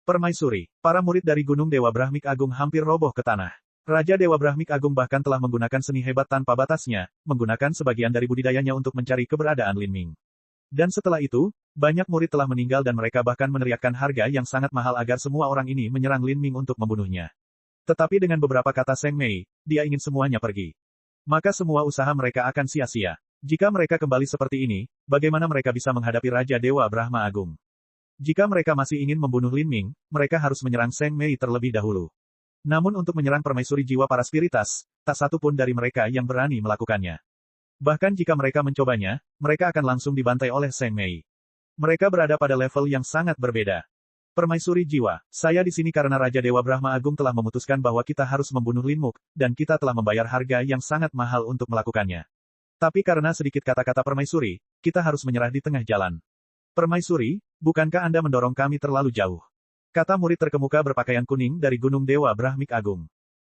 Speaker 1: Permaisuri, para murid dari Gunung Dewa Brahmik Agung hampir roboh ke tanah. Raja Dewa Brahmik Agung bahkan telah menggunakan seni hebat tanpa batasnya, menggunakan sebagian dari budidayanya untuk mencari keberadaan Lin Ming. Dan setelah itu, banyak murid telah meninggal dan mereka bahkan meneriakkan harga yang sangat mahal agar semua orang ini menyerang Lin Ming untuk membunuhnya. Tetapi dengan beberapa kata Seng Mei, dia ingin semuanya pergi. Maka semua usaha mereka akan sia-sia. Jika mereka kembali seperti ini, bagaimana mereka bisa menghadapi Raja Dewa Brahma Agung? Jika mereka masih ingin membunuh Lin Ming, mereka harus menyerang Seng Mei terlebih dahulu. Namun untuk menyerang permaisuri jiwa para spiritas, tak satu pun dari mereka yang berani melakukannya. Bahkan jika mereka mencobanya, mereka akan langsung dibantai oleh Seng Mei. Mereka berada pada level yang sangat berbeda. Permaisuri jiwa, saya di sini karena Raja Dewa Brahma Agung telah memutuskan bahwa kita harus membunuh Lin Muk, dan kita telah membayar harga yang sangat mahal untuk melakukannya. Tapi karena sedikit kata-kata permaisuri, kita harus menyerah di tengah jalan. Permaisuri, bukankah Anda mendorong kami terlalu jauh? Kata murid terkemuka berpakaian kuning dari Gunung Dewa Brahmik Agung.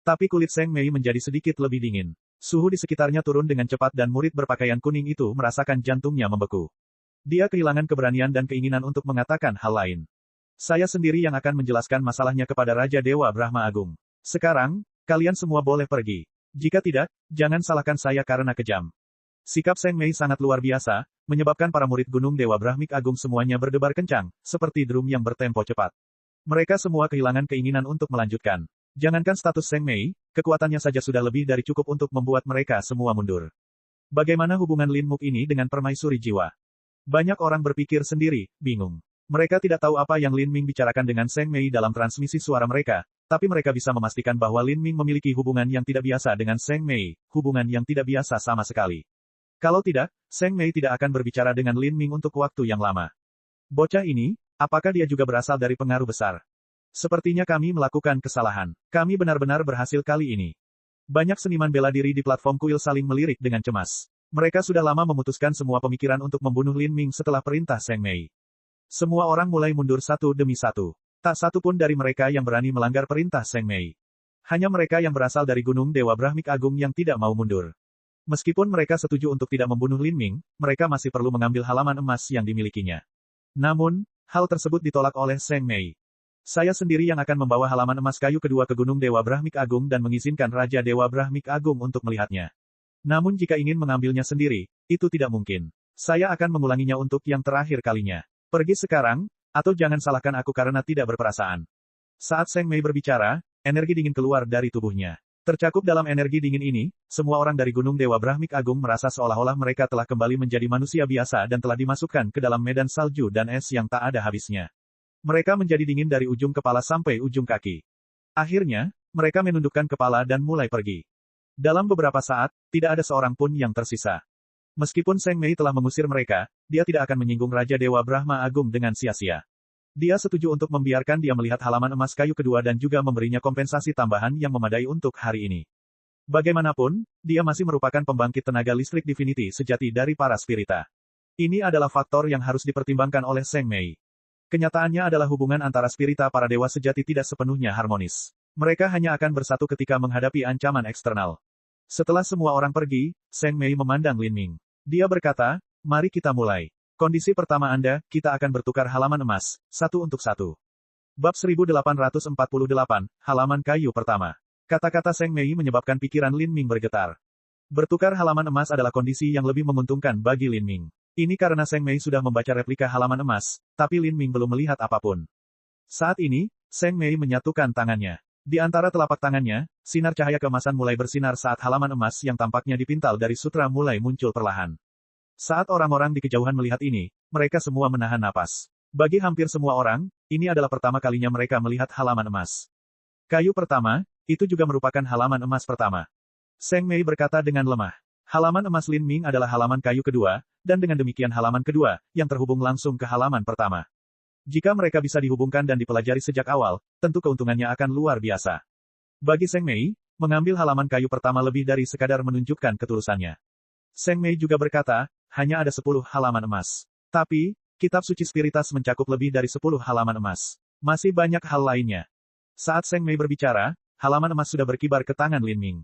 Speaker 1: Tapi kulit Seng Mei menjadi sedikit lebih dingin. Suhu di sekitarnya turun dengan cepat dan murid berpakaian kuning itu merasakan jantungnya membeku. Dia kehilangan keberanian dan keinginan untuk mengatakan hal lain. Saya sendiri yang akan menjelaskan masalahnya kepada Raja Dewa Brahma Agung. Sekarang, kalian semua boleh pergi. Jika tidak, jangan salahkan saya karena kejam. Sikap Seng Mei sangat luar biasa, menyebabkan para murid Gunung Dewa Brahmik Agung semuanya berdebar kencang, seperti drum yang bertempo cepat. Mereka semua kehilangan keinginan untuk melanjutkan. Jangankan status Seng Mei, kekuatannya saja sudah lebih dari cukup untuk membuat mereka semua mundur. Bagaimana hubungan Lin Muk ini dengan permaisuri jiwa? Banyak orang berpikir sendiri, bingung. Mereka tidak tahu apa yang Lin Ming bicarakan dengan Seng Mei dalam transmisi suara mereka, tapi mereka bisa memastikan bahwa Lin Ming memiliki hubungan yang tidak biasa dengan Seng Mei, hubungan yang tidak biasa sama sekali. Kalau tidak, Seng Mei tidak akan berbicara dengan Lin Ming untuk waktu yang lama. Bocah ini, apakah dia juga berasal dari pengaruh besar? Sepertinya kami melakukan kesalahan. Kami benar-benar berhasil kali ini. Banyak seniman bela diri di platform kuil saling melirik dengan cemas. Mereka sudah lama memutuskan semua pemikiran untuk membunuh Lin Ming setelah perintah Seng Mei. Semua orang mulai mundur satu demi satu. Tak satu pun dari mereka yang berani melanggar perintah Seng Mei. Hanya mereka yang berasal dari Gunung Dewa Brahmik Agung yang tidak mau mundur. Meskipun mereka setuju untuk tidak membunuh Lin Ming, mereka masih perlu mengambil halaman emas yang dimilikinya. Namun, hal tersebut ditolak oleh Seng Mei. Saya sendiri yang akan membawa halaman emas kayu kedua ke Gunung Dewa Brahmik Agung dan mengizinkan Raja Dewa Brahmik Agung untuk melihatnya. Namun jika ingin mengambilnya sendiri, itu tidak mungkin. Saya akan mengulanginya untuk yang terakhir kalinya. Pergi sekarang, atau jangan salahkan aku karena tidak berperasaan. Saat Seng Mei berbicara, energi dingin keluar dari tubuhnya. Tercakup dalam energi dingin ini, semua orang dari Gunung Dewa Brahmik Agung merasa seolah-olah mereka telah kembali menjadi manusia biasa dan telah dimasukkan ke dalam medan salju dan es yang tak ada habisnya. Mereka menjadi dingin dari ujung kepala sampai ujung kaki. Akhirnya, mereka menundukkan kepala dan mulai pergi. Dalam beberapa saat, tidak ada seorang pun yang tersisa. Meskipun Seng Mei telah mengusir mereka, dia tidak akan menyinggung Raja Dewa Brahma Agung dengan sia-sia. Dia setuju untuk membiarkan dia melihat halaman emas kayu kedua dan juga memberinya kompensasi tambahan yang memadai untuk hari ini. Bagaimanapun, dia masih merupakan pembangkit tenaga listrik divinity sejati dari para spirita. Ini adalah faktor yang harus dipertimbangkan oleh Seng Mei. Kenyataannya adalah hubungan antara spirita para dewa sejati tidak sepenuhnya harmonis. Mereka hanya akan bersatu ketika menghadapi ancaman eksternal. Setelah semua orang pergi, Seng Mei memandang Lin Ming. Dia berkata, mari kita mulai. Kondisi pertama Anda, kita akan bertukar halaman emas, satu untuk satu. Bab 1848, halaman kayu pertama. Kata-kata Seng Mei menyebabkan pikiran Lin Ming bergetar. Bertukar halaman emas adalah kondisi yang lebih menguntungkan bagi Lin Ming. Ini karena Seng Mei sudah membaca replika halaman emas, tapi Lin Ming belum melihat apapun. Saat ini, Seng Mei menyatukan tangannya. Di antara telapak tangannya, sinar cahaya keemasan mulai bersinar saat halaman emas yang tampaknya dipintal dari sutra mulai muncul perlahan. Saat orang-orang di kejauhan melihat ini, mereka semua menahan napas. Bagi hampir semua orang, ini adalah pertama kalinya mereka melihat halaman emas. Kayu pertama, itu juga merupakan halaman emas pertama. Seng Mei berkata dengan lemah. Halaman emas Lin Ming adalah halaman kayu kedua, dan dengan demikian halaman kedua, yang terhubung langsung ke halaman pertama. Jika mereka bisa dihubungkan dan dipelajari sejak awal, tentu keuntungannya akan luar biasa. Bagi Seng Mei, mengambil halaman kayu pertama lebih dari sekadar menunjukkan ketulusannya. Seng Mei juga berkata, hanya ada 10 halaman emas. Tapi, kitab suci spiritas mencakup lebih dari 10 halaman emas. Masih banyak hal lainnya. Saat Seng Mei berbicara, halaman emas sudah berkibar ke tangan Lin Ming.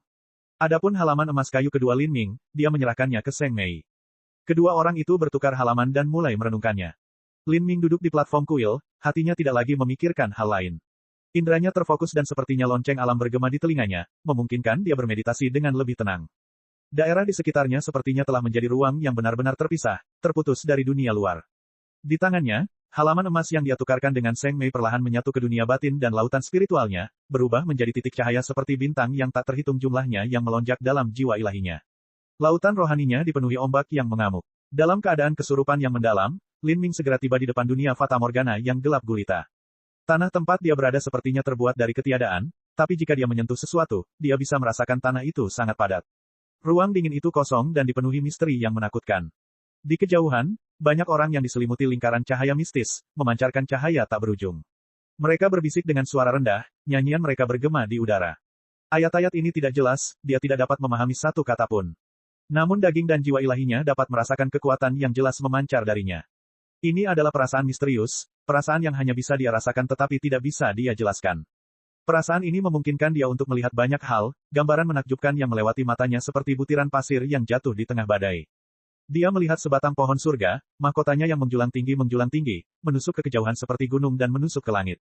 Speaker 1: Adapun halaman emas kayu kedua Lin Ming, dia menyerahkannya ke Seng Mei. Kedua orang itu bertukar halaman dan mulai merenungkannya. Lin Ming duduk di platform kuil, hatinya tidak lagi memikirkan hal lain. Indranya terfokus dan sepertinya lonceng alam bergema di telinganya, memungkinkan dia bermeditasi dengan lebih tenang. Daerah di sekitarnya sepertinya telah menjadi ruang yang benar-benar terpisah, terputus dari dunia luar. Di tangannya, Halaman emas yang dia tukarkan dengan Seng Mei perlahan menyatu ke dunia batin dan lautan spiritualnya, berubah menjadi titik cahaya seperti bintang yang tak terhitung jumlahnya yang melonjak dalam jiwa ilahinya. Lautan rohaninya dipenuhi ombak yang mengamuk. Dalam keadaan kesurupan yang mendalam, Lin Ming segera tiba di depan dunia Fata Morgana yang gelap gulita. Tanah tempat dia berada sepertinya terbuat dari ketiadaan, tapi jika dia menyentuh sesuatu, dia bisa merasakan tanah itu sangat padat. Ruang dingin itu kosong dan dipenuhi misteri yang menakutkan. Di kejauhan, banyak orang yang diselimuti lingkaran cahaya mistis, memancarkan cahaya tak berujung. Mereka berbisik dengan suara rendah, nyanyian mereka bergema di udara. Ayat-ayat ini tidak jelas, dia tidak dapat memahami satu kata pun. Namun daging dan jiwa ilahinya dapat merasakan kekuatan yang jelas memancar darinya. Ini adalah perasaan misterius, perasaan yang hanya bisa dia rasakan tetapi tidak bisa dia jelaskan. Perasaan ini memungkinkan dia untuk melihat banyak hal, gambaran menakjubkan yang melewati matanya seperti butiran pasir yang jatuh di tengah badai. Dia melihat sebatang pohon surga, mahkotanya yang menjulang tinggi, menusuk ke kejauhan seperti gunung dan menusuk ke langit.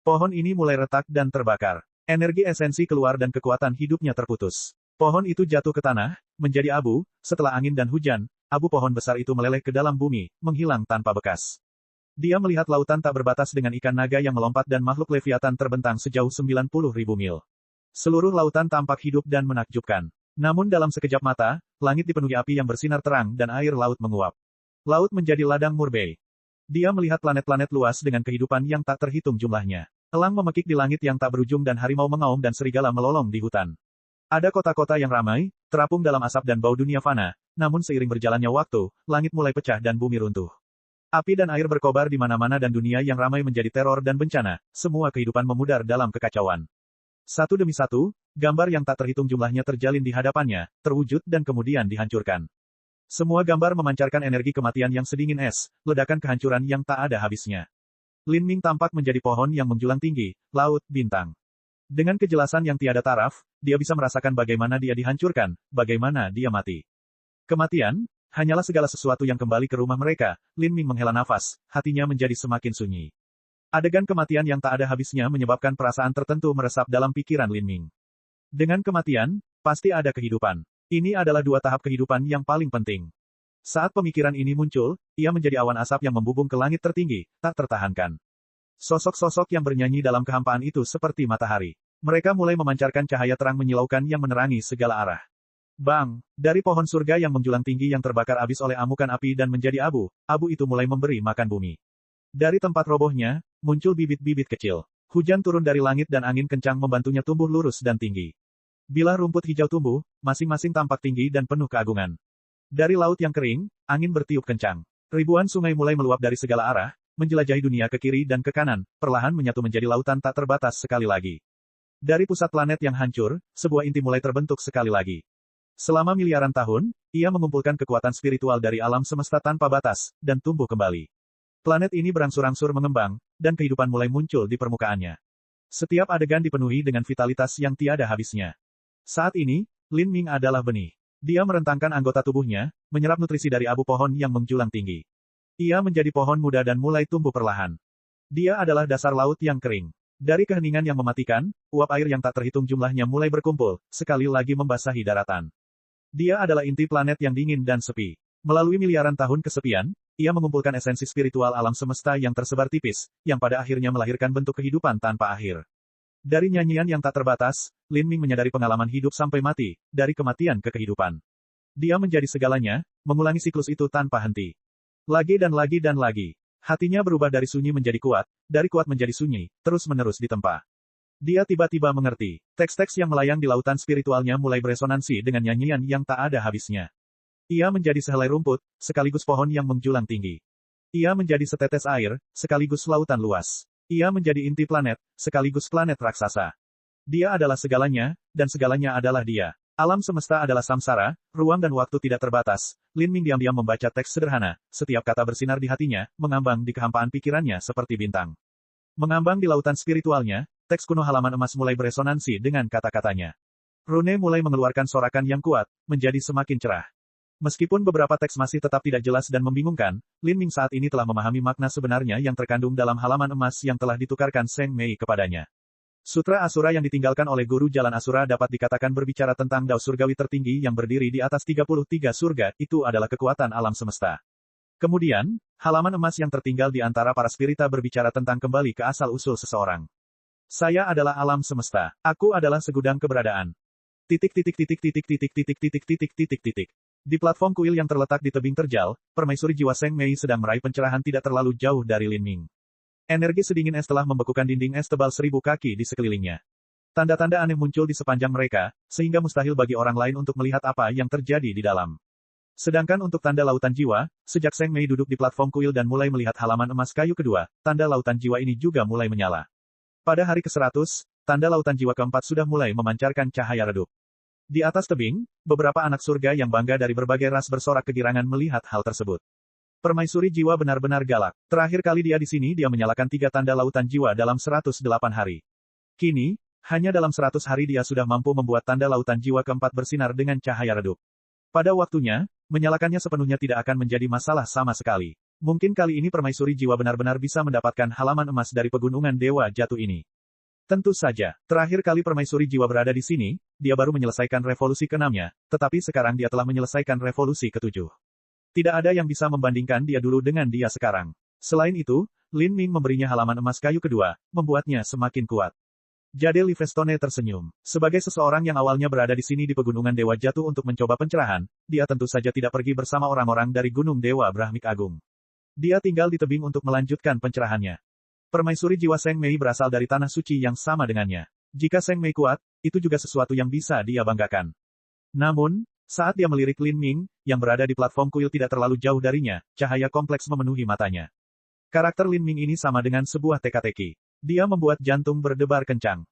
Speaker 1: Pohon ini mulai retak dan terbakar. Energi esensi keluar dan kekuatan hidupnya terputus. Pohon itu jatuh ke tanah, menjadi abu, setelah angin dan hujan, abu pohon besar itu meleleh ke dalam bumi, menghilang tanpa bekas. Dia melihat lautan tak berbatas dengan ikan naga yang melompat dan makhluk leviatan terbentang sejauh 90.000 mil. Seluruh lautan tampak hidup dan menakjubkan. Namun dalam sekejap mata, langit dipenuhi api yang bersinar terang dan air laut menguap. Laut menjadi ladang murbei. Dia melihat planet-planet luas dengan kehidupan yang tak terhitung jumlahnya. Elang memekik di langit yang tak berujung dan harimau mengaum dan serigala melolong di hutan. Ada kota-kota yang ramai, terapung dalam asap dan bau dunia fana, namun seiring berjalannya waktu, langit mulai pecah dan bumi runtuh. Api dan air berkobar di mana-mana dan dunia yang ramai menjadi teror dan bencana, semua kehidupan memudar dalam kekacauan. Satu demi satu, gambar yang tak terhitung jumlahnya terjalin di hadapannya, terwujud dan kemudian dihancurkan. Semua gambar memancarkan energi kematian yang sedingin es, ledakan kehancuran yang tak ada habisnya. Lin Ming tampak menjadi pohon yang menjulang tinggi, laut, bintang. Dengan kejelasan yang tiada taraf, dia bisa merasakan bagaimana dia dihancurkan, bagaimana dia mati. Kematian, hanyalah segala sesuatu yang kembali ke rumah mereka. Lin Ming menghela nafas, hatinya menjadi semakin sunyi. Adegan kematian yang tak ada habisnya menyebabkan perasaan tertentu meresap dalam pikiran Lin Ming. Dengan kematian, pasti ada kehidupan. Ini adalah dua tahap kehidupan yang paling penting. Saat pemikiran ini muncul, ia menjadi awan asap yang membubung ke langit tertinggi, tak tertahankan. Sosok-sosok yang bernyanyi dalam kehampaan itu seperti matahari. Mereka mulai memancarkan cahaya terang menyilaukan yang menerangi segala arah. Bang! Dari pohon surga yang menjulang tinggi yang terbakar habis oleh amukan api dan menjadi abu, abu itu mulai memberi makan bumi. Dari tempat robohnya, muncul bibit-bibit kecil. Hujan turun dari langit dan angin kencang membantunya tumbuh lurus dan tinggi. Bilah rumput hijau tumbuh, masing-masing tampak tinggi dan penuh keagungan. Dari laut yang kering, angin bertiup kencang. Ribuan sungai mulai meluap dari segala arah, menjelajahi dunia ke kiri dan ke kanan, perlahan menyatu menjadi lautan tak terbatas sekali lagi. Dari pusat planet yang hancur, sebuah inti mulai terbentuk sekali lagi. Selama miliaran tahun, ia mengumpulkan kekuatan spiritual dari alam semesta tanpa batas, dan tumbuh kembali. Planet ini berangsur-angsur mengembang, dan kehidupan mulai muncul di permukaannya. Setiap adegan dipenuhi dengan vitalitas yang tiada habisnya. Saat ini, Lin Ming adalah benih. Dia merentangkan anggota tubuhnya, menyerap nutrisi dari abu pohon yang menjulang tinggi. Ia menjadi pohon muda dan mulai tumbuh perlahan. Dia adalah dasar laut yang kering. Dari keheningan yang mematikan, uap air yang tak terhitung jumlahnya mulai berkumpul, sekali lagi membasahi daratan. Dia adalah inti planet yang dingin dan sepi. Melalui miliaran tahun kesepian, ia mengumpulkan esensi spiritual alam semesta yang tersebar tipis, yang pada akhirnya melahirkan bentuk kehidupan tanpa akhir. Dari nyanyian yang tak terbatas, Lin Ming menyadari pengalaman hidup sampai mati, dari kematian ke kehidupan. Dia menjadi segalanya, mengulangi siklus itu tanpa henti. Lagi dan lagi dan lagi. Hatinya berubah dari sunyi menjadi kuat, dari kuat menjadi sunyi, terus-menerus ditempa. Dia tiba-tiba mengerti. Teks-teks yang melayang di lautan spiritualnya mulai beresonansi dengan nyanyian yang tak ada habisnya. Ia menjadi sehelai rumput, sekaligus pohon yang menjulang tinggi. Ia menjadi setetes air, sekaligus lautan luas. Ia menjadi inti planet, sekaligus planet raksasa. Dia adalah segalanya, dan segalanya adalah dia. Alam semesta adalah samsara, ruang dan waktu tidak terbatas. Lin Ming diam-diam membaca teks sederhana, setiap kata bersinar di hatinya, mengambang di kehampaan pikirannya seperti bintang. Mengambang di lautan spiritualnya, teks kuno halaman emas mulai beresonansi dengan kata-katanya. Rune mulai mengeluarkan sorakan yang kuat, menjadi semakin cerah. Meskipun beberapa teks masih tetap tidak jelas dan membingungkan, Lin Ming saat ini telah memahami makna sebenarnya yang terkandung dalam halaman emas yang telah ditukarkan Seng Mei kepadanya. Sutra Asura yang ditinggalkan oleh Guru Jalan Asura dapat dikatakan berbicara tentang dao surgawi tertinggi yang berdiri di atas 33 surga, itu adalah kekuatan alam semesta. Kemudian, halaman emas yang tertinggal di antara para spirita berbicara tentang kembali ke asal-usul seseorang. Saya adalah alam semesta. Aku adalah segudang keberadaan. Titik titik titik titik titik titik titik titik titik titik. Di platform kuil yang terletak di tebing terjal, permaisuri jiwa Seng Mei sedang meraih pencerahan tidak terlalu jauh dari Lin Ming. Energi sedingin es telah membekukan dinding es tebal 1000 kaki di sekelilingnya. Tanda-tanda aneh muncul di sepanjang mereka, sehingga mustahil bagi orang lain untuk melihat apa yang terjadi di dalam. Sedangkan untuk tanda lautan jiwa, sejak Seng Mei duduk di platform kuil dan mulai melihat halaman emas kayu kedua, tanda lautan jiwa ini juga mulai menyala. Pada hari ke-100, tanda lautan jiwa keempat sudah mulai memancarkan cahaya redup. Di atas tebing, beberapa anak surga yang bangga dari berbagai ras bersorak kegirangan melihat hal tersebut. Permaisuri jiwa benar-benar galak. Terakhir kali dia di sini dia menyalakan 3 tanda lautan jiwa dalam 108 hari. Kini, hanya dalam 100 hari dia sudah mampu membuat tanda lautan jiwa keempat bersinar dengan cahaya redup. Pada waktunya, menyalakannya sepenuhnya tidak akan menjadi masalah sama sekali. Mungkin kali ini permaisuri jiwa benar-benar bisa mendapatkan halaman emas dari pegunungan Dewa Jatuh ini. Tentu saja, terakhir kali permaisuri jiwa berada di sini, dia baru menyelesaikan revolusi ke-6-nya, tetapi sekarang dia telah menyelesaikan revolusi ke-7. Tidak ada yang bisa membandingkan dia dulu dengan dia sekarang. Selain itu, Lin Ming memberinya halaman emas kayu kedua, membuatnya semakin kuat. Jade Livestone tersenyum. Sebagai seseorang yang awalnya berada di sini di pegunungan Dewa Jatuh untuk mencoba pencerahan, dia tentu saja tidak pergi bersama orang-orang dari Gunung Dewa Brahmik Agung. Dia tinggal di tebing untuk melanjutkan pencerahannya. Permaisuri jiwa Seng Mei berasal dari tanah suci yang sama dengannya. Jika Seng Mei kuat, itu juga sesuatu yang bisa dia banggakan. Namun, saat dia melirik Lin Ming, yang berada di platform kuil tidak terlalu jauh darinya, cahaya kompleks memenuhi matanya. Karakter Lin Ming ini sama dengan sebuah teka-teki. Dia membuat jantung berdebar kencang.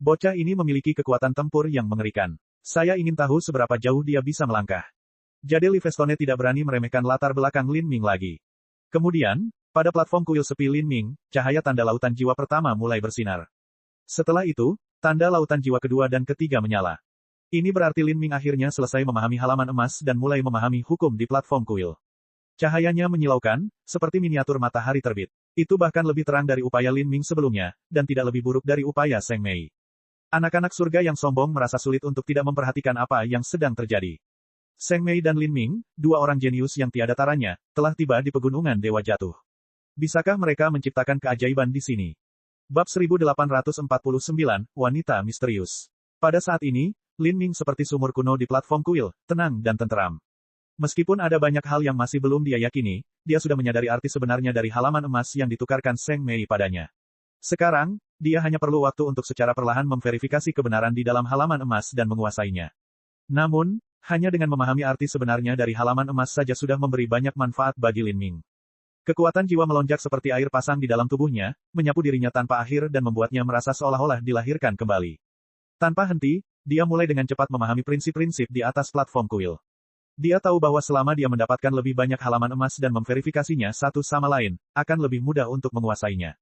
Speaker 1: Bocah ini memiliki kekuatan tempur yang mengerikan. Saya ingin tahu seberapa jauh dia bisa melangkah. Jade Livestone tidak berani meremehkan latar belakang Lin Ming lagi. Kemudian, pada platform kuil sepi Lin Ming, cahaya tanda lautan jiwa pertama mulai bersinar. Setelah itu, tanda lautan jiwa kedua dan ketiga menyala. Ini berarti Lin Ming akhirnya selesai memahami halaman emas dan mulai memahami hukum di platform kuil. Cahayanya menyilaukan, seperti miniatur matahari terbit. Itu bahkan lebih terang dari upaya Lin Ming sebelumnya, dan tidak lebih buruk dari upaya Seng Mei. Anak-anak surga yang sombong merasa sulit untuk tidak memperhatikan apa yang sedang terjadi. Seng Mei dan Lin Ming, dua orang jenius yang tiada taranya, telah tiba di pegunungan Dewa Jatuh. Bisakah mereka menciptakan keajaiban di sini? Bab 1849, Wanita Misterius. Pada saat ini, Lin Ming seperti sumur kuno di platform kuil, tenang dan tenteram. Meskipun ada banyak hal yang masih belum dia yakini, dia sudah menyadari arti sebenarnya dari halaman emas yang ditukarkan Seng Mei padanya. Sekarang, dia hanya perlu waktu untuk secara perlahan memverifikasi kebenaran di dalam halaman emas dan menguasainya. Namun, hanya dengan memahami arti sebenarnya dari halaman emas saja sudah memberi banyak manfaat bagi Lin Ming. Kekuatan jiwa melonjak seperti air pasang di dalam tubuhnya, menyapu dirinya tanpa akhir dan membuatnya merasa seolah-olah dilahirkan kembali. Tanpa henti, dia mulai dengan cepat memahami prinsip-prinsip di atas platform kuil. Dia tahu bahwa selama dia mendapatkan lebih banyak halaman emas dan memverifikasinya satu sama lain, akan lebih mudah untuk menguasainya.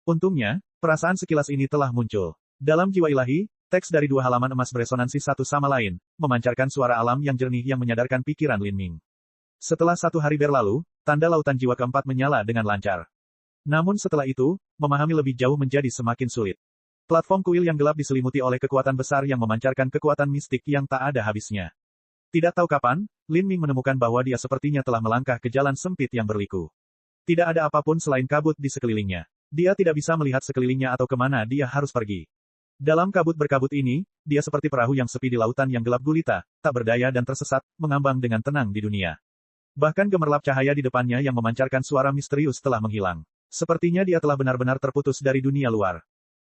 Speaker 1: Untungnya, perasaan sekilas ini telah muncul. Dalam jiwa ilahi, teks dari dua halaman emas beresonansi satu sama lain, memancarkan suara alam yang jernih yang menyadarkan pikiran Lin Ming. Setelah 1 hari berlalu, tanda lautan jiwa keempat menyala dengan lancar. Namun setelah itu, memahami lebih jauh menjadi semakin sulit. Platform kuil yang gelap diselimuti oleh kekuatan besar yang memancarkan kekuatan mistik yang tak ada habisnya. Tidak tahu kapan, Lin Ming menemukan bahwa dia sepertinya telah melangkah ke jalan sempit yang berliku. Tidak ada apapun selain kabut di sekelilingnya. Dia tidak bisa melihat sekelilingnya atau kemana dia harus pergi. Dalam kabut berkabut ini, dia seperti perahu yang sepi di lautan yang gelap gulita, tak berdaya dan tersesat, mengambang dengan tenang di dunia. Bahkan gemerlap cahaya di depannya yang memancarkan suara misterius telah menghilang. Sepertinya dia telah benar-benar terputus dari dunia luar.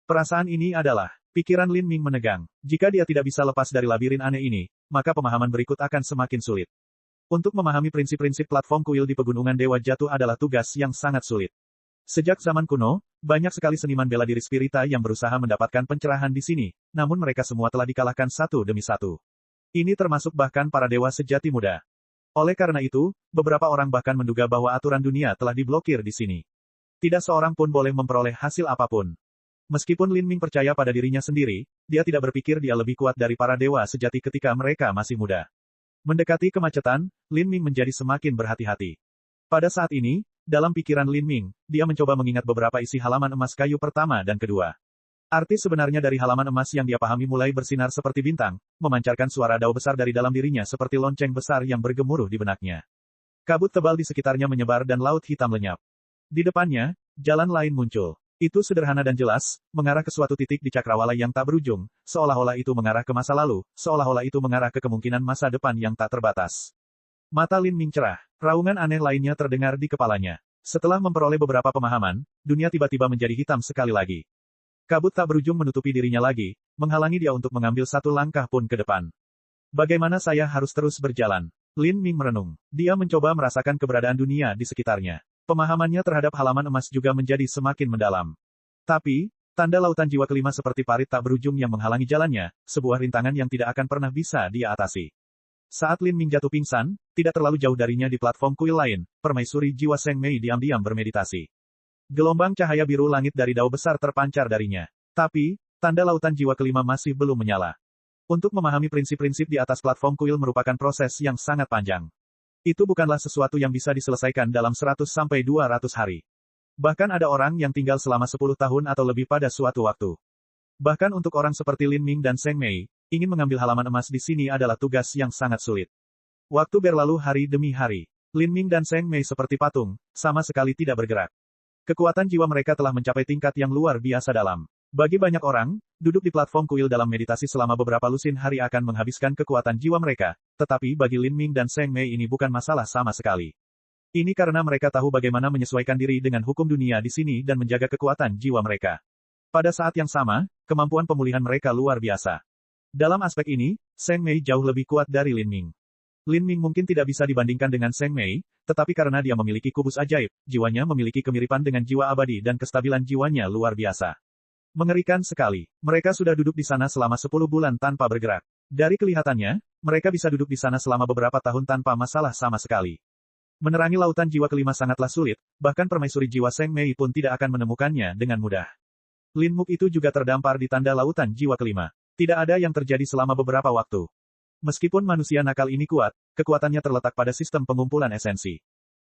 Speaker 1: Perasaan ini adalah, pikiran Lin Ming menegang. Jika dia tidak bisa lepas dari labirin aneh ini, maka pemahaman berikut akan semakin sulit. Untuk memahami prinsip-prinsip platform kuil di pegunungan Dewa Jatuh adalah tugas yang sangat sulit. Sejak zaman kuno, banyak sekali seniman bela diri spirita yang berusaha mendapatkan pencerahan di sini, namun mereka semua telah dikalahkan satu demi satu. Ini termasuk bahkan para dewa sejati muda. Oleh karena itu, beberapa orang bahkan menduga bahwa aturan dunia telah diblokir di sini. Tidak seorang pun boleh memperoleh hasil apapun. Meskipun Lin Ming percaya pada dirinya sendiri, dia tidak berpikir dia lebih kuat dari para dewa sejati ketika mereka masih muda. Mendekati kemacetan, Lin Ming menjadi semakin berhati-hati. Pada saat ini, dalam pikiran Lin Ming, dia mencoba mengingat beberapa isi halaman emas kayu pertama dan kedua. Arti sebenarnya dari halaman emas yang dia pahami mulai bersinar seperti bintang, memancarkan suara dao besar dari dalam dirinya seperti lonceng besar yang bergemuruh di benaknya. Kabut tebal di sekitarnya menyebar dan laut hitam lenyap. Di depannya, jalan lain muncul. Itu sederhana dan jelas, mengarah ke suatu titik di cakrawala yang tak berujung, seolah-olah itu mengarah ke masa lalu, seolah-olah itu mengarah ke kemungkinan masa depan yang tak terbatas. Mata Lin Ming cerah. Raungan aneh lainnya terdengar di kepalanya. Setelah memperoleh beberapa pemahaman, dunia tiba-tiba menjadi hitam sekali lagi. Kabut tak berujung menutupi dirinya lagi, menghalangi dia untuk mengambil satu langkah pun ke depan. Bagaimana saya harus terus berjalan? Lin Ming merenung. Dia mencoba merasakan keberadaan dunia di sekitarnya. Pemahamannya terhadap halaman emas juga menjadi semakin mendalam. Tapi, tanda lautan jiwa kelima seperti parit tak berujung yang menghalangi jalannya, sebuah rintangan yang tidak akan pernah bisa dia atasi. Saat Lin Ming jatuh pingsan, tidak terlalu jauh darinya di platform kuil lain, permaisuri jiwa Seng Mei diam-diam bermeditasi. Gelombang cahaya biru langit dari dao besar terpancar darinya. Tapi, tanda lautan jiwa kelima masih belum menyala. Untuk memahami prinsip-prinsip di atas platform kuil merupakan proses yang sangat panjang. Itu bukanlah sesuatu yang bisa diselesaikan dalam 100 sampai 200 hari. Bahkan ada orang yang tinggal selama 10 tahun atau lebih pada suatu waktu. Bahkan untuk orang seperti Lin Ming dan Seng Mei, ingin mengambil halaman emas di sini adalah tugas yang sangat sulit. Waktu berlalu hari demi hari. Lin Ming dan Seng Mei seperti patung, sama sekali tidak bergerak. Kekuatan jiwa mereka telah mencapai tingkat yang luar biasa dalam. Bagi banyak orang, duduk di platform kuil dalam meditasi selama beberapa lusin hari akan menghabiskan kekuatan jiwa mereka, tetapi bagi Lin Ming dan Seng Mei ini bukan masalah sama sekali. Ini karena mereka tahu bagaimana menyesuaikan diri dengan hukum dunia di sini dan menjaga kekuatan jiwa mereka. Pada saat yang sama, kemampuan pemulihan mereka luar biasa. Dalam aspek ini, Seng Mei jauh lebih kuat dari Lin Ming. Lin Ming mungkin tidak bisa dibandingkan dengan Seng Mei, tetapi karena dia memiliki kubus ajaib, jiwanya memiliki kemiripan dengan jiwa abadi dan kestabilan jiwanya luar biasa. Mengerikan sekali. Mereka sudah duduk di sana selama 10 bulan tanpa bergerak. Dari kelihatannya, mereka bisa duduk di sana selama beberapa tahun tanpa masalah sama sekali. Menerangi lautan jiwa kelima sangatlah sulit, bahkan permaisuri jiwa Seng Mei pun tidak akan menemukannya dengan mudah. Lin Muk itu juga terdampar di tanda lautan jiwa kelima. Tidak ada yang terjadi selama beberapa waktu. Meskipun manusia nakal ini kuat, kekuatannya terletak pada sistem pengumpulan esensi.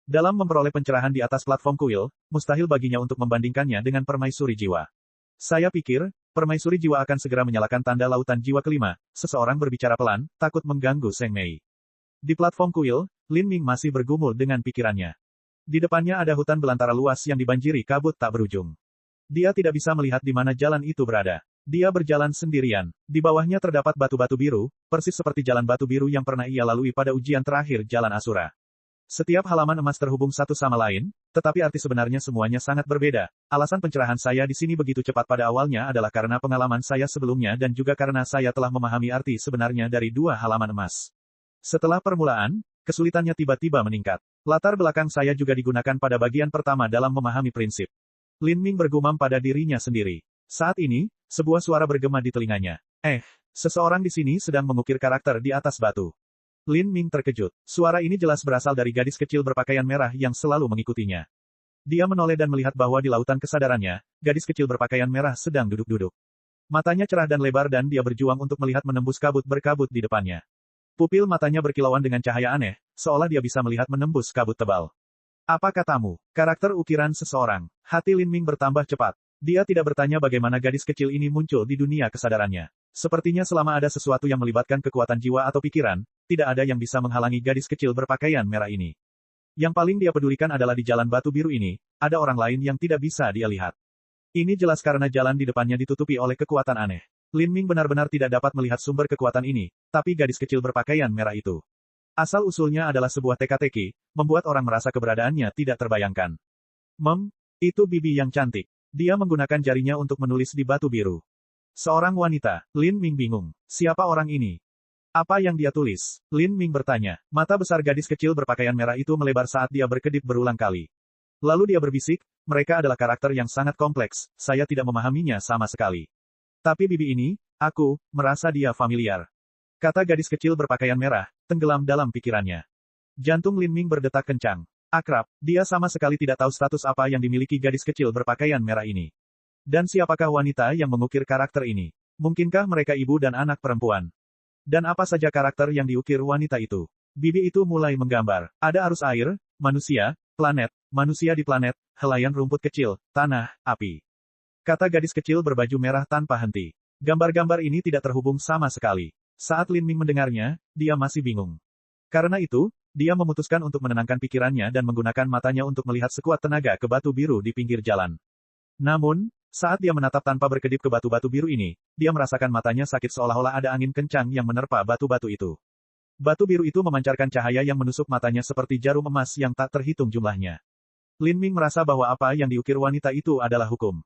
Speaker 1: Dalam memperoleh pencerahan di atas platform kuil, mustahil baginya untuk membandingkannya dengan permaisuri jiwa. Saya pikir, permaisuri jiwa akan segera menyalakan tanda lautan jiwa kelima, seseorang berbicara pelan, takut mengganggu Seng Mei. Di platform kuil, Lin Ming masih bergumul dengan pikirannya. Di depannya ada hutan belantara luas yang dibanjiri kabut tak berujung. Dia tidak bisa melihat di mana jalan itu berada. Dia berjalan sendirian. Di bawahnya terdapat batu-batu biru, persis seperti jalan batu biru yang pernah ia lalui pada ujian terakhir Jalan Asura. Setiap halaman emas terhubung satu sama lain, tetapi arti sebenarnya semuanya sangat berbeda. Alasan pencerahan saya di sini begitu cepat pada awalnya adalah karena pengalaman saya sebelumnya dan juga karena saya telah memahami arti sebenarnya dari dua halaman emas. Setelah permulaan, kesulitannya tiba-tiba meningkat. Latar belakang saya juga digunakan pada bagian pertama dalam memahami prinsip. Lin Ming bergumam pada dirinya sendiri. Saat ini, sebuah suara bergema di telinganya. Seseorang di sini sedang mengukir karakter di atas batu. Lin Ming terkejut. Suara ini jelas berasal dari gadis kecil berpakaian merah yang selalu mengikutinya. Dia menoleh dan melihat bahwa di lautan kesadarannya, gadis kecil berpakaian merah sedang duduk-duduk. Matanya cerah dan lebar dan dia berjuang untuk melihat menembus kabut berkabut di depannya. Pupil matanya berkilauan dengan cahaya aneh, seolah dia bisa melihat menembus kabut tebal. Apa katamu? Karakter ukiran seseorang. Hati Lin Ming bertambah cepat. Dia tidak bertanya bagaimana gadis kecil ini muncul di dunia kesadarannya. Sepertinya selama ada sesuatu yang melibatkan kekuatan jiwa atau pikiran, tidak ada yang bisa menghalangi gadis kecil berpakaian merah ini. Yang paling dia pedulikan adalah di jalan batu biru ini, ada orang lain yang tidak bisa dia lihat. Ini jelas karena jalan di depannya ditutupi oleh kekuatan aneh. Lin Ming benar-benar tidak dapat melihat sumber kekuatan ini, tapi gadis kecil berpakaian merah itu. Asal-usulnya adalah sebuah teka-teki, membuat orang merasa keberadaannya tidak terbayangkan. Itu bibi yang cantik. Dia menggunakan jarinya untuk menulis di batu biru. Seorang wanita. Lin Ming bingung. Siapa orang ini? Apa yang dia tulis? Lin Ming bertanya. Mata besar gadis kecil berpakaian merah itu melebar saat dia berkedip berulang kali. Lalu dia berbisik, mereka adalah karakter yang sangat kompleks, saya tidak memahaminya sama sekali. Tapi bibi ini, aku, merasa dia familiar. Kata gadis kecil berpakaian merah, tenggelam dalam pikirannya. Jantung Lin Ming berdetak kencang. Akrab, dia sama sekali tidak tahu status apa yang dimiliki gadis kecil berpakaian merah ini. Dan siapakah wanita yang mengukir karakter ini? Mungkinkah mereka ibu dan anak perempuan? Dan apa saja karakter yang diukir wanita itu? Bibi itu mulai menggambar. Ada arus air, manusia di planet, helaian rumput kecil, tanah, api. Kata gadis kecil berbaju merah tanpa henti. Gambar-gambar ini tidak terhubung sama sekali. Saat Lin Ming mendengarnya, dia masih bingung. Karena itu, Dia memutuskan untuk menenangkan pikirannya dan menggunakan matanya untuk melihat sekuat tenaga ke batu biru di pinggir jalan. Namun, saat dia menatap tanpa berkedip ke batu-batu biru ini, dia merasakan matanya sakit seolah-olah ada angin kencang yang menerpa batu-batu itu. Batu biru itu memancarkan cahaya yang menusuk matanya seperti jarum emas yang tak terhitung jumlahnya. Lin Ming merasa bahwa apa yang diukir wanita itu adalah hukum.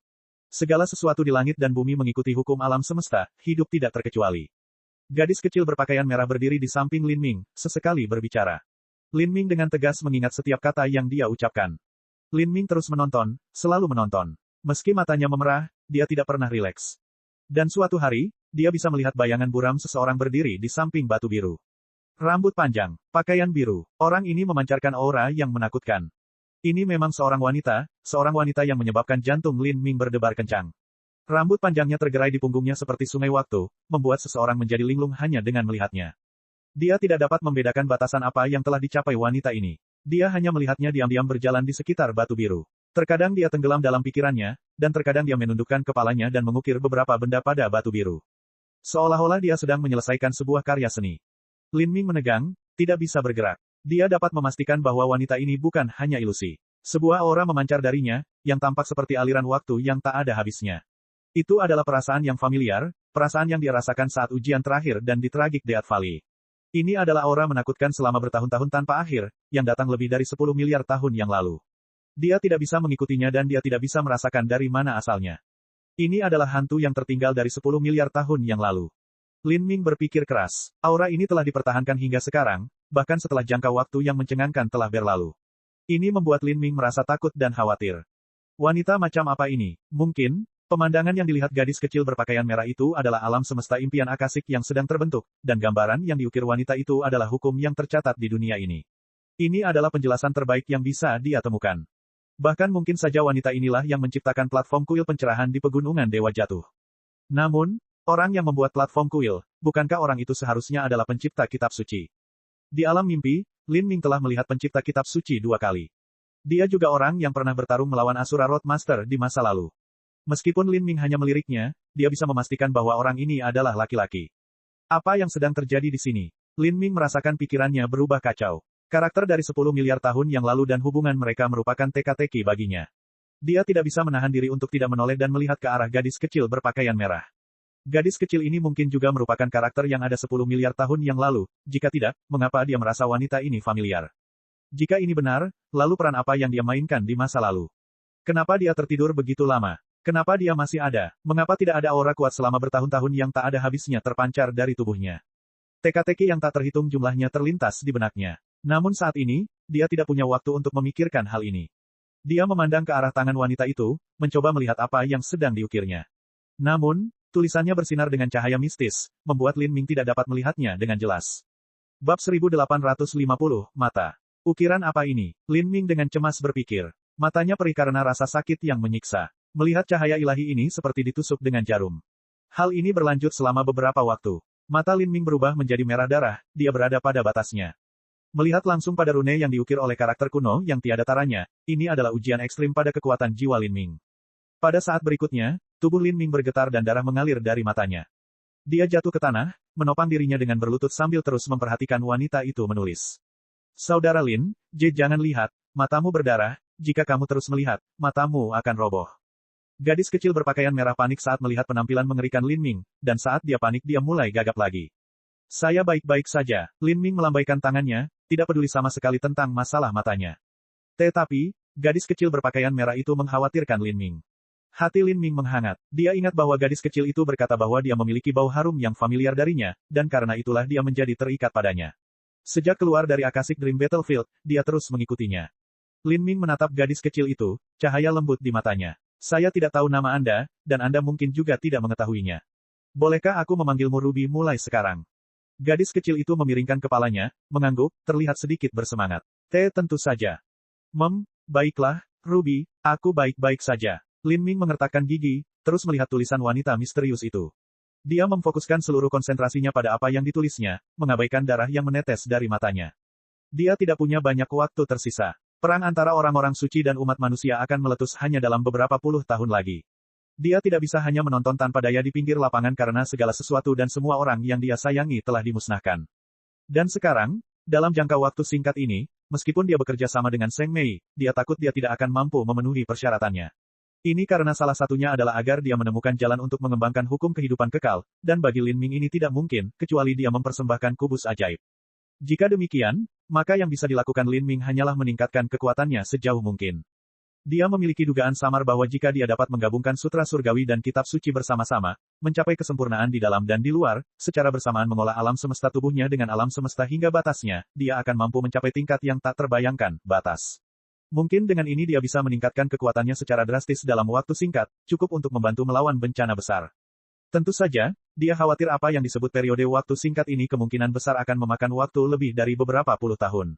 Speaker 1: Segala sesuatu di langit dan bumi mengikuti hukum alam semesta, hidup tidak terkecuali. Gadis kecil berpakaian merah berdiri di samping Lin Ming, sesekali berbicara. Lin Ming dengan tegas mengingat setiap kata yang dia ucapkan. Lin Ming terus menonton, selalu menonton. Meski matanya memerah, dia tidak pernah rileks. Dan suatu hari, dia bisa melihat bayangan buram seseorang berdiri di samping batu biru. Rambut panjang, pakaian biru, orang ini memancarkan aura yang menakutkan. Ini memang seorang wanita yang menyebabkan jantung Lin Ming berdebar kencang. Rambut panjangnya tergerai di punggungnya seperti sungai waktu, membuat seseorang menjadi linglung hanya dengan melihatnya. Dia tidak dapat membedakan batasan apa yang telah dicapai wanita ini. Dia hanya melihatnya diam-diam berjalan di sekitar batu biru. Terkadang dia tenggelam dalam pikirannya, dan terkadang dia menundukkan kepalanya dan mengukir beberapa benda pada batu biru. Seolah-olah dia sedang menyelesaikan sebuah karya seni. Lin Ming menegang, tidak bisa bergerak. Dia dapat memastikan bahwa wanita ini bukan hanya ilusi. Sebuah aura memancar darinya, yang tampak seperti aliran waktu yang tak ada habisnya. Itu adalah perasaan yang familiar, perasaan yang dia rasakan saat ujian terakhir dan di Tragic Death Valley. Ini adalah aura menakutkan selama bertahun-tahun tanpa akhir, yang datang lebih dari 10 miliar tahun yang lalu. Dia tidak bisa mengikutinya dan dia tidak bisa merasakan dari mana asalnya. Ini adalah hantu yang tertinggal dari 10 miliar tahun yang lalu. Lin Ming berpikir keras. Aura ini telah dipertahankan hingga sekarang, bahkan setelah jangka waktu yang mencengangkan telah berlalu. Ini membuat Lin Ming merasa takut dan khawatir. Wanita macam apa ini? Mungkin, pemandangan yang dilihat gadis kecil berpakaian merah itu adalah alam semesta impian akasik yang sedang terbentuk, dan gambaran yang diukir wanita itu adalah hukum yang tercatat di dunia ini. Ini adalah penjelasan terbaik yang bisa dia temukan. Bahkan mungkin saja wanita inilah yang menciptakan platform kuil pencerahan di pegunungan Dewa Jatuh. Namun, orang yang membuat platform kuil, bukankah orang itu seharusnya adalah pencipta kitab suci? Di alam mimpi, Lin Ming telah melihat pencipta kitab suci 2 kali. Dia juga orang yang pernah bertarung melawan Asura Roadmaster di masa lalu. Meskipun Lin Ming hanya meliriknya, dia bisa memastikan bahwa orang ini adalah laki-laki. Apa yang sedang terjadi di sini? Lin Ming merasakan pikirannya berubah kacau. Karakter dari 10 miliar tahun yang lalu dan hubungan mereka merupakan teka-teki baginya. Dia tidak bisa menahan diri untuk tidak menoleh dan melihat ke arah gadis kecil berpakaian merah. Gadis kecil ini mungkin juga merupakan karakter yang ada 10 miliar tahun yang lalu, jika tidak, mengapa dia merasa wanita ini familiar? Jika ini benar, lalu peran apa yang dia mainkan di masa lalu? Kenapa dia tertidur begitu lama? Kenapa dia masih ada? Mengapa tidak ada aura kuat selama bertahun-tahun yang tak ada habisnya terpancar dari tubuhnya? Teka-teki yang tak terhitung jumlahnya terlintas di benaknya. Namun saat ini, dia tidak punya waktu untuk memikirkan hal ini. Dia memandang ke arah tangan wanita itu, mencoba melihat apa yang sedang diukirnya. Namun, tulisannya bersinar dengan cahaya mistis, membuat Lin Ming tidak dapat melihatnya dengan jelas. Bab 1850, Mata. Ukiran apa ini? Lin Ming dengan cemas berpikir. Matanya perih karena rasa sakit yang menyiksa. Melihat cahaya ilahi ini seperti ditusuk dengan jarum. Hal ini berlanjut selama beberapa waktu. Mata Lin Ming berubah menjadi merah darah, dia berada pada batasnya. Melihat langsung pada rune yang diukir oleh karakter kuno yang tiada taranya, ini adalah ujian ekstrim pada kekuatan jiwa Lin Ming. Pada saat berikutnya, tubuh Lin Ming bergetar dan darah mengalir dari matanya. Dia jatuh ke tanah, menopang dirinya dengan berlutut sambil terus memperhatikan wanita itu menulis. Saudara Lin, jangan lihat, matamu berdarah, jika kamu terus melihat, matamu akan roboh. Gadis kecil berpakaian merah panik saat melihat penampilan mengerikan Lin Ming, dan saat dia panik dia mulai gagap lagi. Saya baik-baik saja, Lin Ming melambaikan tangannya, tidak peduli sama sekali tentang masalah matanya. Tetapi, gadis kecil berpakaian merah itu mengkhawatirkan Lin Ming. Hati Lin Ming menghangat. Dia ingat bahwa gadis kecil itu berkata bahwa dia memiliki bau harum yang familiar darinya, dan karena itulah dia menjadi terikat padanya. Sejak keluar dari Akashic Dream Battlefield, dia terus mengikutinya. Lin Ming menatap gadis kecil itu, cahaya lembut di matanya. Saya tidak tahu nama Anda, dan Anda mungkin juga tidak mengetahuinya. Bolehkah aku memanggilmu Ruby mulai sekarang? Gadis kecil itu memiringkan kepalanya, mengangguk, terlihat sedikit bersemangat. Tentu saja. Baiklah, Ruby, aku baik-baik saja. Lin Ming mengertakkan gigi, terus melihat tulisan wanita misterius itu. Dia memfokuskan seluruh konsentrasinya pada apa yang ditulisnya, mengabaikan darah yang menetes dari matanya. Dia tidak punya banyak waktu tersisa. Perang antara orang-orang suci dan umat manusia akan meletus hanya dalam beberapa puluh tahun lagi. Dia tidak bisa hanya menonton tanpa daya di pinggir lapangan karena segala sesuatu dan semua orang yang dia sayangi telah dimusnahkan. Dan sekarang, Dalam jangka waktu singkat ini, meskipun dia bekerja sama dengan Seng Mei, dia takut dia tidak akan mampu memenuhi persyaratannya. Ini karena salah satunya adalah agar dia menemukan jalan untuk mengembangkan hukum kehidupan kekal, dan bagi Lin Ming ini tidak mungkin, kecuali dia mempersembahkan kubus ajaib. Jika demikian, maka yang bisa dilakukan Lin Ming hanyalah meningkatkan kekuatannya sejauh mungkin. Dia memiliki dugaan samar bahwa jika dia dapat menggabungkan sutra surgawi dan kitab suci bersama-sama, mencapai kesempurnaan di dalam dan di luar, secara bersamaan mengolah alam semesta tubuhnya dengan alam semesta hingga batasnya, dia akan mampu mencapai tingkat yang tak terbayangkan, batas. Mungkin dengan ini dia bisa meningkatkan kekuatannya secara drastis dalam waktu singkat, cukup untuk membantu melawan bencana besar. Tentu saja, dia khawatir apa yang disebut periode waktu singkat ini kemungkinan besar akan memakan waktu lebih dari beberapa puluh tahun.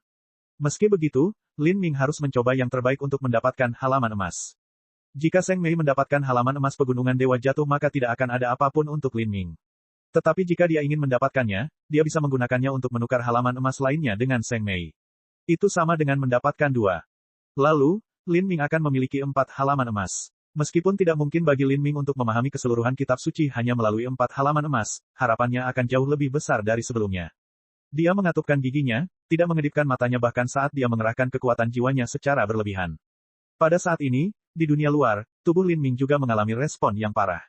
Speaker 1: Meski begitu, Lin Ming harus mencoba yang terbaik untuk mendapatkan halaman emas. Jika Seng Mei mendapatkan halaman emas pegunungan Dewa Jatuh maka tidak akan ada apapun untuk Lin Ming. Tetapi jika dia ingin mendapatkannya, dia bisa menggunakannya untuk menukar halaman emas lainnya dengan Seng Mei. Itu sama dengan mendapatkan 2. Lalu, Lin Ming akan memiliki 4 halaman emas. Meskipun tidak mungkin bagi Lin Ming untuk memahami keseluruhan kitab suci hanya melalui 4 halaman emas, harapannya akan jauh lebih besar dari sebelumnya. Dia mengatupkan giginya, tidak mengedipkan matanya bahkan saat dia mengerahkan kekuatan jiwanya secara berlebihan. Pada saat ini, di dunia luar, tubuh Lin Ming juga mengalami respon yang parah.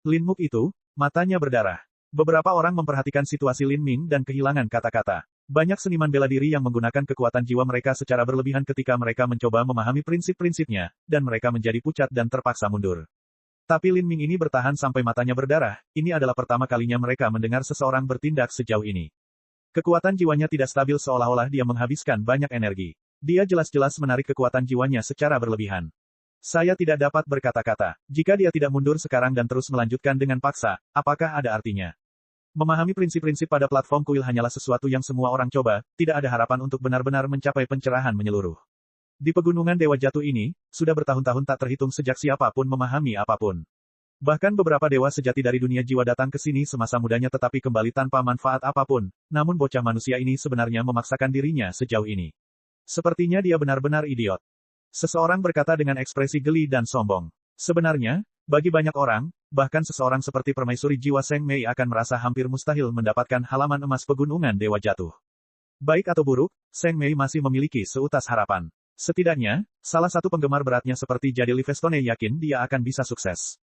Speaker 1: Lin Muk itu, matanya berdarah. Beberapa orang memperhatikan situasi Lin Ming dan kehilangan kata-kata. Banyak seniman bela diri yang menggunakan kekuatan jiwa mereka secara berlebihan ketika mereka mencoba memahami prinsip-prinsipnya, dan mereka menjadi pucat dan terpaksa mundur. Tapi Lin Ming ini bertahan sampai matanya berdarah, ini adalah pertama kalinya mereka mendengar seseorang bertindak sejauh ini. Kekuatan jiwanya tidak stabil seolah-olah dia menghabiskan banyak energi. Dia jelas-jelas menarik kekuatan jiwanya secara berlebihan. Saya tidak dapat berkata-kata. Jika dia tidak mundur sekarang dan terus melanjutkan dengan paksa, apakah ada artinya? Memahami prinsip-prinsip pada platform kuil hanyalah sesuatu yang semua orang coba, tidak ada harapan untuk benar-benar mencapai pencerahan menyeluruh. Di pegunungan Dewa Jatuh ini, sudah bertahun-tahun tak terhitung sejak siapapun memahami apapun. Bahkan beberapa dewa sejati dari dunia jiwa datang ke sini semasa mudanya tetapi kembali tanpa manfaat apapun, namun bocah manusia ini sebenarnya memaksakan dirinya sejauh ini. Sepertinya dia benar-benar idiot. Seseorang berkata dengan ekspresi geli dan sombong. Sebenarnya, bagi banyak orang, bahkan seseorang seperti permaisuri jiwa Seng Mei akan merasa hampir mustahil mendapatkan halaman emas pegunungan Dewa Jatuh. Baik atau buruk, Seng Mei masih memiliki seutas harapan. Setidaknya, salah satu penggemar beratnya seperti Jadi Livestone yakin dia akan bisa sukses.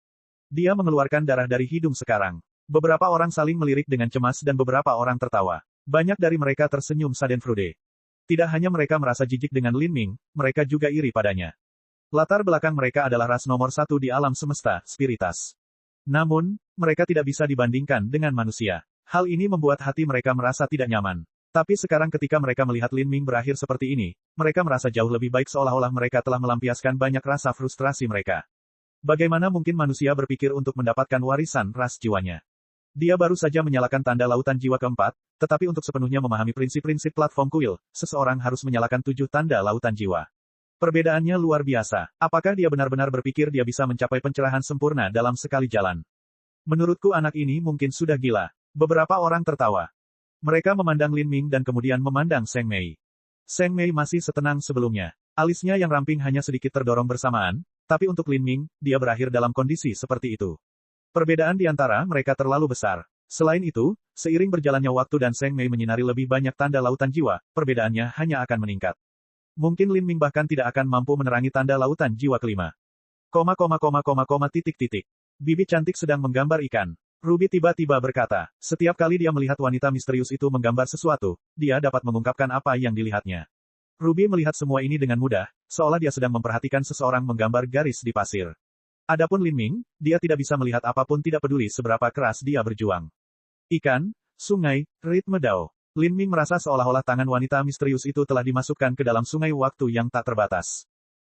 Speaker 1: Dia mengeluarkan darah dari hidung sekarang. Beberapa orang saling melirik dengan cemas dan beberapa orang tertawa. Banyak dari mereka tersenyum Schadenfreude. Tidak hanya mereka merasa jijik dengan Lin Ming, mereka juga iri padanya. Latar belakang mereka adalah ras nomor 1 di alam semesta, spiritas. Namun, mereka tidak bisa dibandingkan dengan manusia. Hal ini membuat hati mereka merasa tidak nyaman. Tapi sekarang ketika mereka melihat Lin Ming berakhir seperti ini, mereka merasa jauh lebih baik seolah-olah mereka telah melampiaskan banyak rasa frustrasi mereka. Bagaimana mungkin manusia berpikir untuk mendapatkan warisan ras jiwanya? Dia baru saja menyalakan tanda lautan jiwa keempat, tetapi untuk sepenuhnya memahami prinsip-prinsip platform kuil, seseorang harus menyalakan 7 tanda lautan jiwa. Perbedaannya luar biasa. Apakah dia benar-benar berpikir dia bisa mencapai pencerahan sempurna dalam sekali jalan? Menurutku anak ini mungkin sudah gila. Beberapa orang tertawa. Mereka memandang Lin Ming dan kemudian memandang Seng Mei. Seng Mei masih setenang sebelumnya. Alisnya yang ramping hanya sedikit terdorong bersamaan, tapi untuk Lin Ming, dia berakhir dalam kondisi seperti itu. Perbedaan di antara mereka terlalu besar. Selain itu, seiring berjalannya waktu dan Seng Mei menyinari lebih banyak tanda lautan jiwa, perbedaannya hanya akan meningkat. Mungkin Lin Ming bahkan tidak akan mampu menerangi tanda lautan jiwa kelima. Bibi cantik sedang menggambar ikan. Ruby tiba-tiba berkata, setiap kali dia melihat wanita misterius itu menggambar sesuatu, dia dapat mengungkapkan apa yang dilihatnya. Ruby melihat semua ini dengan mudah, seolah dia sedang memperhatikan seseorang menggambar garis di pasir. Adapun Lin Ming, dia tidak bisa melihat apapun tidak peduli seberapa keras dia berjuang. Ikan, sungai, ritme Dao. Lin Ming merasa seolah-olah tangan wanita misterius itu telah dimasukkan ke dalam sungai waktu yang tak terbatas.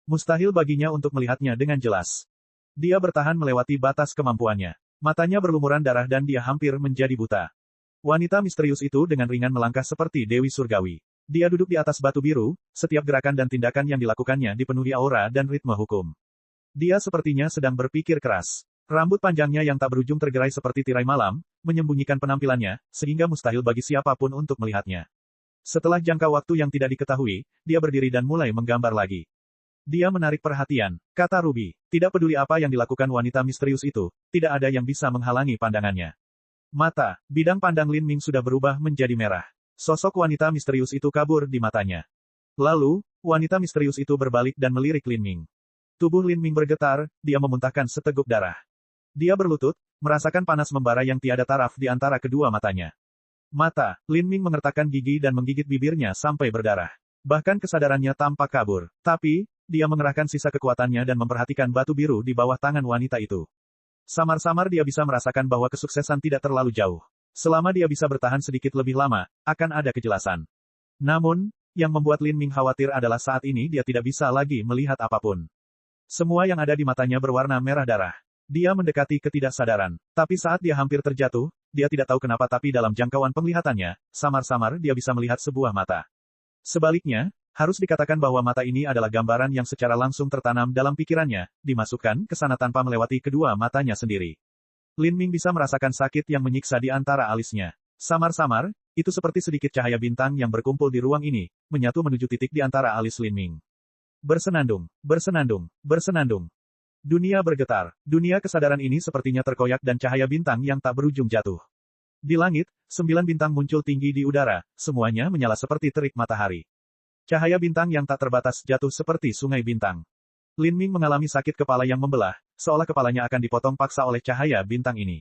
Speaker 1: Mustahil baginya untuk melihatnya dengan jelas. Dia bertahan melewati batas kemampuannya. Matanya berlumuran darah dan dia hampir menjadi buta. Wanita misterius itu dengan ringan melangkah seperti Dewi Surgawi. Dia duduk di atas batu biru, setiap gerakan dan tindakan yang dilakukannya dipenuhi aura dan ritme hukum. Dia sepertinya sedang berpikir keras. Rambut panjangnya yang tak berujung tergerai seperti tirai malam, menyembunyikan penampilannya, sehingga mustahil bagi siapapun untuk melihatnya. Setelah jangka waktu yang tidak diketahui, dia berdiri dan mulai menggambar lagi. Dia menarik perhatian, kata Ruby. Tidak peduli apa yang dilakukan wanita misterius itu, tidak ada yang bisa menghalangi pandangannya. Mata, bidang pandang Lin Ming sudah berubah menjadi merah. Sosok wanita misterius itu kabur di matanya. Lalu, wanita misterius itu berbalik dan melirik Lin Ming. Tubuh Lin Ming bergetar, dia memuntahkan seteguk darah. Dia berlutut, merasakan panas membara yang tiada taraf di antara kedua matanya. Mata, Lin Ming mengertakkan gigi dan menggigit bibirnya sampai berdarah. Bahkan kesadarannya tampak kabur. Tapi, dia mengerahkan sisa kekuatannya dan memperhatikan batu biru di bawah tangan wanita itu. Samar-samar dia bisa merasakan bahwa kesuksesan tidak terlalu jauh. Selama dia bisa bertahan sedikit lebih lama, akan ada kejelasan. Namun, yang membuat Lin Ming khawatir adalah saat ini dia tidak bisa lagi melihat apapun. Semua yang ada di matanya berwarna merah darah. Dia mendekati ketidaksadaran. Tapi saat dia hampir terjatuh, dia tidak tahu kenapa tapi dalam jangkauan penglihatannya, samar-samar dia bisa melihat sebuah mata. Sebaliknya, harus dikatakan bahwa mata ini adalah gambaran yang secara langsung tertanam dalam pikirannya, dimasukkan ke sana tanpa melewati kedua matanya sendiri. Lin Ming bisa merasakan sakit yang menyiksa di antara alisnya. Samar-samar, itu seperti sedikit cahaya bintang yang berkumpul di ruang ini, menyatu menuju titik di antara alis Lin Ming. Bersenandung, bersenandung, bersenandung. Dunia bergetar. Dunia kesadaran ini sepertinya terkoyak dan cahaya bintang yang tak berujung jatuh. Di langit, 9 bintang muncul tinggi di udara, semuanya menyala seperti terik matahari. Cahaya bintang yang tak terbatas jatuh seperti sungai bintang. Lin Ming mengalami sakit kepala yang membelah, seolah kepalanya akan dipotong paksa oleh cahaya bintang ini.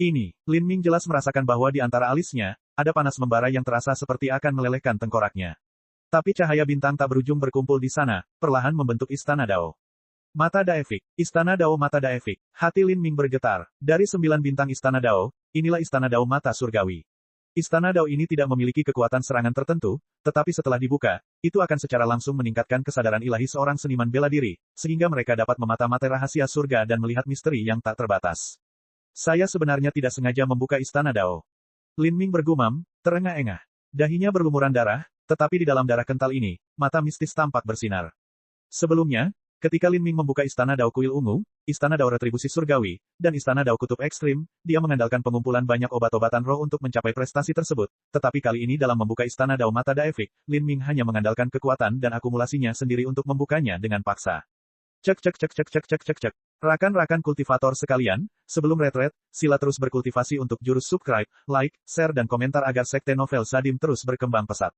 Speaker 1: Lin Ming jelas merasakan bahwa di antara alisnya, ada panas membara yang terasa seperti akan melelehkan tengkoraknya. Tapi cahaya bintang tak berujung berkumpul di sana, perlahan membentuk Istana Dao. Mata Daefik, Istana Dao Mata Daefik. Hati Lin Ming bergetar. Dari 9 bintang Istana Dao, inilah Istana Dao Mata Surgawi. Istana Dao ini tidak memiliki kekuatan serangan tertentu, tetapi setelah dibuka, itu akan secara langsung meningkatkan kesadaran ilahi seorang seniman bela diri, sehingga mereka dapat memata-matai rahasia surga dan melihat misteri yang tak terbatas. Saya sebenarnya tidak sengaja membuka Istana Dao. Lin Ming bergumam, terengah-engah. Dahinya berlumuran darah, tetapi di dalam darah kental ini, mata mistis tampak bersinar. Sebelumnya, ketika Lin Ming membuka Istana Dao Kuil Ungu, Istana Dao Retribusi Surgawi, dan Istana Dao Kutub Ekstrim, dia mengandalkan pengumpulan banyak obat-obatan roh untuk mencapai prestasi tersebut, tetapi kali ini dalam membuka Istana Dao Mata Daefik, Lin Ming hanya mengandalkan kekuatan dan akumulasinya sendiri untuk membukanya dengan paksa. Cek cek cek cek cek cek cek cek. Rakan-rakan kultivator sekalian, sebelum retret, sila terus berkultivasi untuk jurus subscribe, like, share dan komentar agar sekte novel Sadim terus berkembang pesat.